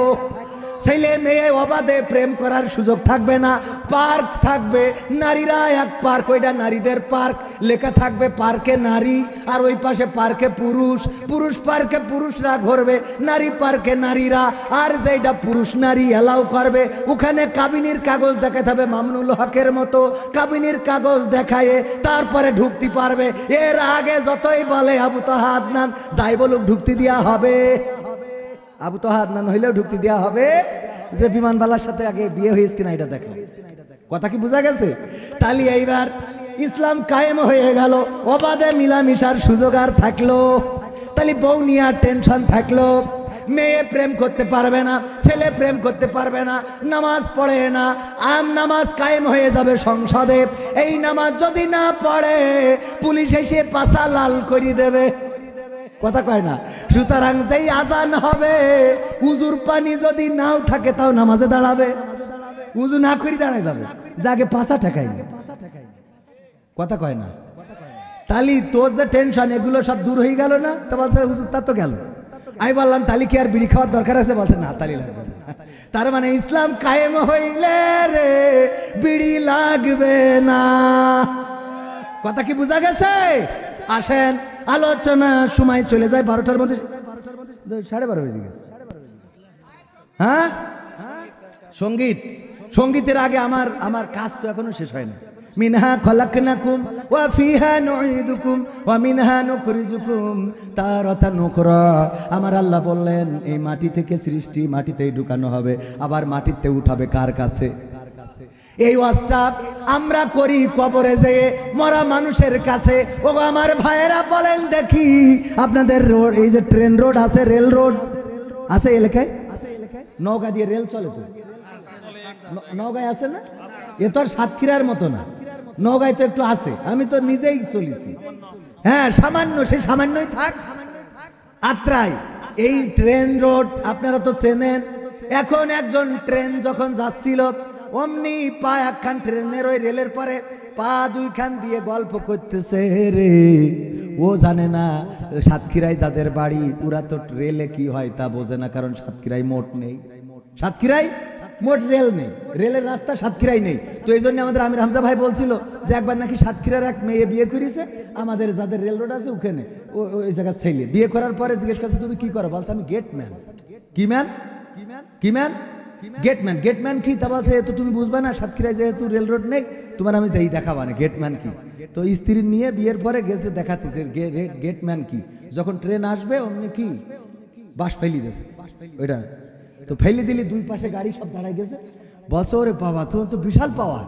ছেলে মেয়ে অবাধে প্রেম করার সুযোগ থাকবে না, পার্ক থাকবে, নারীরা এক পার্ক, ওইটা নারীদের পার্ক, লেখা থাকবে পার্কে নারী, আর ওই পাশে পার্কে পুরুষ, পুরুষ পার্কে পুরুষরা ঘুরবে, নারী পার্কে নারীরা, আর যেটা পুরুষ নারী এলাও করবে ওখানে কাবিনীর কাগজ দেখাতে হবে, মামুনুল হকের মতো কাবিনীর কাগজ দেখায় তারপরে ঢুকতে পারবে। এর আগে যতই বলে আবু তাহা আদনান, যাই বলুক ঢুকতে দেওয়া হবে, আবু তাহা আদনান হইলেও ঢুকতে দেওয়া হবে, যে বিমানবালার সাথে আগে বিয়ে হয়েছে কিনা এটা দেখো। কথা কি বোঝা গেছে? তাহলে এইবার ইসলাম কায়েম হয়ে গেল, অবাধে মিলামিশার সুযোগ আর থাকলো। তাহলে বউ নিয়ে আর টেনশন থাকলো, মেয়ে প্রেম করতে পারবে না, ছেলে প্রেম করতে পারবে না, নামাজ পড়ে না, নামাজ কায়েম হয়ে যাবে সংসদে। এই নামাজ যদি না পড়ে পুলিশ এসে পাছা লাল করে দেবে, কথা কয় না। সুতরাং যেই আজান হবে উজুর পানি যদি নাও থাকে তাও নামাজে দাঁড়াবে, উজু না করে দাঁড়ায় যাবে, যাকে পাছা ঠেকাই, কথা কয় না। তাহলে তোর যে টেনশন এগুলো সব দূর হয়ে গেল না? তো বলছে হুজুর তা তো গেল। আমি বললাম তাহলে কি আর বিড়ি খাওয়ার দরকার আছে? বলছে না, তালি লাগবে না। তার মানে ইসলাম কায়েম হইলে রে বিড়ি লাগবে না। কথা কি বোঝা গেছে? আসেন আলোচনা সময় চলে যায় 12টার মধ্যে, 12:30 বেজে গেছে। হ্যাঁ, সঙ্গীত, সঙ্গীতের আগে আমার কাজ তো এখনো শেষ হয়নি। মিনহা খলাকনাকুম ওয়া ফিহা নুঈদুকুম ওয়া মিনহা নুখরিজুকুম তারাতান উখরা। আমার আল্লাহ বললেন এই মাটি থেকে সৃষ্টি, মাটিতেই ঢুকানো হবে, আবার মাটিতে উঠাবে কার কাছে? এই ওয়াজটা আমরা করি কবরে যেয়ে মরা মানুষের কাছে। ও আমার ভাইয়েরা বলেন দেখি, আপনাদের রোড, এই যে ট্রেন রোড আছে, রেল রোড আছে এলাকায়? নৌকা দিয়ে রেল চলে তো? নৌকায় আছে না? এ তো আর সাতক্ষীরার মতো না, নৌকায় তো একটু আছে, আমি তো নিজেই চলেছি। হ্যাঁ, সামান্য, সেই সামান্যই থাক। আত্রাই এই ট্রেন রোড আপনারা তো চেনেন। এখন একজন ট্রেন যখন যাচ্ছিল অমনি পা একখান ট্রেনের ওই রেলের পরে পা দুইখান দিয়ে গল্প করতেছে রে। ও জানে না সাতক্ষীরায় যাদের বাড়ি ওরা তো রেলে কি হয় তা বোঝে না, কারণ সাতক্ষীরায় মোট নেই, সাতক্ষীরায় মোট রেল নেই, রেলের রাস্তা সাতক্ষীরায় নেই। তো এই জন্য আমাদের আমির হামজা ভাই বলছিল যে একবার নাকি সাতক্ষীরার এক মেয়ে বিয়ে করেছে, আমাদের যাদের রেল রোড আছে ওখানে, ওই জায়গায় ছেলে বিয়ে করার পরে জিজ্ঞেস করছে তুমি কি করো? বলছে আমি গেটম্যান। কি ম্যান? কি ম্যান? গেটম্যান। গেটম্যান কি? তা বলছে তো তুমি বুঝবা না, সাতক্ষীরায় যেহেতু রেল রোড নেই তোমার আমি যেই দেখাবা না গেটম্যান কি। তো স্ত্রী নিয়ে বিয়ের পরে গেছে দেখাতেছে গেটম্যান কি। যখন ট্রেন আসবে অমনি কি বাস ফেলি দিয়েছে ওইটা, তো ফেলে দিলি দুই পাশে গাড়ি সব দাঁড়ায় গেছে। বলছে ওরে বাবা তোমার তো বিশাল পাওয়ার।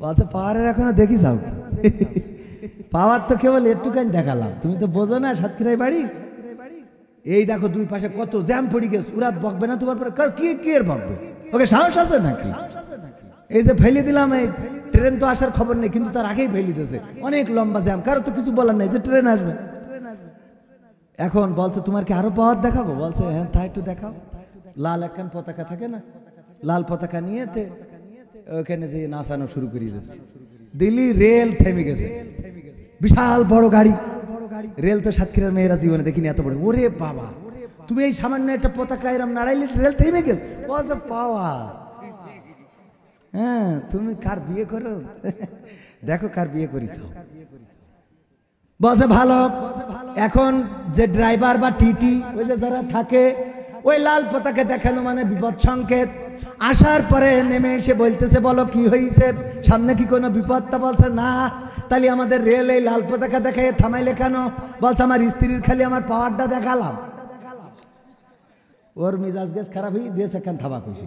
বলছে পাওয়ারের এখনো দেখি যাও, পাওয়ার তো কেবল একটুখানি দেখালাম, তুমি তো বোঝো না সাতক্ষীরায় বাড়ি। এই দেখো দুই পাশে কত জ্যাম পড়ে গেছে, ওরা বকবে না তোমার পরে? কি কি এর বকবে? ওকে সাহস আছে নাকি? এই যে ফেলে দিলাম, এই ট্রেন তো আসার খবর নেই কিন্তু তার আগেই ফেলে দিয়েছে, অনেক লম্বা জ্যাম, কারো তো কিছু বলার নেই যে ট্রেন আসবে। এখন বলছে তোমার কি আরো পাওয়ার দেখাবো? বলছে হ্যাঁ তা একটু দেখাও। লাল একখান পতাকা থাকে না, লাল পতাকা নিয়ে ওখানে যে নাচানো শুরু করে দিয়েছে। দিল্লি রেল থেমে গেছে, বিশাল বড় গাড়ি, রেল তো সাতক্ষীরার মেয়েরা জীবনে দেখিনি এত বড়। ওরে বাবা তুমি এই সামান্য একটা পতাকা এরম নাড়াইলে রেল থেমে গেছে। বলছে পাওয়ার। হ্যাঁ তুমি কার বিয়ে করো? দেখো কার বিয়ে করিস। বলছে ভালো। এখন যে ড্রাইভার বা টিটি ওই যে যারা থাকে, ওই লাল পতাকা দেখানো মানে বিপদ সংকেত। আসার পরে নেমে এসে বলতেছে বলো কি হয়েছে, সামনে কি কোনো বিপদ? তা বলছে না। তাহলে আমাদের রেল এই লাল পতাকা দেখায় থামাইলে কেন? বলছে আমার স্ত্রীর খালি আমার পাওয়ারটা দেখালাম। ওর মিজাজ গেস খারাপ হয়ে দিয়েছে, একখান থাবা খুশি,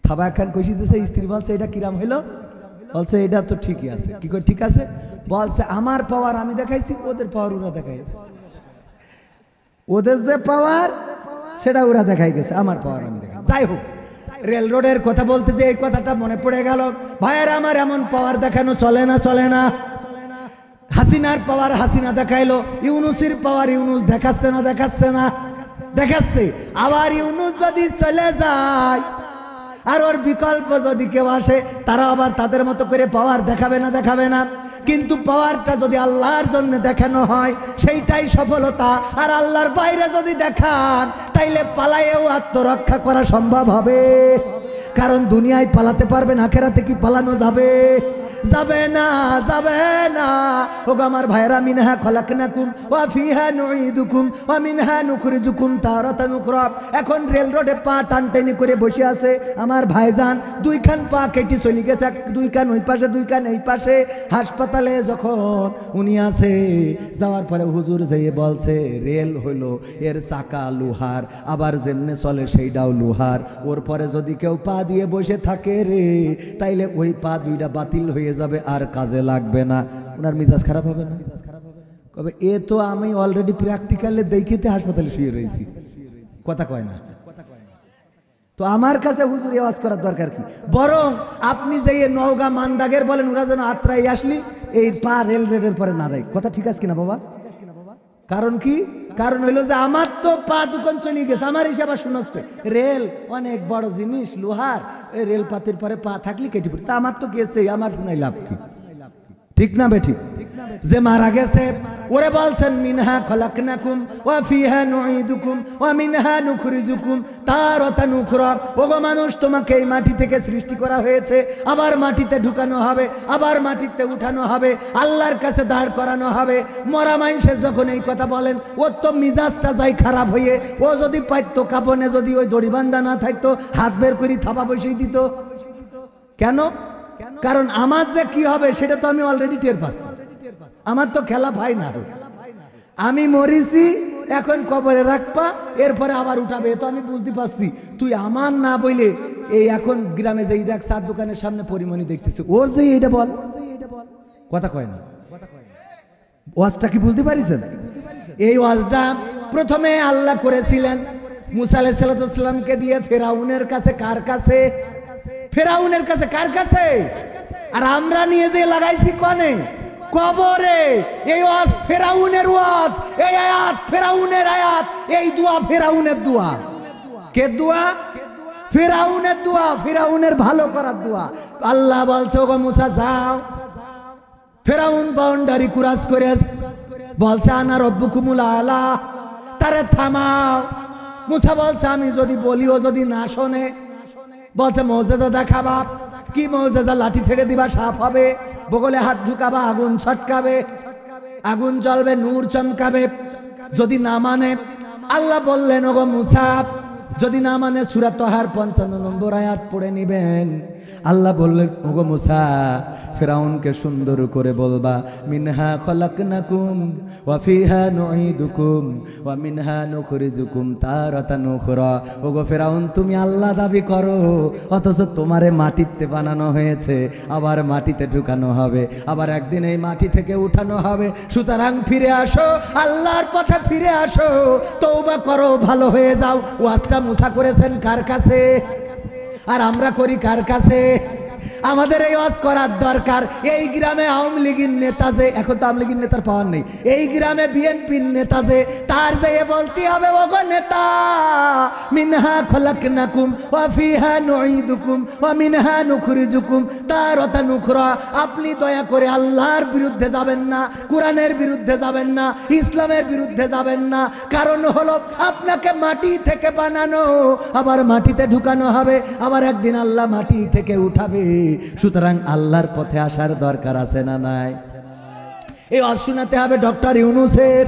থাবা একখান খুশি দিয়েছে। স্ত্রী বলছে এটা কিরাম হইলো? বলছে এটা তো ঠিকই আছে। কি করে ঠিক আছে? বলছে আমার পাওয়ার আমি দেখাইছি, ওদের পাওয়ার ওরা দেখাইছে, ওদের যে পাওয়ার সেটা ওরা দেখাই গেছে, আমার পাওয়ার আমি দেখাই। যাই হোক, রেল রোডের কথা বলতে যে এই কথাটা মনে পড়ে গেল। ভাইয়ের আমার এমন পাওয়ার দেখানো চলে না, চলে না। হাসিনার পাওয়ার হাসিনা দেখাইলো, ইউনুসের পাওয়ার ইউনুস দেখাচ্ছে না, দেখাচ্ছে না? দেখাচ্ছে। আবার ইউনুস যদি চলে যায় আর ওর বিকল্প যদি কেউ আসে তারা আবার তাদের মতো করে পাওয়ার দেখাবে না, দেখাবে না? কিন্তু পাওয়ারটা যদি আল্লাহর জন্য দেখানো হয় সেইটাই সফলতা। আর আল্লাহর বাইরে যদি দেখান তাইলে পালায়েও আত্মরক্ষা করা সম্ভব হবে, কারণ দুনিয়ায় পালাতে পারবেন, আখেরাতে কি পালানো যাবে? যাবে না, যাবে না। ওগো আমার ভাইরা, মিনহা খলাকনাকুম ওয়া ফিহা নুঈদুকুম ওয়া মিনহা নুখরিজুকুম তারাতান উখরা। এখন রেল রোডে পা টানটানি করে বসে আছে আমার ভাইজান, দুইখান পা কেটে চলে গেছে, দুই কান ওই পাশে দুই কান এই পাশে। হাসপাতালে যখন উনি আছে, যাওয়ার পরে হুজুর যেয়ে বলছে রেল হইলো এর চাকা লোহার, আবার যেমনে চলে সেইটাও লোহার, ওর পরে যদি কেউ পা দিয়ে বসে থাকে রে তাইলে ওই পা দুইটা বাতিল হয়ে যাবে, আর কাজে লাগবে না। ওনার মিজাজ খারাপ হবে না? কবে এ তো আমি অলরেডি প্র্যাকটিক্যালে দেখিতে হাসপাতালে শুয়ে রয়েছি, কথা কয় না। তো আমার কাছে হুজুর আওয়াজ করার দরকার কি? বরং আপনি যে নওগাঁ মানদাগের বলেন, ওরা যেন আত্রাই আসলি এই পা রেল রেডের পরে না দেয়, কথা ঠিক আছে কিনা বাবা? কারণ কি? কারণ হইলো যে আমার তো পা দোকান চলে গেছে, আমার হিসাবে শোনাচ্ছে রেল অনেক বড় জিনিস, লোহার, এই রেল পাতির পরে পা থাকলে কেটে পড়ে, তা আমার তো গেছে, আমার শোনাই লাভ কি? ঠিক না বেঠিক? যে মারা গেছে ওরে বলছেন মিনহা খলাকনাকুম ওয়া ফিহা নুঈদুকুম ওয়া মিনহা নুখরিজুকুম তারাতান উখরা। ওগো মানুষ, তোমাকে এই মাটি থেকে সৃষ্টি করা হয়েছে, আবার মাটিতে ঢুকানো হবে, আবার মাটিতে উঠানো হবে, আল্লাহর কাছে দাঁড় করানো হবে। মরা মানুষের যখন এই কথা বলেন, ওর তো মিজাজটা যায় খারাপ হয়ে, ও যদি পাইতো কাপনে যদি ওই দড়ি বান্ধা না থাকতো, হাত বের করে থাবা বসিয়ে দিত। কেন? কারণ আমার যে কি হবে সেটা তো আমি অলরেডি টের পাচ্ছি, আমার তো খেলা ভাই না। আমি মরিছি, এখন কবরে রাখবা, এরপরে আবার উঠাবে, তো আমি বুঝতে পারছি। তুই আমার না বইলে এই এখন গ্রামে যে দেখ চার দোকানের সামনে পরিমণি দেখতেছে, ওর যে এইটা বল, কথা কয় না। ওয়াজটা কি বুঝতে পারিছেন? এই ওয়াজটা প্রথমে আল্লাহ করেছিলেন মুসা আলাইহিস সালামকে দিয়ে ফেরাউনের কাছে। কার কাছে? ফেরাউনের কাছে। কার কাছে? আর আমরা নিয়ে যে লাগাইছি কনে? কবরে। এই ওয়াজ ফেরাউনের ওয়াজ, এই আয়াত ফেরাউনের আয়াত, এই দোয়া ফেরাউনের দোয়া। কে দোয়া? ফেরাউনের দোয়া, ফেরাউনের ভালো করার দোয়া। আল্লাহ বলছে ওগো মুসা যাও। ফেরাউন বাউন্ডারি ক্রস করে বলছে আনা রব্বুকুমুল আলা, তারে থামাও। মুসা বলছে আমি যদি বলি ও যদি না শোনে, বলছে মৌজেজা দেখাবা। কি মৌজেজা? লাঠি ছেড়ে দিবা, সাপ হবে, বগলে হাত ঢুকাবা, আগুন ছটকাবে, আগুন জ্বলবে, নূর চমকাবে। যদি না মানে, আল্লাহ বললেন ওগো মুসা যদি না মানে সূরা তাহার 55 নম্বর আয়াত পড়ে নিবেন। আল্লাহ বললেন ওগো মুসা ফিরাউনকে সুন্দর করে বলবা মিনহা খলাকনাকুম ওয়া ফিহা নুঈদুকুম ওয়া মিনহা নুখরিজুকুম তারাতান উখরা। ওগো ফিরাউন, তুমি আল্লাহ দাবি করো, অথচ তোমারে মাটিতে বানানো হয়েছে, আবার মাটিতে ঢুকানো হবে, আবার একদিন এই মাটি থেকে উঠানো হবে। সুতরাং ফিরে আসো, আল্লাহর পথে ফিরে আসো, তওবা করো, ভালো হয়ে যাও। ওয়াজটা মুসা করেছেন কার কাছে? আর আমরা করি কার কাছে? আমাদের এই ওয়াজ করার দরকার। এই গ্রামে আওয়ামী লীগের নেতা যে, এখন তো আওয়ামী লীগের নেতার পাওয়ার নেই, এই গ্রামে বিএনপির নেতা যে, তার যে বলতে হবে ওগো নেতা মিনহা খলাকনাকুম ওয়া ফিহা নুঈদুকুম ওয়া মিনহা নুখরিজুকুম তারাতান উখরা। আপনি দয়া করে আল্লাহর বিরুদ্ধে যাবেন না, কোরআনের বিরুদ্ধে যাবেন না, ইসলামের বিরুদ্ধে যাবেন না। কারণ হলো আপনাকে মাটি থেকে বানানো, আবার মাটিতে ঢুকানো হবে, আবার একদিন আল্লাহ মাটি থেকে উঠাবে। সুতরাং আল্লাহর পথে আসার দরকার আছে না নাই? এই ওয়াজ শোনাতে হবে ডক্টর ইউনূসের,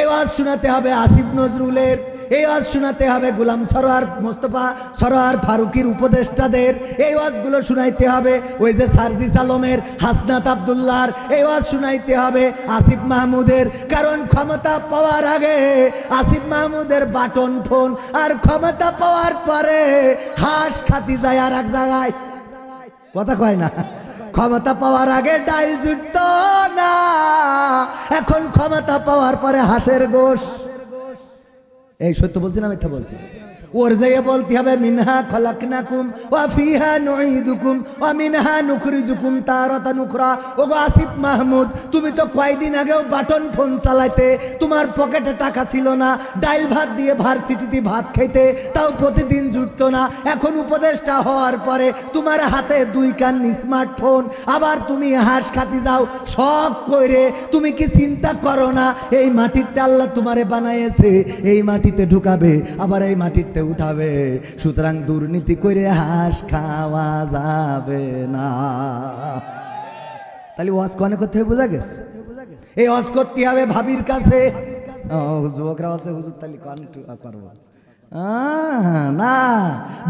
এই ওয়াজ শোনাতে হবে আসিফ নজরুলের, এই ওয়াজ শোনাতে হবে গোলাম সরোয়ার মোস্তফা সরোয়ার ফারুকির উপদেষ্টাদের, এই ওয়াজগুলো শুনাইতে হবে ওই যে সার্জিস আলমের, হাসনাত আব্দুল্লাহর, এই ওয়াজ শুনাইতে হবে আসিফ মাহমুদের। কারণ ক্ষমতা পাওয়ার আগে আসিফ মাহমুদের বাটন ফোন, আর ক্ষমতা পাওয়ার পরে হাঁস খাতি যায় আর এক জায়গায়, কথা কয় না। ক্ষমতা পাওয়ার আগে ডাইল জুটত না, এখন ক্ষমতা পাওয়ার পরে হাঁসের গোশ। এই সত্য বলছি না মিথ্যা বলছি? ওর যেয়ে বলতে হবে মিনহা খলাকনাকুম ওয়া ফিহা নুঈদুকুম ওয়া মিনহা নুখরিজুকুম তারাতান উখরা। ওগো আসিফ মাহমুদ, তুমি তো কয়েকদিন আগেও বাটন ফোন চালাইতে, তোমার পকেটে টাকা ছিল না, ডাইল ভাত দিয়ে ভার্সিটিতে ভাত খাইতে, তাও প্রতিদিন জুটতো না। এখন উপদেষ্টা হওয়ার পরে তোমার হাতে 2 কান স্মার্টফোন, আবার তুমি হাঁস খাতি যাও শখ করে। তুমি কি চিন্তা করো না এই মাটিতে আল্লাহ তোমারে বানাইছে, এই মাটিতে ঢুকাবে আবার এই মাটিতে উঠাবে। সুতরাং দুর্নীতি করে হাঁস খাওয়া যাবে না। তাহলে ওয়াজ কনে করতে হবে, বোঝা গেছে? এই ওয়াজ করতে হবে ভাবির কাছে। যুবকরা বলছে হুজুর তাহলে কন করবো না।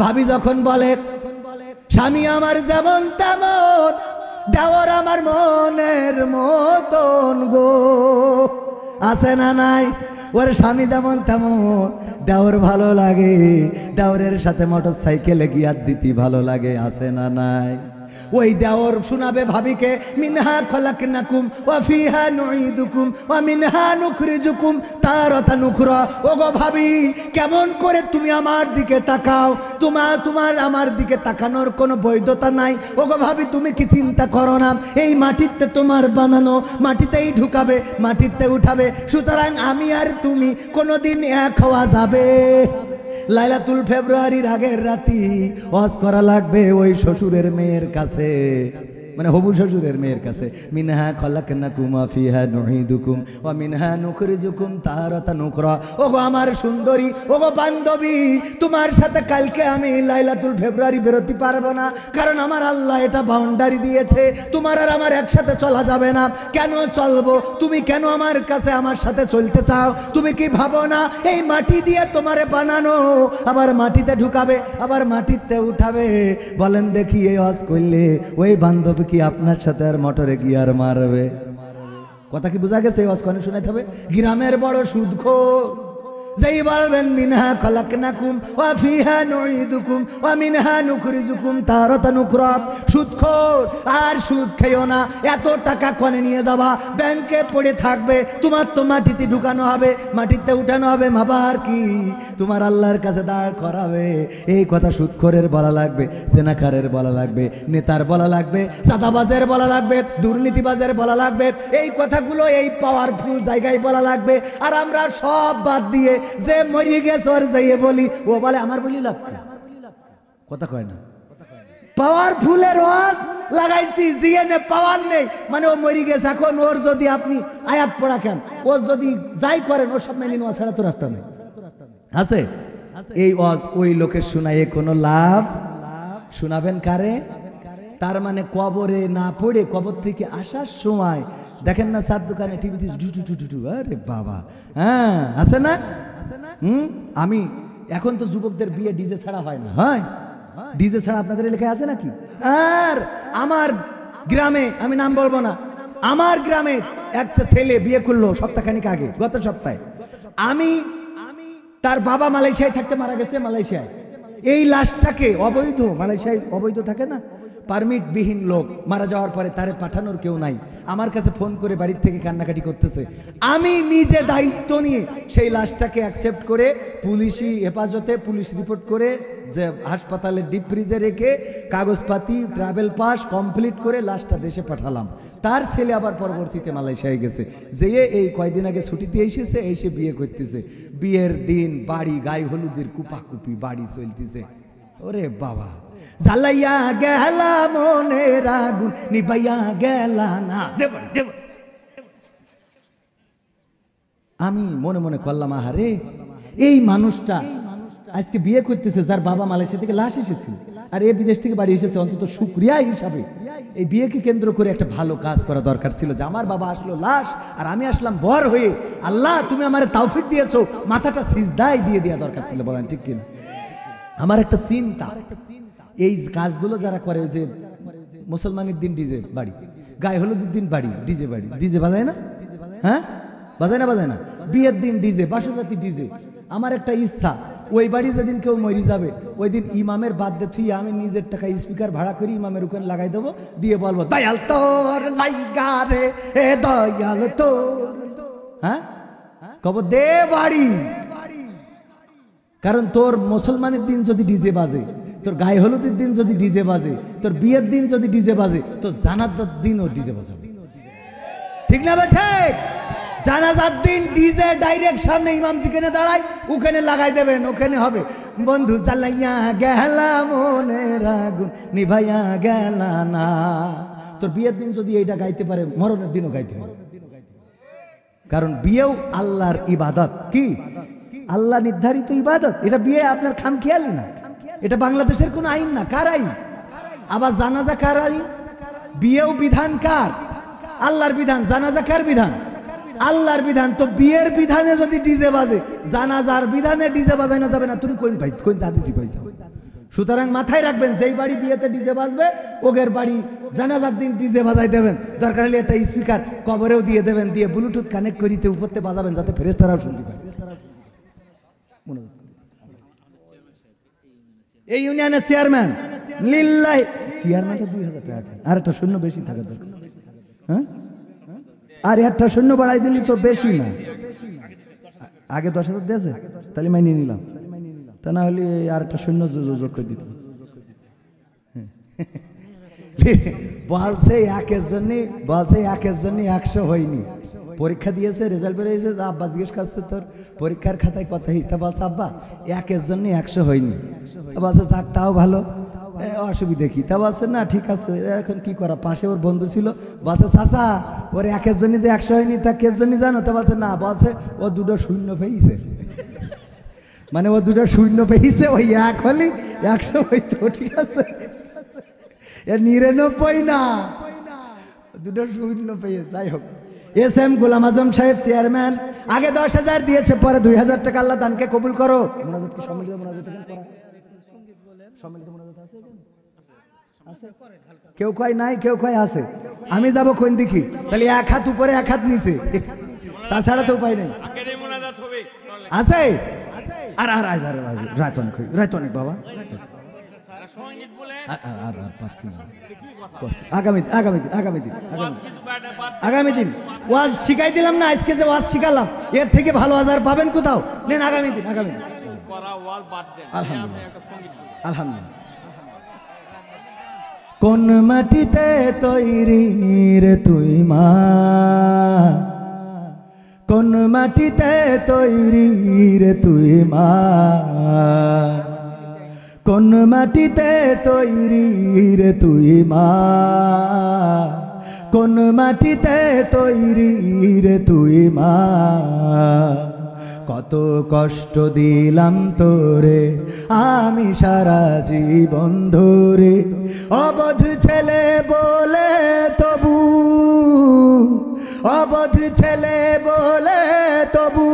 ভাবি যখন বলে স্বামী আমার যেমন তেমন, দেওর আমার মনের মতন গো, আছে না নাই? ওর স্বামী যেমন তেমন, দেওর ভালো লাগে, দেওরের সাথে মোটর সাইকেলে গিয়ার দিতে ভালো লাগে, আছে না নাই? ওই দেওর শোনাবে ভাবিকে মিনহা খলাকনাকুম ওয়া ফিহা নুঈদুকুম ওয়া মিনহা নুখরিজুকুম তারাতান উখরা। ওগো ভাবি, কেমন করে তুমি আমার দিকে তাকাও? তোমার আমার দিকে তাকানোর কোনো বৈধতা নাই। ওগো ভাবি, তুমি কি চিন্তা করো না এই মাটিতে তোমার বানানো, মাটিতেই ঢুকাবে, মাটিতে উঠাবে। সুতরাং আমি আর তুমি কোনোদিন এক হওয়া যাবে। লাইলাতুল ফেব্রুয়ারির আগের রাতি ওয়াজ করা লাগবে ওই শ্বশুরের মেয়ের কাছে, মানে হবু শ্বশুরের মেয়ের কাছে। মিনহা খলাকনাকুম ওয়া ফিহা নুঈদুকুম ওয়া মিনহা নুখরিজুকুম তারাতান উখরা। ওগো আমার সুন্দরী, ওগো বান্ধবী, তোমার সাথে কালকে আমি লাইলাতুল ফেব্রুয়ারি বেরোতে পারবো না, কারণ আমার আল্লাহ এটা বাউন্ডারি দিয়েছে। তোমার আর আমার একসাথে চলা যাবে না। কেন চলবো? তুমি কেন আমার কাছে আমার সাথে চলতে চাও? তুমি কি ভাবো না এই মাটি দিয়ে তোমারে বানানো, আবার মাটিতে ঢুকাবে, আবার মাটিতে উঠাবে? বলেন দেখি, এই ওয়াজ করলে ওই বান্ধবী কি আপনার সাথে আর মোটরে গিয়ার মারবে? কথা কি বোঝা গেছে? ওয়াজ কোনে শোনাইতে হবে? গ্রামের বড় সুদখোর যেই বলবেন মিনহা খলাকনাকুম ওয়া ফিহা নুঈদুকুম ওয়া মিনহা নুখরিজুকুম তারাতান উখরা। সুদখোর, আর সুদ খেও না। এত টাকা কোনে নিয়ে যাবা? ব্যাংকে পড়ে থাকবে, তোমার তো মাটিতে ঢুকানো হবে, মাটিতে উঠানো হবে, মাবার কি তোমার আল্লাহর কাছে দাঁড় করাবে। এই কথা সুদখোরের বলা লাগবে, জেনাকারের বলা লাগবে, নেতার বলা লাগবে, সাদাবাজের বলা লাগবে, দুর্নীতিবাজের বলা লাগবে। এই কথাগুলো এই পাওয়ারফুল জায়গায় বলা লাগবে। আর আমরা সব বাদ দিয়ে যে মরিয়ে গেছে ওর যাইয়ে বলি, ও বলে আমার বলি লাভ কি? কথা কয় না। পাওয়ারফুলের ওয়াজ লাগাইছি, জিএনএ পাওয়ার নেই, মানে ও মরি গেছে। এখন ওর যদি আপনি আয়াত পড়া কেন, ওর যদি যাই করেন, ওর সব মেনে নেওয়া ছাড়া তো রাস্তা নেই, আছে? এই ওয়াজ ওই লোকের শোনায় কোনো লাভ? শোনাবেন কারে? তার মানে কবরে না পড়ে কবর থেকে আসার সময় দেখেন না সাত দোকানে টিভিতে টু, আরে বাবা, হ্যাঁ আছে না? আমি এখন তো যুবকদের বিয়ে ডিজে ছাড়া হয় না, হয়? ডিজে ছাড়া আপনাদের এলাকায় আছে নাকি? আর আমার গ্রামে, আমি নাম বলবো না, আমার গ্রামে একটা ছেলে বিয়ে করলো সপ্তাহখানিক আগে, গত সপ্তাহে। আমি তার বাবা মালয়েশিয়ায় থাকতে মারা গেছে, মালয়েশিয়ায়। এই লাশটাকে অবৈধ, মালয়েশিয়ায় অবৈধ থাকে না, পারমিট বিহীন লোক মারা যাওয়ার পরে তারে পাঠানোর কেউ নাই। আমার কাছে ফোন করে বাড়ির থেকে কান্নাকাটি করতেছে। আমি নিজে দায়িত্ব নিয়ে সেই লাশটাকে অ্যাকসেপ্ট করে পুলিশি হেফাজতে পুলিশ রিপোর্ট করে যে হাসপাতালে ডিপ ফ্রিজে রেখে কাগজপাতি ট্রাভেল পাস কমপ্লিট করে লাশটা দেশে পাঠালাম। তার ছেলে আবার পরবর্তীতে মালয়েশিয়ায় গেছে, যেয়ে এই কয়দিন আগে ছুটিতে এসেছে, এসে বিয়ে করতেছে। বিয়ের দিন বাড়ি গায়ে হলুদের কুপাকুপি বাড়ি চলতেছে। ওরে বাবা, জ্বালাইয়া গেলা মনের আগুন নিবাইয়া গেলা না। আমি মনে মনে করলাম, আহারে এই মানুষটা আজকে বিয়ে করতেছে যার বাবা মালয়েশিয়া থেকে লাশ এসেছিল, আর এ বিদেশ থেকে বাড়ি এসেছে। অন্তত শুকরিয়া হিসাবে এই বিয়েকে কেন্দ্র করে একটা ভালো কাজ করা দরকার ছিল, যে আমার বাবা আসলো লাশ আর আমি আসলাম বর হয়ে। আল্লাহ তুমি আমার তৌফিক দিয়েছো, মাথাটা সিজদায় দিয়ে দেওয়া দরকার ছিল। বলেন ঠিক কিনা? আমার একটা চিন্তা, এই কাজগুলো যারা করে, যে মুসলমানের দিন ডিজে বাড়ি, গায়ে হলুদের দিন বাড়ি ডিজে বাড়ি, ডিজে বাজায় না? হ্যাঁ বাজায় না? বাজায় না? বিয়ের দিন ডিজে, বাসরাতি ডিজে। আমার একটা ইচ্ছা, ওই বাড়ি যেদিন কেউ মরি যাবে ওই দিন ইমামের বাদ দিয়ে থুই আমি নিজের টাকা স্পিকার ভাড়া করি ইমামের ওখানে লাগাই দেবো, দিয়ে বলবো দয়াল তোর লাইগা রে এ দয়াল তোর। হ্যাঁ কব দে বাড়ি, কারণ তোর মুসলমানের দিন যদি ডিজে বাজে, তোর গায়ে হলুদের দিন যদি ডিজে বাজে, তোর বিয়ের দিন যদি ডিজে বাজে, তোর জানাজার দিনও ডিজে বাজাবে। ঠিক না ভাই? ঠিক। জানাজার দিন ডিজে ডাইরেক্ট সামনে ইমাম যেখানে দাঁড়ায় ওখানে লাগাই দেবেন, ওখানে হবে বন্ধু জ্বালাইয়া গেলা মনের আগুন নিভাইয়া গেলা না। তোর বিয়ের দিন যদি এইটা গাইতে পারে, মরণের দিনও গাইতে পারে। কারণ বিয়েও আল্লাহর ইবাদত। কি? আল্লাহ নির্ধারিত ইবাদত। এটা বিয়ে আপনার খামখেয়ালি না, এটা বাংলাদেশের কোন আইন না। কার আইন? আবার জানাজা কার আইন? বিয়েও বিধান কার? আল্লাহর বিধান। জানাজা কার বিধান? আল্লাহর বিধান। তো বিয়ের বিধানে যদি ডিজে বাজে, জানাজার বিধানে ডিজে বাজানো যাবে না। তুমি কোন পাইছ, কোন হাদিসে পাইছো? সুতরাং মাথায় রাখবেন, যেই বাড়ি বিয়েতে ডিজে বাজবে, ওগের বাড়ি জানাজার দিন ডিজে বাজাই দেবেন। দরকার হলে একটা স্পিকার কবরেও দিয়ে দেবেন, দিয়ে ব্লুটুথ কানেক্ট করিতে উপরতে বাজাবেন, যাতে ফেরেশতারাও শুনতে পায়। এই ইউনিয়নের চেয়ারম্যান লিল্লাহি, চেয়ারম্যানটা 2000 টাকা, আর একটা শূন্য বেশি থাকা দরকার। হ্যাঁ, আর একটা শূন্য বাড়াই দিলি তো বেশি না। আগে 10,000 দিয়েছে, তাহলে মাইনে নিলাম। তা না হলে আর একটা শূন্য যোগ করে দিত। বলছে একের জন্য 100 হয়নি। পরীক্ষা দিয়েছে, রেজাল্ট বেরিয়েছে, আব্বা জিজ্ঞেস করছে তোর পরীক্ষার খাতায় কত হিসাব? বলছে আব্বা একের জন্য 100 হয়নি। বলছে যাক, তাও ভালো, অসুবিধা কি? তা বলছে না ঠিক আছে, এখন কি করা? পাশে ওর বন্ধু ছিল, বলছে চাচা ওর একের জন্য যে 100 হয়নি, তা কের জন্য জানো? তা বলছে না, বলছে ও দুটো শূন্য পেয়েছে। মানে ও দুটো শূন্য পেয়েছে, ওই এক হলে 100 হইতো। ঠিক আছে, 99 না, দুটো শূন্য পেয়েছে। যাই হোক, এস এম গোলাম আজম সাহেব চেয়ারম্যান, আগে 10,000 দিয়েছে, পরে 2,000 টাকা। আল্লাহ দানকে কবুল করো। মোনাজাত কি সম্মিলিত মোনাজাত করা? সম্মিলিত মোনাজাত আছে? আছে? কেউ কয় নাই, কেউ কয় আছে। আমি যাব কোন দিকে? তাহলে এক হাত উপরে এক হাত নিচে, তাছাড়া তো উপায় নেই। আছে? আর আর আজ আর রাত অনেক বাবা, আগামী দিন ওয়াজ শিখাই দিলাম না, আজকে যে ওয়াজ শিখালাম এর থেকে ভালো ওয়াজ আর পাবেন কোথাও? নেন আগামী দিন। আলহামদুলিল্লাহ। কোন মাটিতে তৈরি রে তুই মা, কোন মাটিতে তৈরি রে তুই মা, কোন মাটিতে তৈরি রে তুই মা, কোন মাটিতে তৈরি রে তুই মা। কত কষ্ট দিলাম তোরে আমি সারা জীবন ধরে, অবধ ছেলে বলে তবু, অবধ ছেলে বলে তবু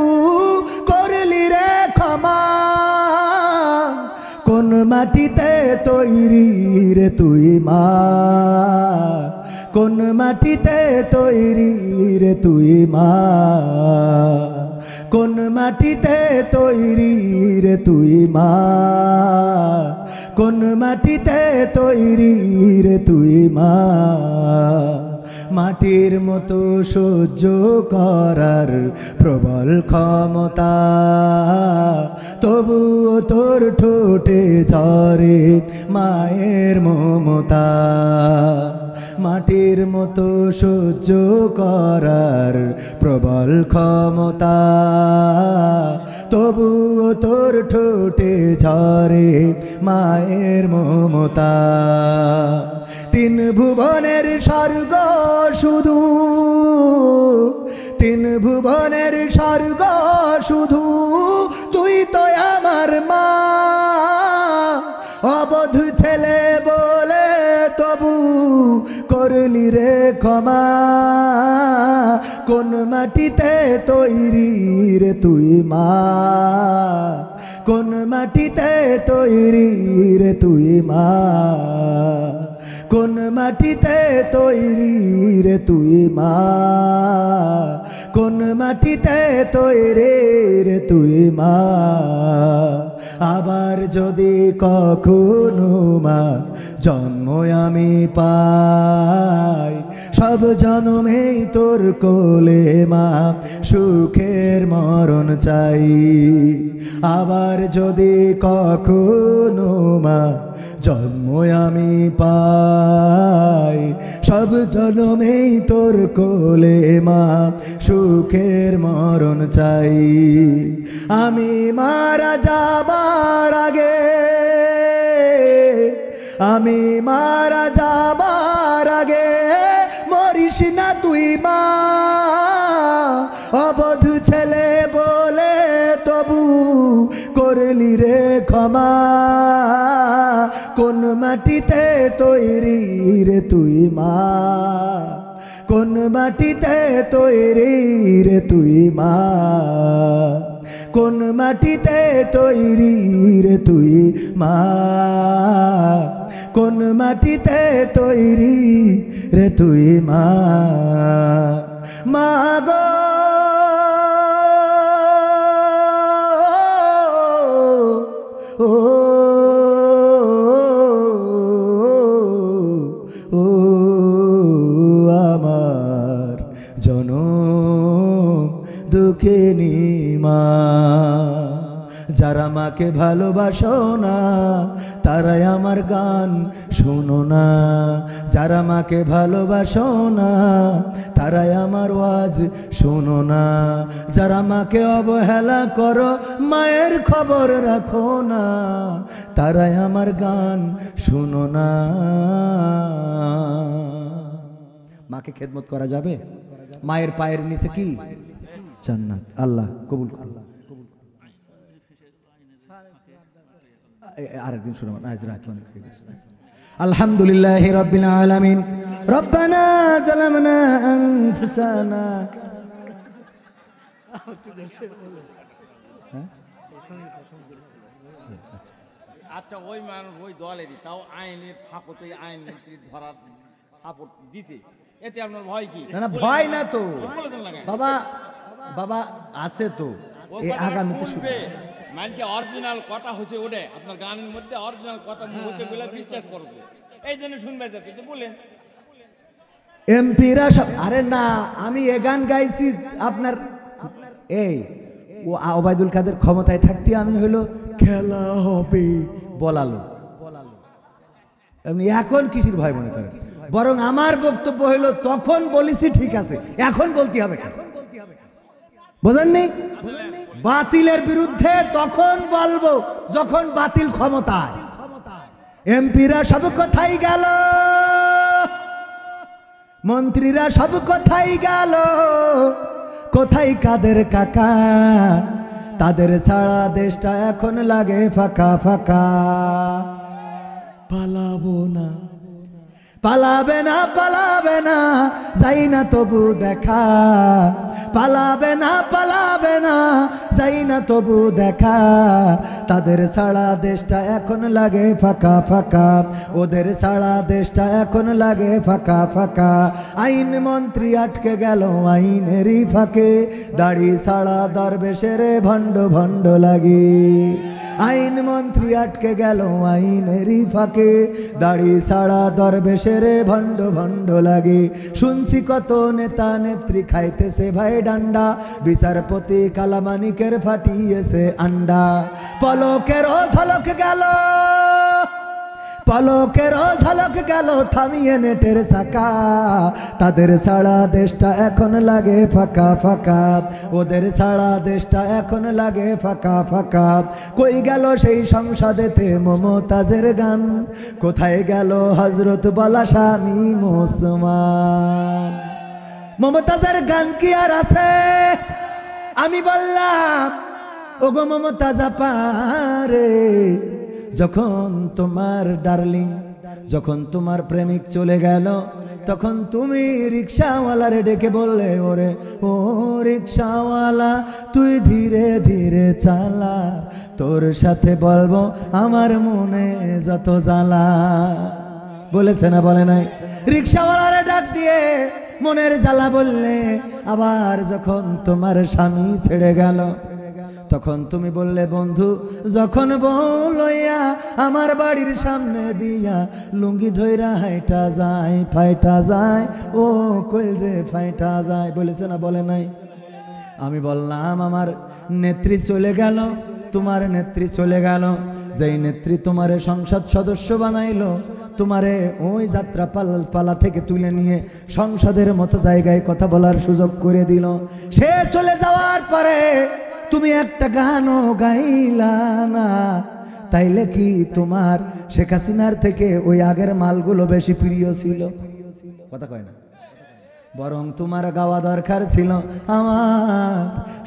করলি রে ক্ষমা। কোন মাটিতে তৈরি রে তুই মা, কোন মাটিতে তৈরি রে তুই মা, কোন মাটিতে তৈরি রে তুই মা, কোন মাটিতে তৈরি রে তুই মা। মাটির মতো সহ্য করার প্রবল ক্ষমতা, তবুও তোর ঠোঁটে ঝরে মায়ের মমতা। মাটির মতো সহ্য করার প্রবল ক্ষমতা, তবুও তোর ঠোঁটে ঝরে মায়ের মমতা। তিন ভুবনের স্বর্গ শুধু, তিন ভুবনের স্বর্গ শুধু তুই তো আমার মা। অবধ ছেলে বলে তবু করলি রে ক্ষমা। কোন মাটিতে তৈরি রে তুই মা, কোন মাটিতে তৈরি রে তুই মা, কোন মাটিতে তৈরি রে তুই মা, কোন মাটিতে তৈরি রে তুই মা। আবার যদি কখনো মা জন্ম আমি পাই, সব জনমেই তোর কোলে মা সুখের মরণ চাই। আবার যদি কখনো মা জন্ম আমি পাই, সব জনমেই তোর কোলে মা সুখের মরণ চাই। আমি মারা যাবার আগে, আমি মারা যাবার আগে মরিস না তুই মা। অবধ ছেলে বলে তবু করলি রে ক্ষমা। কোন মাটিতে তৈরি রে তুই মা, কোন মাটিতে তৈরি রে তুই মা, কোন মাটিতে তৈরি রে তুই মা, কোন মাটিতে তৈরি রে তুই মা। মা গো ও ও আমার জনম দুঃখিনী মা। যারা মাকে ভালোবাসো না তারাই আমার গান শোনো না, যারা মাকে ভালোবাসো না তারাই আমার ওয়াজ শোনো না, যারা মাকে অবহেলা করো মায়ের খবর রাখো না তারাই আমার গান শোনো না। মাকে খেদমত করা যাবে? মায়ের পায়ের নিচে কি জান্নাত। আল্লাহ কবুল করুন। আরেকদিন শুনবো আজ রাত মনে করে গেছে। আলহামদুলিল্লাহি রাব্বিল আলামিন। রব্বানা যালামনা আনফুসানা। আচ্ছা ওই মানুষ ওই দলেরই, তাও আইনের ফাঁকতে আইন মন্ত্রী ধরার সাপোর্ট দিছে, এতে আপনার ভয় কি? না না ভয় না তো বাবা, বাবা আছে তো এই আগামীতে শুনবে। মানছে অরিজিনাল কথা হচ্ছে ওটা, আপনার গানের মধ্যে অরিজিনাল কথা হচ্ছে বলে বিশ্বাস করবে, এই জন্য শুনবে। কিন্তু বলেন এমপিরা সব, আরে না আমি এ গান গাইছি আপনার এই ও ওবায়দুল কাদের ক্ষমতায় থাকতে আমি হলো খেলা হবে বলালো। এমনি এখন কিসির ভয় মনে করেন? বরং আমার বক্তব্য হলো তখন বলিছি ঠিক আছে, এখন বলতে হবে কেন? বোঝেননি? বাতিলের বিরুদ্ধে তখন বলবো যখন বাতিল ক্ষমতায়। এমপিরা সব কথাই গেল, মন্ত্রীরা সব কথাই গেল, কোথায় কাদের কাকা? তাদের ছাড়া দেশটা এখন লাগে ফাঁকা ফাঁকা। পালাবো না, পালাবে না, পালাবে না, যাই না তবু দেখা। পালাবে না, পালাবে না, যাই না তবু দেখা। তাদের ছাড়া দেশটা এখন লাগে ফাঁকা ফাঁকা, ওদের ছাড়া দেশটা এখন লাগে ফাঁকা ফাঁকা। আইন মন্ত্রী আটকে গেল আইনেরই ফাঁকে, দাড়ি ছাড়া দরবেশের ভণ্ড ভণ্ড লাগে। আইন মন্ত্রী আটকে গেল আইনেরই ফাঁকে, দাড়ি ছাড়া দরবেশের ভণ্ড ভণ্ড লাগে। শুনছি কত নেতা নেত্রী খাইতেছে ভাই ডান্ডা, বিচারপতি কালামানিকের ফাটিয়েছে আন্ডা। পলকেরও ঝলক গেল, পলকেরও ঝলক গেল থামিয়ে নেটের চাকা। তাদের ছাড়া দেশটা এখন লাগে ফাঁকা ফাঁকা, ওদের ছাড়া দেশটা এখন লাগে ফাঁকা ফাঁকা। কই গেল সেই সংসদেতে মমতাজের গান? কোথায় গেল হযরত বলা স্বামী মুসলমান? মমতাজের গান কি আর আছে? আমি বললাম ওগো মমতাজ পারে, যখন তোমার ডার্লিং, যখন তোমার প্রেমিক চলে গেল, তখন তুমি রিক্সাওয়ালারে ডেকে বললে ওরে ও রিক্সাওয়ালা তুই ধীরে ধীরে চালা, তোর সাথে বলবো আমার মনে যত জ্বালা। বলেছে না বলে নাই? রিক্সাওয়ালারে ডাক দিয়ে মনের জ্বালা বললে। আবার যখন তোমার স্বামী ছেড়ে গেল, তখন তুমি বললে, বন্ধু যখন বউ লইয়া আমার বাড়ির সামনে দিয়া লুঙ্গি ধইরা হাইটা যায়, ফাইটা যায়, ও কইলজে ফাইটা যায়, বলেছে না বলে নাই? আমি বললাম আমার নেত্রী চলে গেল, তোমার নেত্রী চলে গেল, যেই নেত্রী তোমারে সংসদ সদস্য বানাইলো, তোমারে ওই যাত্রা পালা থেকে তুলে নিয়ে সংসদের মতো জায়গায় কথা বলার সুযোগ করে দিল, সে চলে যাওয়ার পরে তুমি একটা গানও গাইলা না, তাইলে কি তোমার শেখ হাসিনার থেকে ওই আগের মালগুলো বেশি প্রিয় ছিল? কথা কয় না? বরং তোমার গাওয়া দরকার ছিল আমার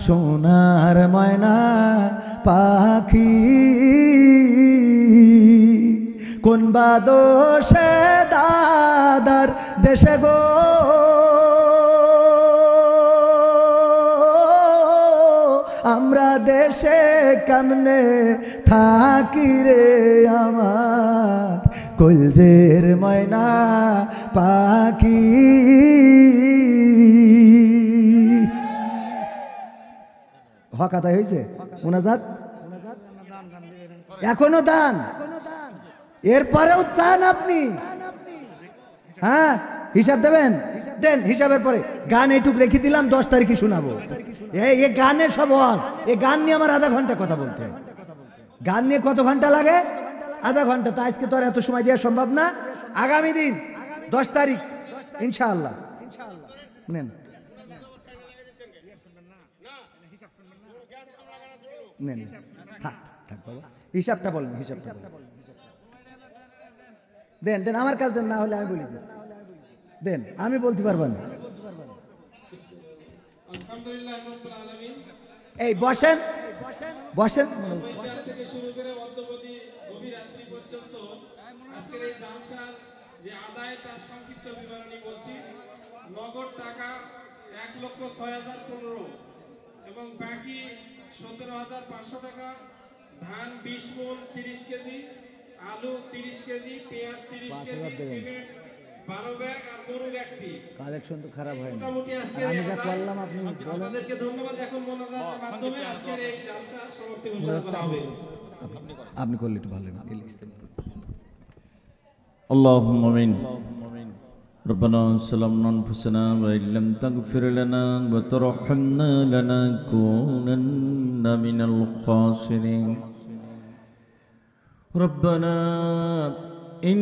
সোনার ময়না পাখি, কোন বা দোষে দাদার দেশে গো আমরা দেশে কেমনে থাকি রে আমার কলজের ময়না পাখি। হকাতায় হয়েছে মুনাজাত, এখনো দান, এরপরেও চান আপনি? হ্যাঁ, হিসাব দেবেন? দেন, হিসাবের পরে গান এইটুক রেখে দিলাম, 10 তারিখে শোনাবো। এই গানের সব ওয়াজ, এই গান নিয়ে আমার আধা ঘন্টা কথা বলতে হয়। গান নিয়ে কত ঘন্টা লাগে? আধা ঘন্টা। তা আজকে তো আর এত সময় দেওয়া সম্ভব না। আগামী দিন 10 তারিখ ইনশাআল্লাহ নেন, নেন, থাক থাক বাবা, হিসাবটা বলেন, হিসাবটা দেন, দেন আমার কাজ দেন, না হলে আমি বলি দেন, আমি বলতে পারবো না। এই বসেন, বসেন। নগদ টাকা 1,06,015 এবং বাকি 17,500 টাকা, ধান 20 মণ 30 কেজি, আলু 30 কেজি, পেঁয়াজ 30 কেজি, সিমেন্ট 12 ব্যাগ আর গরুর একটি। কালেকশন তো খারাপ হয়নি, মোটামুটি আজকে আমি যা করলাম আপনি বলেন। আপনাদেরকে ধন্যবাদ। এখন মোনাজাতের মাধ্যমে আজকের এই জলসা সমাপ্তি ঘোষণা করা হবে। আপনি করলে একটু ভালো হবে। اللهم آمين. ربنا ظلمنا أنفسنا وإن لم تغفر لنا وترحمنا لنكونن من الخاسرين. ربنا إن